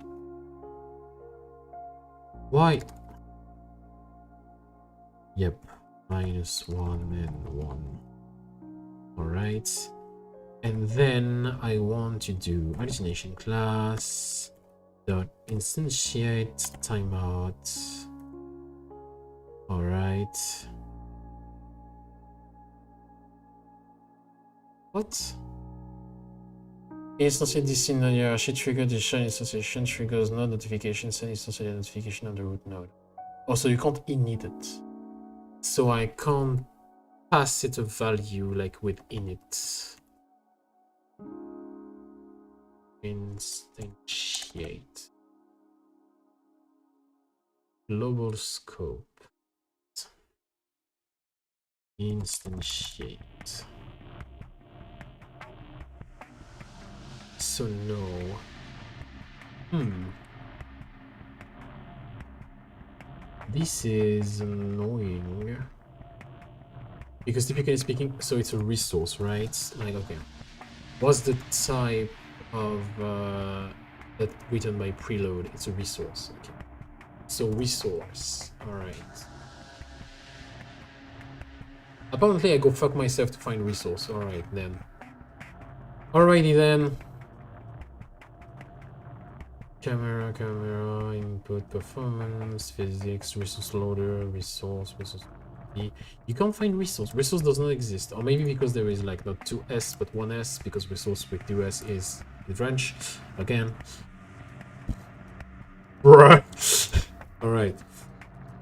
Why? Yep, -1 and 1. All right. And then I want to do hallucination class dot instantiate timeout. All right. What? Instantiate this in the hierarchy trigger. The shell instantiation triggers node notification, send instantiate notification on the root node. Also, you can't init it. So I can't pass it a value like with init. Instantiate. Global scope. Instantiate. So no. This is annoying. Because typically speaking, so it's a resource, right? Like, okay. What's the type of that written by preload? It's a resource. Okay. So resource. Alright. Apparently I go fuck myself to find resource. Alright then. Alrighty then. Camera, input, performance, physics, resource loader, resource. You can't find resource. Resource does not exist. Or maybe because there is like not 2S but 1S, because resource with 2S is in French. Again. Bruh. Alright.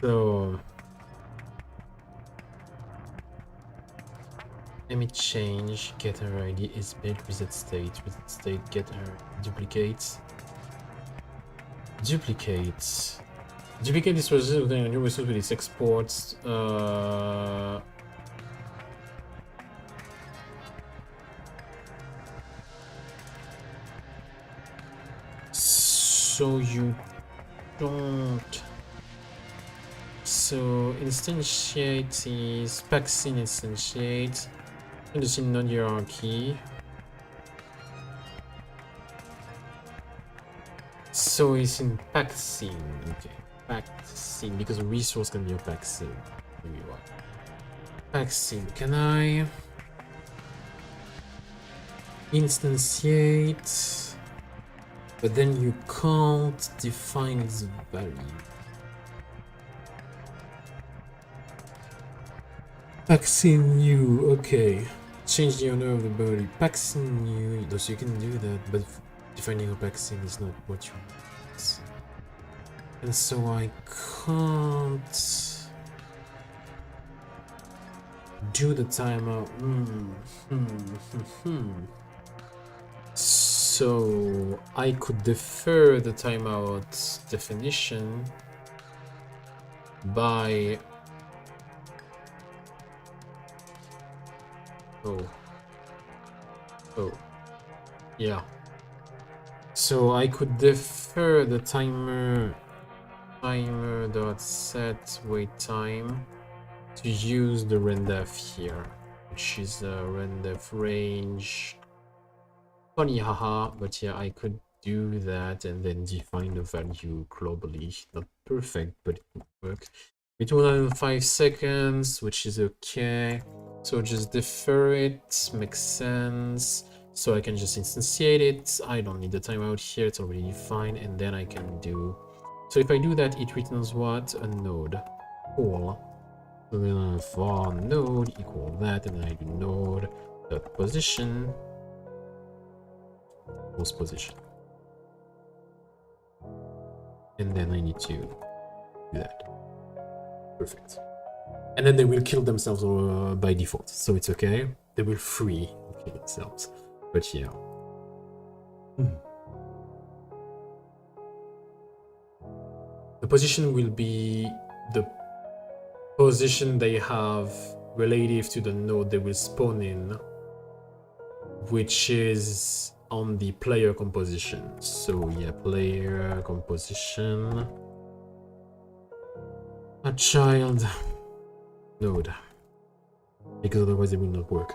So let me change. Get her ID is built, reset state, get her duplicates. Duplicate this resource with a new resource with its exports. So you don't. So instantiate is backseat instantiate. Just in non-hierarchy. So it's in backseat. Okay, backseat because a resource can be a backseat. Maybe what? Backseat. Can I instantiate? But then you can't define its value. Backseat new. Okay. Change the owner of the body. Backseat new. So you can do that, but defining a backseat is not what you want. And so I can't do the timeout. So I could defer the timeout definition by yeah. So I could defer the timer dot set wait time to use the rendef here, which is a rendef range. Funny, haha, but yeah, I could do that and then define the value globally. Not perfect, but it would work. Between 105 seconds, which is okay. So just defer it, makes sense. So I can just instantiate it. I don't need the timeout here, it's already defined, and then I can do. So if I do that, it returns what? A node. Cool. So then I have for node equal that, and then I do node dot position. Post position. And then I need to do that. Perfect. And then they will kill themselves by default, so it's okay. They will free kill themselves. But yeah. The position will be the position they have relative to the node they will spawn in, which is on the player composition. So yeah, player composition. A child node. Because otherwise it will not work.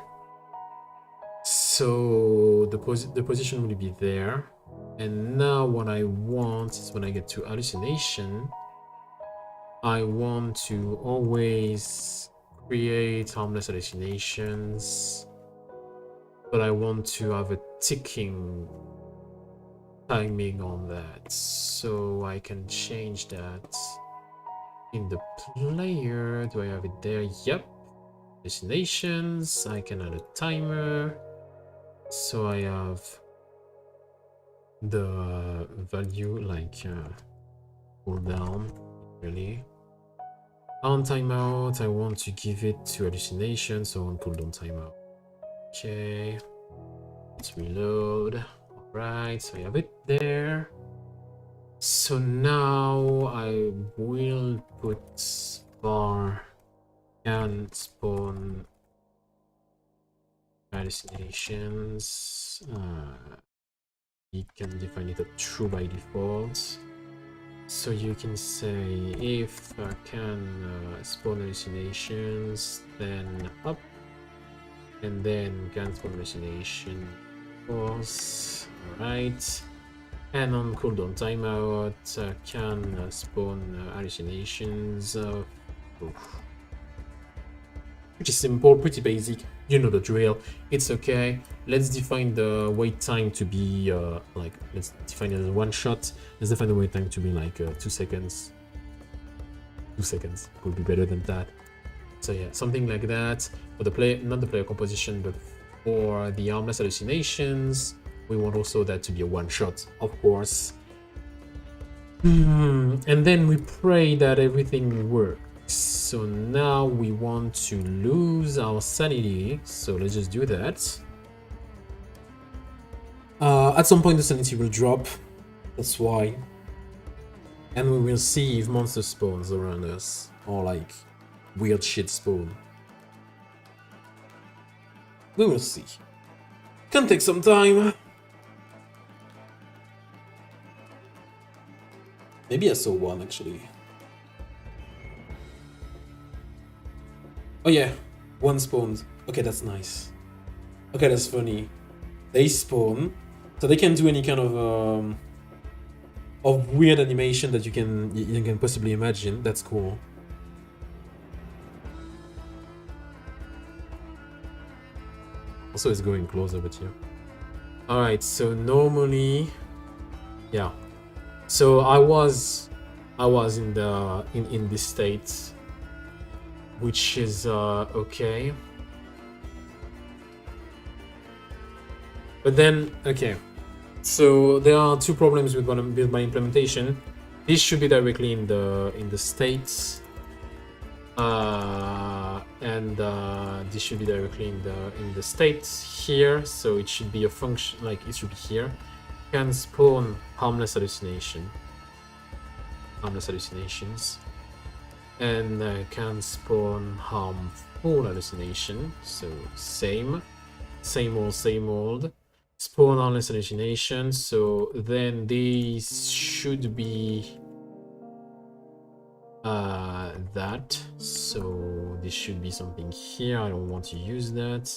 So the position will be there. And now what I want is when I get to hallucination, I want to always create harmless hallucinations, but I want to have a ticking timing on that. So I can change that in the player. Do I have it there? Yep. Hallucinations. I can add a timer. So I have the value like cooldown really. On timeout, I want to give it to hallucination, so on cooldown timeout. Okay, let's reload. Alright, so I have it there. So now I will put var can spawn hallucinations. You can define it as true by default. So you can say if can spawn hallucinations, then up, and then can spawn hallucination course. Alright. And on cooldown timeout, can spawn hallucinations. Pretty simple, pretty basic. You know the drill. It's okay. Let's define the wait time to be like, let's define it as one shot. Let's define the wait time to be like 2 seconds. 2 seconds would be better than that. So yeah, something like that. For the player, not the player composition, but for the harmless hallucinations, we want also that to be a one shot, of course. And then we pray that everything works. So now we want to lose our sanity. So let's just do that. At some point the sanity will drop. That's why. And we will see if monster spawns around us. Or like weird shit spawn. We will see. Can take some time. Maybe I saw one actually. Oh yeah, one spawned. Okay, that's nice. Okay, that's funny. They spawn, so they can do any kind of weird animation that you can possibly imagine. That's cool. Also, it's going closer, but yeah. All right, so normally, yeah. So I was in this state, which is okay. But then, okay. So there are two problems with my implementation. This should be directly in the states, and this should be directly in the states here. So it should be a function, like it should be here. Can spawn harmless hallucinations, and can spawn harmful hallucination. So same old. Spawn harmless hallucination. So then these should be that. So this should be something here. I don't want to use that.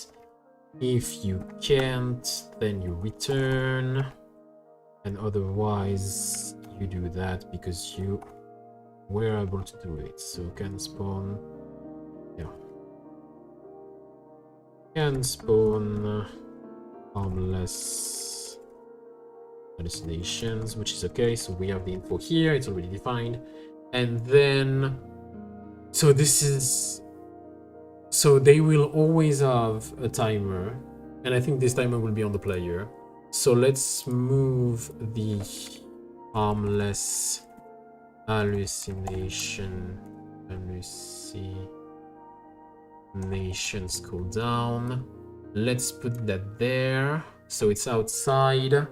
If you can't, then you return. And otherwise, you do that because you were able to do it. So can spawn, yeah, can spawn harmless hallucinations, which is okay. So we have the info here; it's already defined. And then, so this is, so they will always have a timer, and I think this timer will be on the player. So let's move the harmless hallucinations cooldown. Let's put that there. So it's outside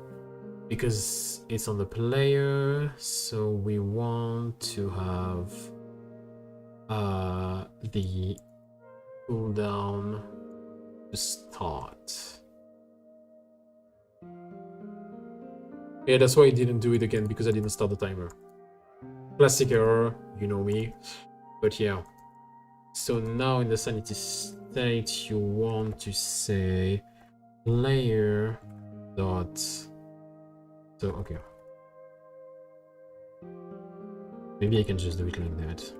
because it's on the player. So we want to have the cooldown to start. Yeah, that's why I didn't do it again, because I didn't start the timer. Classic error, you know me. But yeah. So now in the sanity state, you want to say player dot. So okay. Maybe I can just do it like that.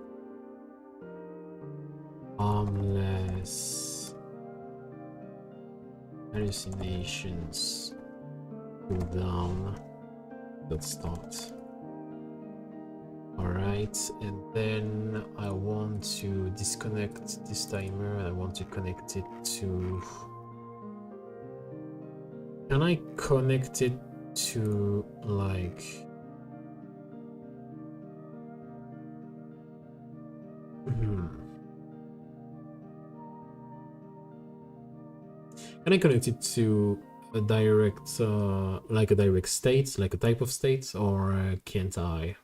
Harmless hallucinations cooldown. Let's start. Alright, and then I want to disconnect this timer and I want to connect it to... Can I connect it to like... Can I connect it to a direct, like a direct state, like a type of state, or can't I?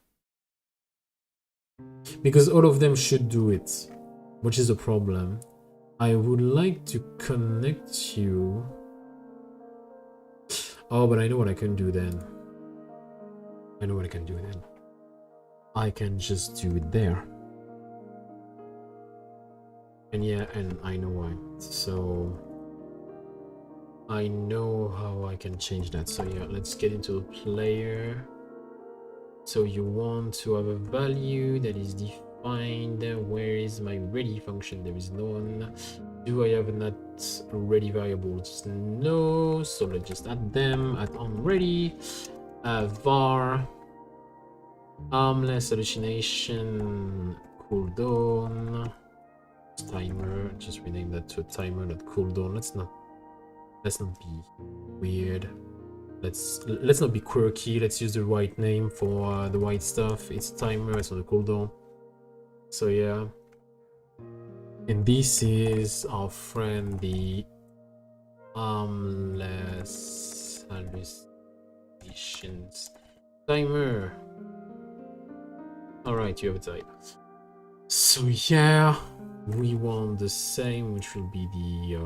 Because all of them should do it, which is a problem. I would like to connect you. Oh, but I know what I can do then. I can just do it there. And yeah, and I know why. So I know how I can change that. So yeah, let's get into a player. So you want to have a value that is defined. Where is my ready function? There is none. Do I have not ready variables? No. So let's just add them at onReady. Var harmless hallucination cooldown timer. Just rename that to a timer, not cooldown. Let's not be weird. Let's not be quirky. Let's use the right name for the right stuff. It's a timer, it's not a cooldown. So yeah. And this is our friend the harmless hallucinations timer. Alright, you have a type. So yeah, we want the same, which will be the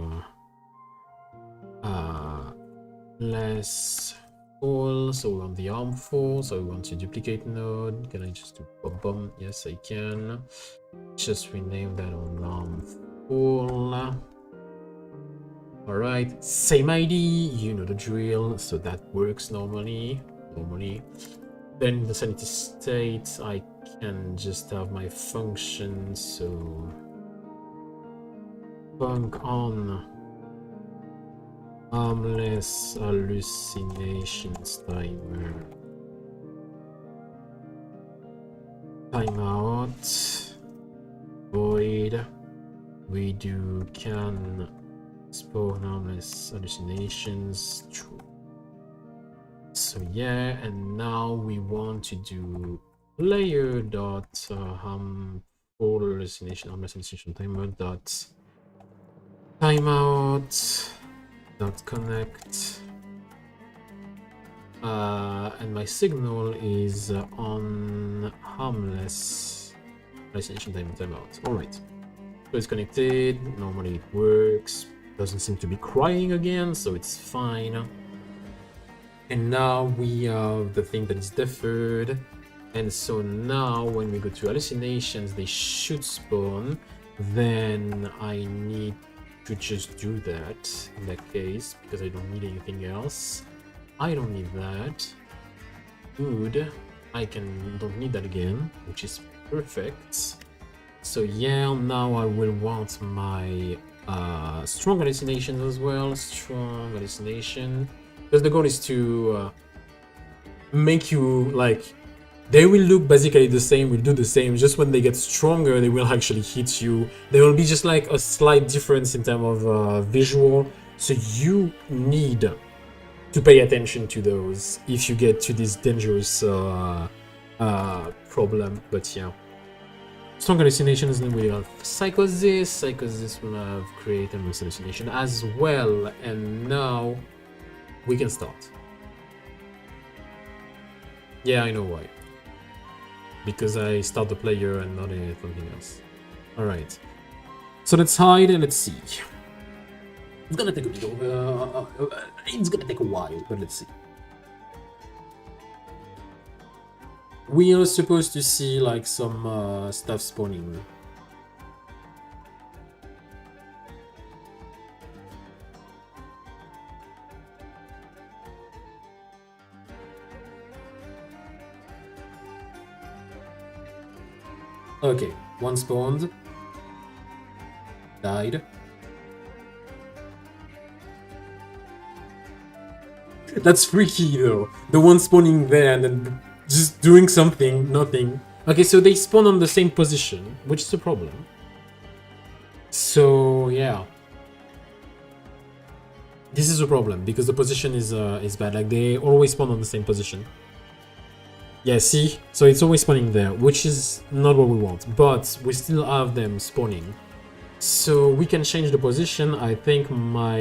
less full. So we want the harmful. So we want to duplicate node. Can I just do bum? Yes, I can. Just rename that on harmful. Alright, same ID, you know the drill. So that works normally. Then the sanity state, I can just have my function. So func on harmless hallucinations timer. Timeout. Void. Redo can spawn harmless hallucinations. True. So yeah, and now we want to do player dot harmful hallucination harmless hallucination timer dot timeout dot connect, and my signal is on harmless hallucination timeout. All right, so it's connected. Normally it works. Doesn't seem to be crying again, so it's fine. And now we have the thing that is deferred. And so now when we go to hallucinations, they should spawn. Then I need to just do that in that case, because I don't need anything else. I don't need that. Good. I don't need that again, which is perfect. So yeah, now I will want my strong hallucinations as well. Strong hallucination. Because the goal is to make you like, they will look basically the same, will do the same. Just when they get stronger, they will actually hit you. There will be just like a slight difference in terms of visual. So you need to pay attention to those if you get to this dangerous problem. But yeah. Strong hallucinations, then we have psychosis. Psychosis will have create and hallucination as well. And now we can start. Yeah, I know why. Because I start the player and not anything else. Alright. So let's hide and let's see. It's gonna take a bit of it's gonna take a while, but let's see. We are supposed to see like some stuff spawning. Okay, one spawned. Died. That's freaky though. The one spawning there and then just doing something, nothing. Okay, so they spawn on the same position, which is a problem. So yeah. This is a problem because the position is bad. Like they always spawn on the same position. Yeah, see? So it's always spawning there, which is not what we want. But we still have them spawning. So we can change the position. I think my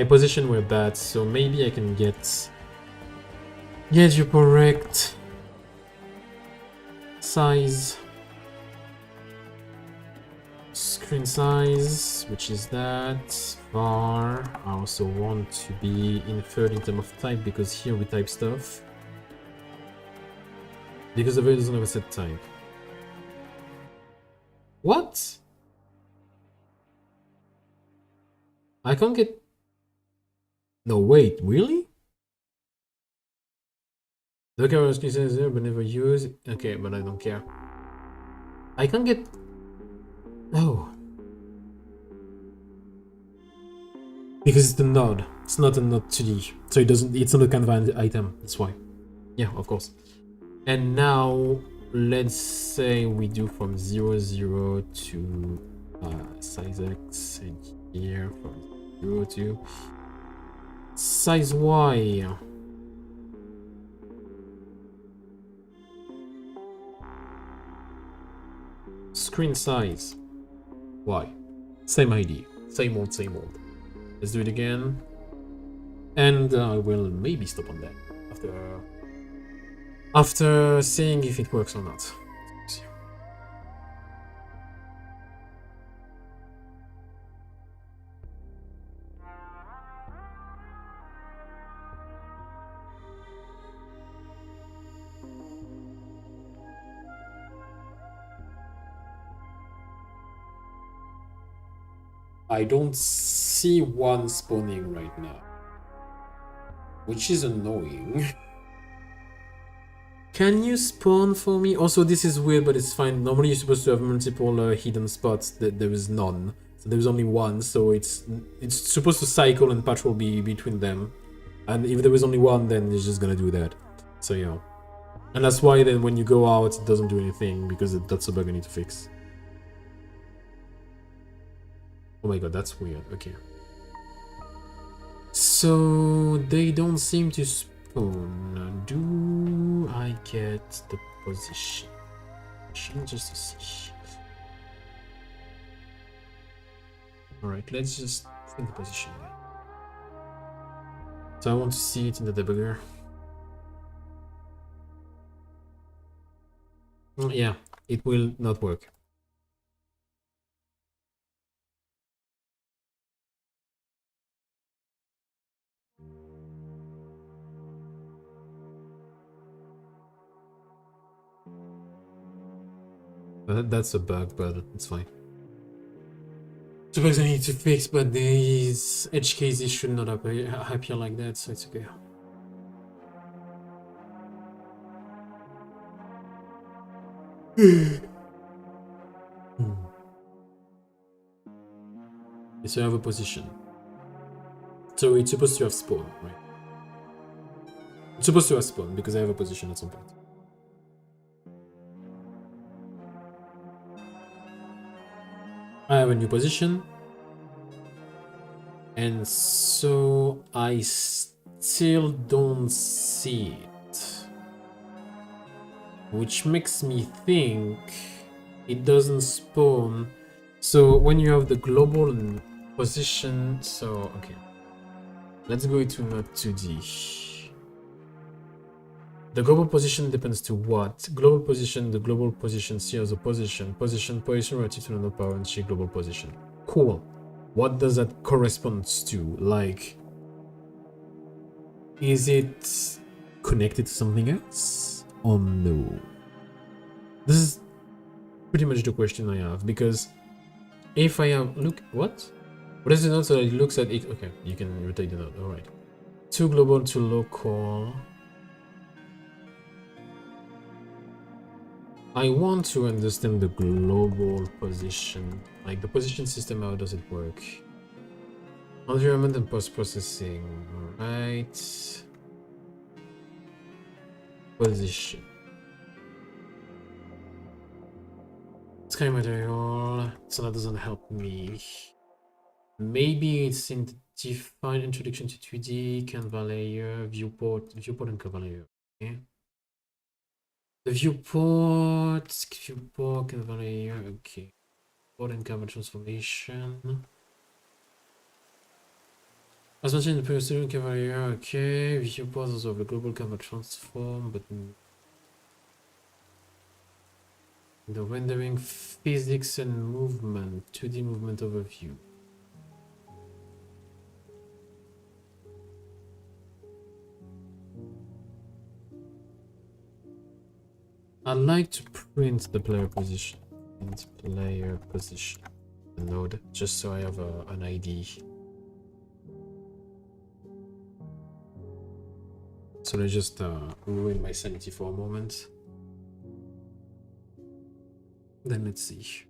position were bad, so maybe I can get you correct size, screen size, which is that. Var. I also want to be inferred in terms of type because here we type stuff. Because the value doesn't have a set type. What? I can't get... No, wait, really? The camera screen is there but never used. Okay, but I don't care. I can't get... Oh. Because it's the node. It's not a node 2D. So it doesn't... It's not a kind of item. That's why. Yeah, of course. And now, let's say we do from 0, 0 to size X, and here from 0 to size Y. Screen size Y. Same ID. Same old, same old. Let's do it again. And I will maybe stop on that after seeing if it works or not. I don't see one spawning right now, which is annoying. Can you spawn for me? Also, this is weird, but it's fine. Normally, you're supposed to have multiple hidden spots. There is none. So there's only one. So it's supposed to cycle and patrol between them. And if there was only one, then it's just gonna do that. So yeah. And that's why then when you go out, it doesn't do anything, because that's a bug I need to fix. Oh my god, that's weird. Okay. So they don't seem to spawn. Do I get the position? Just to see. Alright, let's just think the position again. So I want to see it in the debugger. Yeah, it will not work. That's a bug, but it's fine. It's a bug I need to fix, but these edge cases should not appear like that, so it's okay. So I have a position. So it's supposed to have spawn, right? It's supposed to have spawn because I have a position at some point. I have a new position. And so I still don't see it. Which makes me think it doesn't spawn. So when you have the global position, so okay. Let's go into node 2D. The global position depends to what? Global position, the global position C as a position. Position relative to the node power and C global position. Cool. What does that correspond to? Like, is it connected to something else? Or no? This is pretty much the question I have, because if I have, look, what is the node so that it looks at it? Okay, you can rotate the node, alright. To global to local. I want to understand the global position, like the position system, how does it work? Environment and post-processing, alright. Position. Sky material, so that doesn't help me. Maybe it's in the defined introduction to 2D, Canva layer, viewport and cover layer, okay? The viewport, Canva layer, okay. Viewport and cover transformation. As mentioned in the previous video, Canva layer, okay. Viewport is of the global Canva transform, but the rendering physics and movement, 2D movement overview. I'd like to print the player position. Print player position. The node, just so I have an ID. So let's just ruin my sanity for a moment. Then let's see.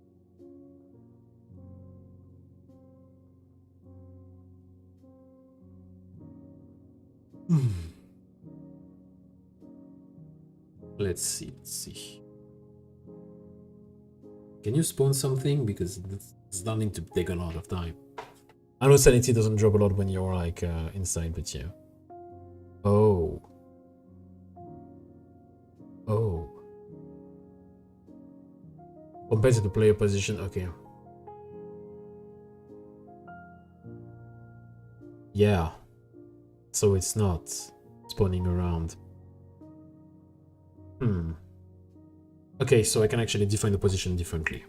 Let's see. Can you spawn something? Because it's starting to take a lot of time. I know sanity doesn't drop a lot when you're like inside, but yeah. Oh. Compared to the player position, okay. Yeah. So it's not spawning around. Okay, so I can actually define the position differently.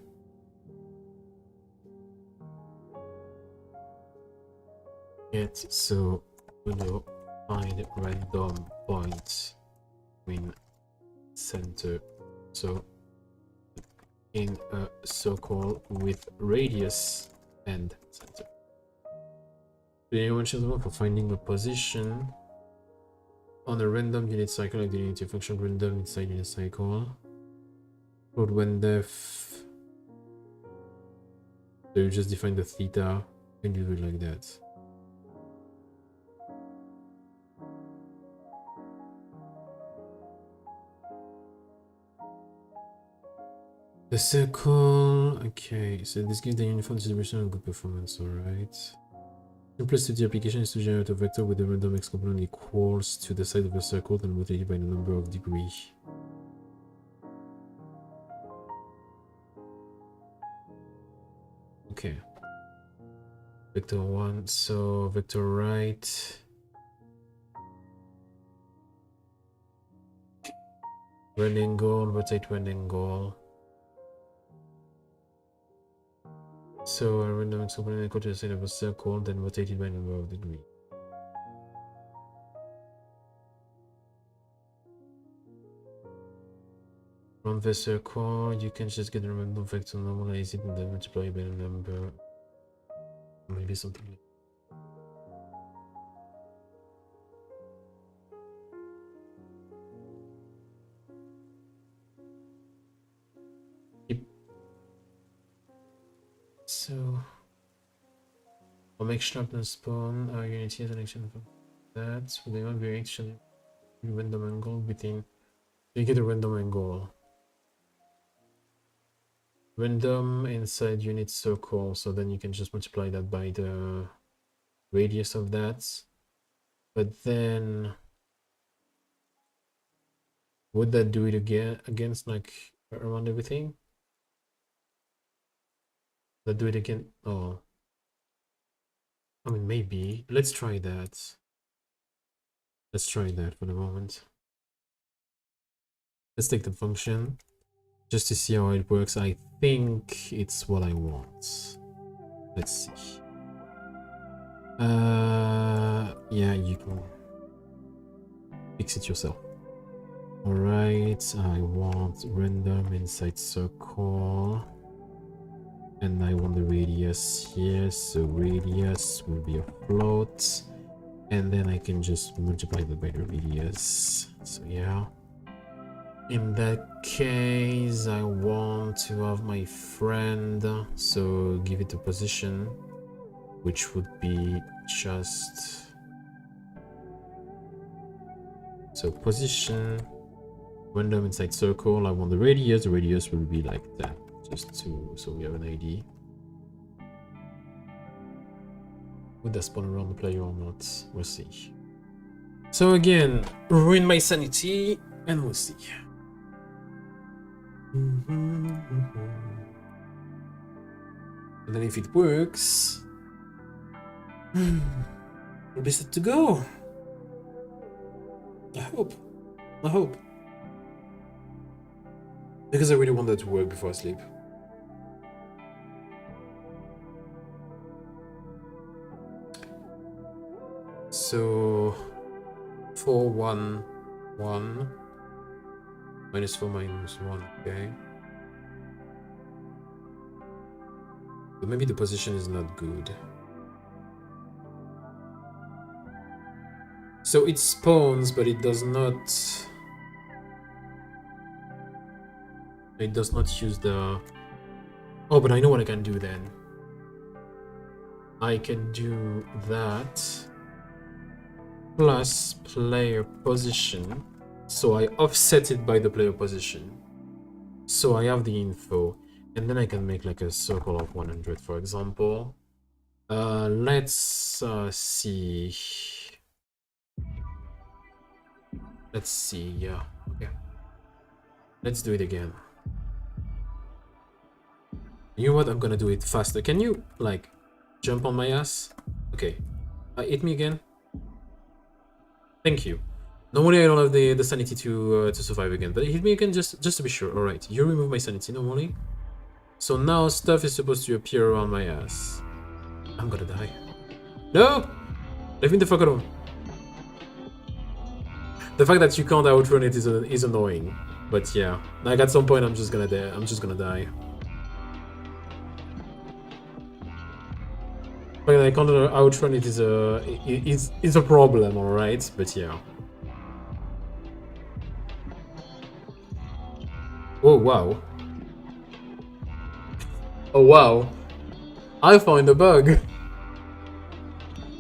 So we'll find random points in center. So in a circle with radius and center. Anyone should work for finding a position on a random unit cycle, like the unity function random inside unit cycle. Code when def. So you just define the theta and you do it like that. The circle, okay, so this gives the uniform distribution and good performance, alright. Simplest to the application is to generate a vector with the random x component equals to the side of the circle and rotated by the number of degrees. Okay. Vector 1, so vector right. One angle, rotate one angle. So a random x component equal to the side of a circle, then rotated by number of degrees. From the circle, you can just get a random vector, normalize it, and then multiply by the number. Maybe something like that. So I'll make sharpness spawn unity as an action from that. So they want reaction random angle within. You get a random angle. Random inside unit circle, so then you can just multiply that by the radius of that. But then would that do it again against like around everything? That do it again? Oh, I mean maybe. Let's try that. Let's try that for the moment. Let's take the function just to see how it works. I think it's what I want. Let's see. Yeah, you can fix it yourself. Alright, I want random inside circle. And I want the radius here, so radius will be a float. And then I can just multiply that by the radius. So yeah. In that case, I want to have my friend, so give it a position, which would be just... So position, random inside circle, I want the radius will be like that, just to, so we have an ID. Would that spawn around the player or not? We'll see. So again, ruin my sanity, and we'll see. And then if it works, we'll be set to go. I hope. Because I really want that to work before I sleep. So 4 1 1 minus 4 minus 1, okay. But maybe the position is not good. So it spawns, but it does not. It does not use the. Oh, but I know what I can do then. I can do that plus player position. So I offset it by the player position. So I have the info, and then I can make like a circle of 100, for example. Let's see. Let's see. Yeah. Okay. Let's do it again. You know what? I'm gonna do it faster. Can you like jump on my ass? Okay. Hit me again. Thank you. Normally I don't have the sanity to survive again, but hit me again just to be sure. All right. You remove my sanity normally. So now stuff is supposed to appear around my ass. I'm gonna die. No! Leave me the fuck alone. The fact that you can't outrun it is annoying. But yeah, like at some point I'm just gonna die. The fact that I can't outrun it is a problem, alright? But yeah. Oh wow. Oh wow. I found a bug.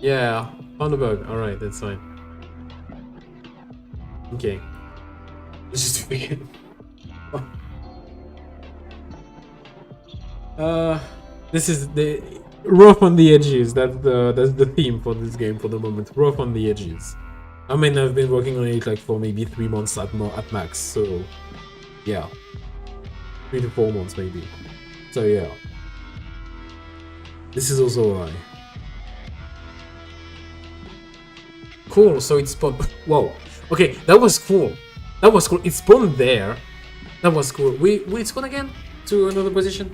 Yeah, found a bug. Alright, that's fine. Okay. Let's just begin. This is the rough on the edges. That's the theme for this game for the moment. Rough on the edges. I mean, I've been working on it like for maybe 3 months at max. So yeah, 3 to 4 months maybe. So yeah, this is also why. Cool. So it spawned. Whoa. Okay, that was cool. That was cool. It spawned there. That was cool. We spawn again to another position.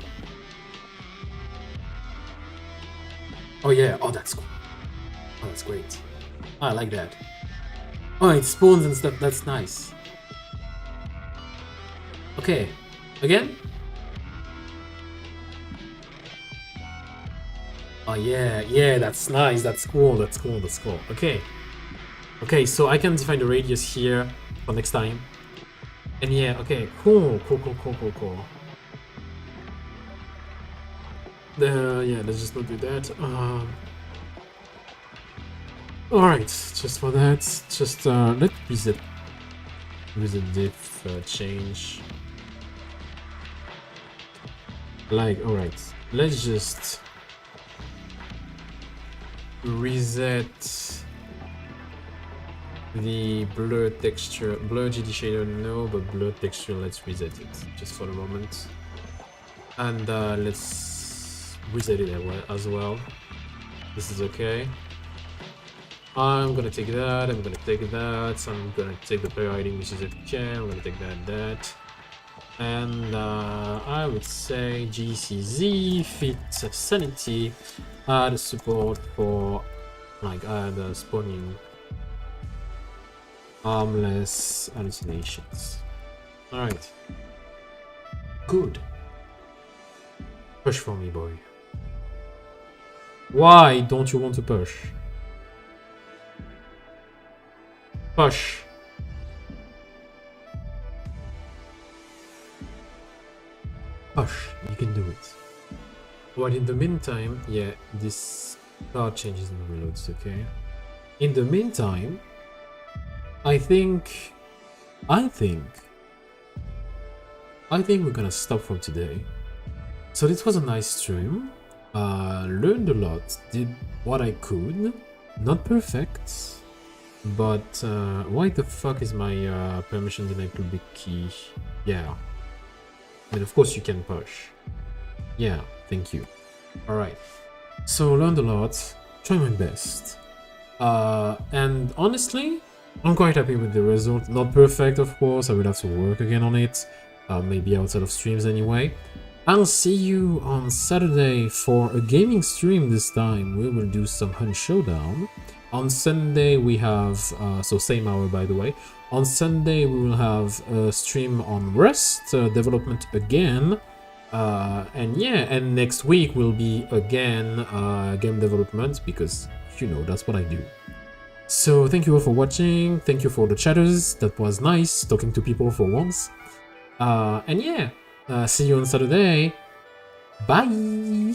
Oh yeah. Oh, that's cool. Oh, that's great. Oh, I like that. Oh, it spawns and stuff. That's nice. Okay. Again? Oh yeah. Yeah, that's nice. That's cool. That's cool. That's cool. Okay. Okay, so I can define the radius here for next time. And yeah, okay, cool. Yeah, let's just not do that. Alright, just for that, just let's reset diff change. Like, alright, let's just reset the blur texture. Blur GD shader, no, but blur texture, let's reset it just for the moment. And let's reset it as well. This is okay. I'm gonna take that, I'm gonna take that, I'm gonna take the player ID, which is okay, I'm gonna take that. And I would say GCZ fit sanity, add support for like add spawning harmless hallucinations. Alright. Good. Push for me, boy. Why don't you want to push? Push. Push. You can do it. But in the meantime, yeah, this card changes and reloads, okay? In the meantime, I think we're gonna stop for today. So this was a nice stream. Learned a lot, did what I could. Not perfect, but why the fuck is my permission enabled big key? Yeah. I mean, of course you can push. Yeah, thank you. Alright. So learned a lot, try my best. And honestly, I'm quite happy with the result. Not perfect, of course, I will have to work again on it. Maybe outside of streams anyway. I'll see you on Saturday for a gaming stream this time. We will do some Hunt Showdown. On Sunday we have, so same hour by the way. On Sunday we will have a stream on Rust development again. And yeah, and next week will be again game development because, you know, that's what I do. So thank you all for watching. Thank you for the chatters. That was nice talking to people for once. And yeah, see you on Saturday. Bye.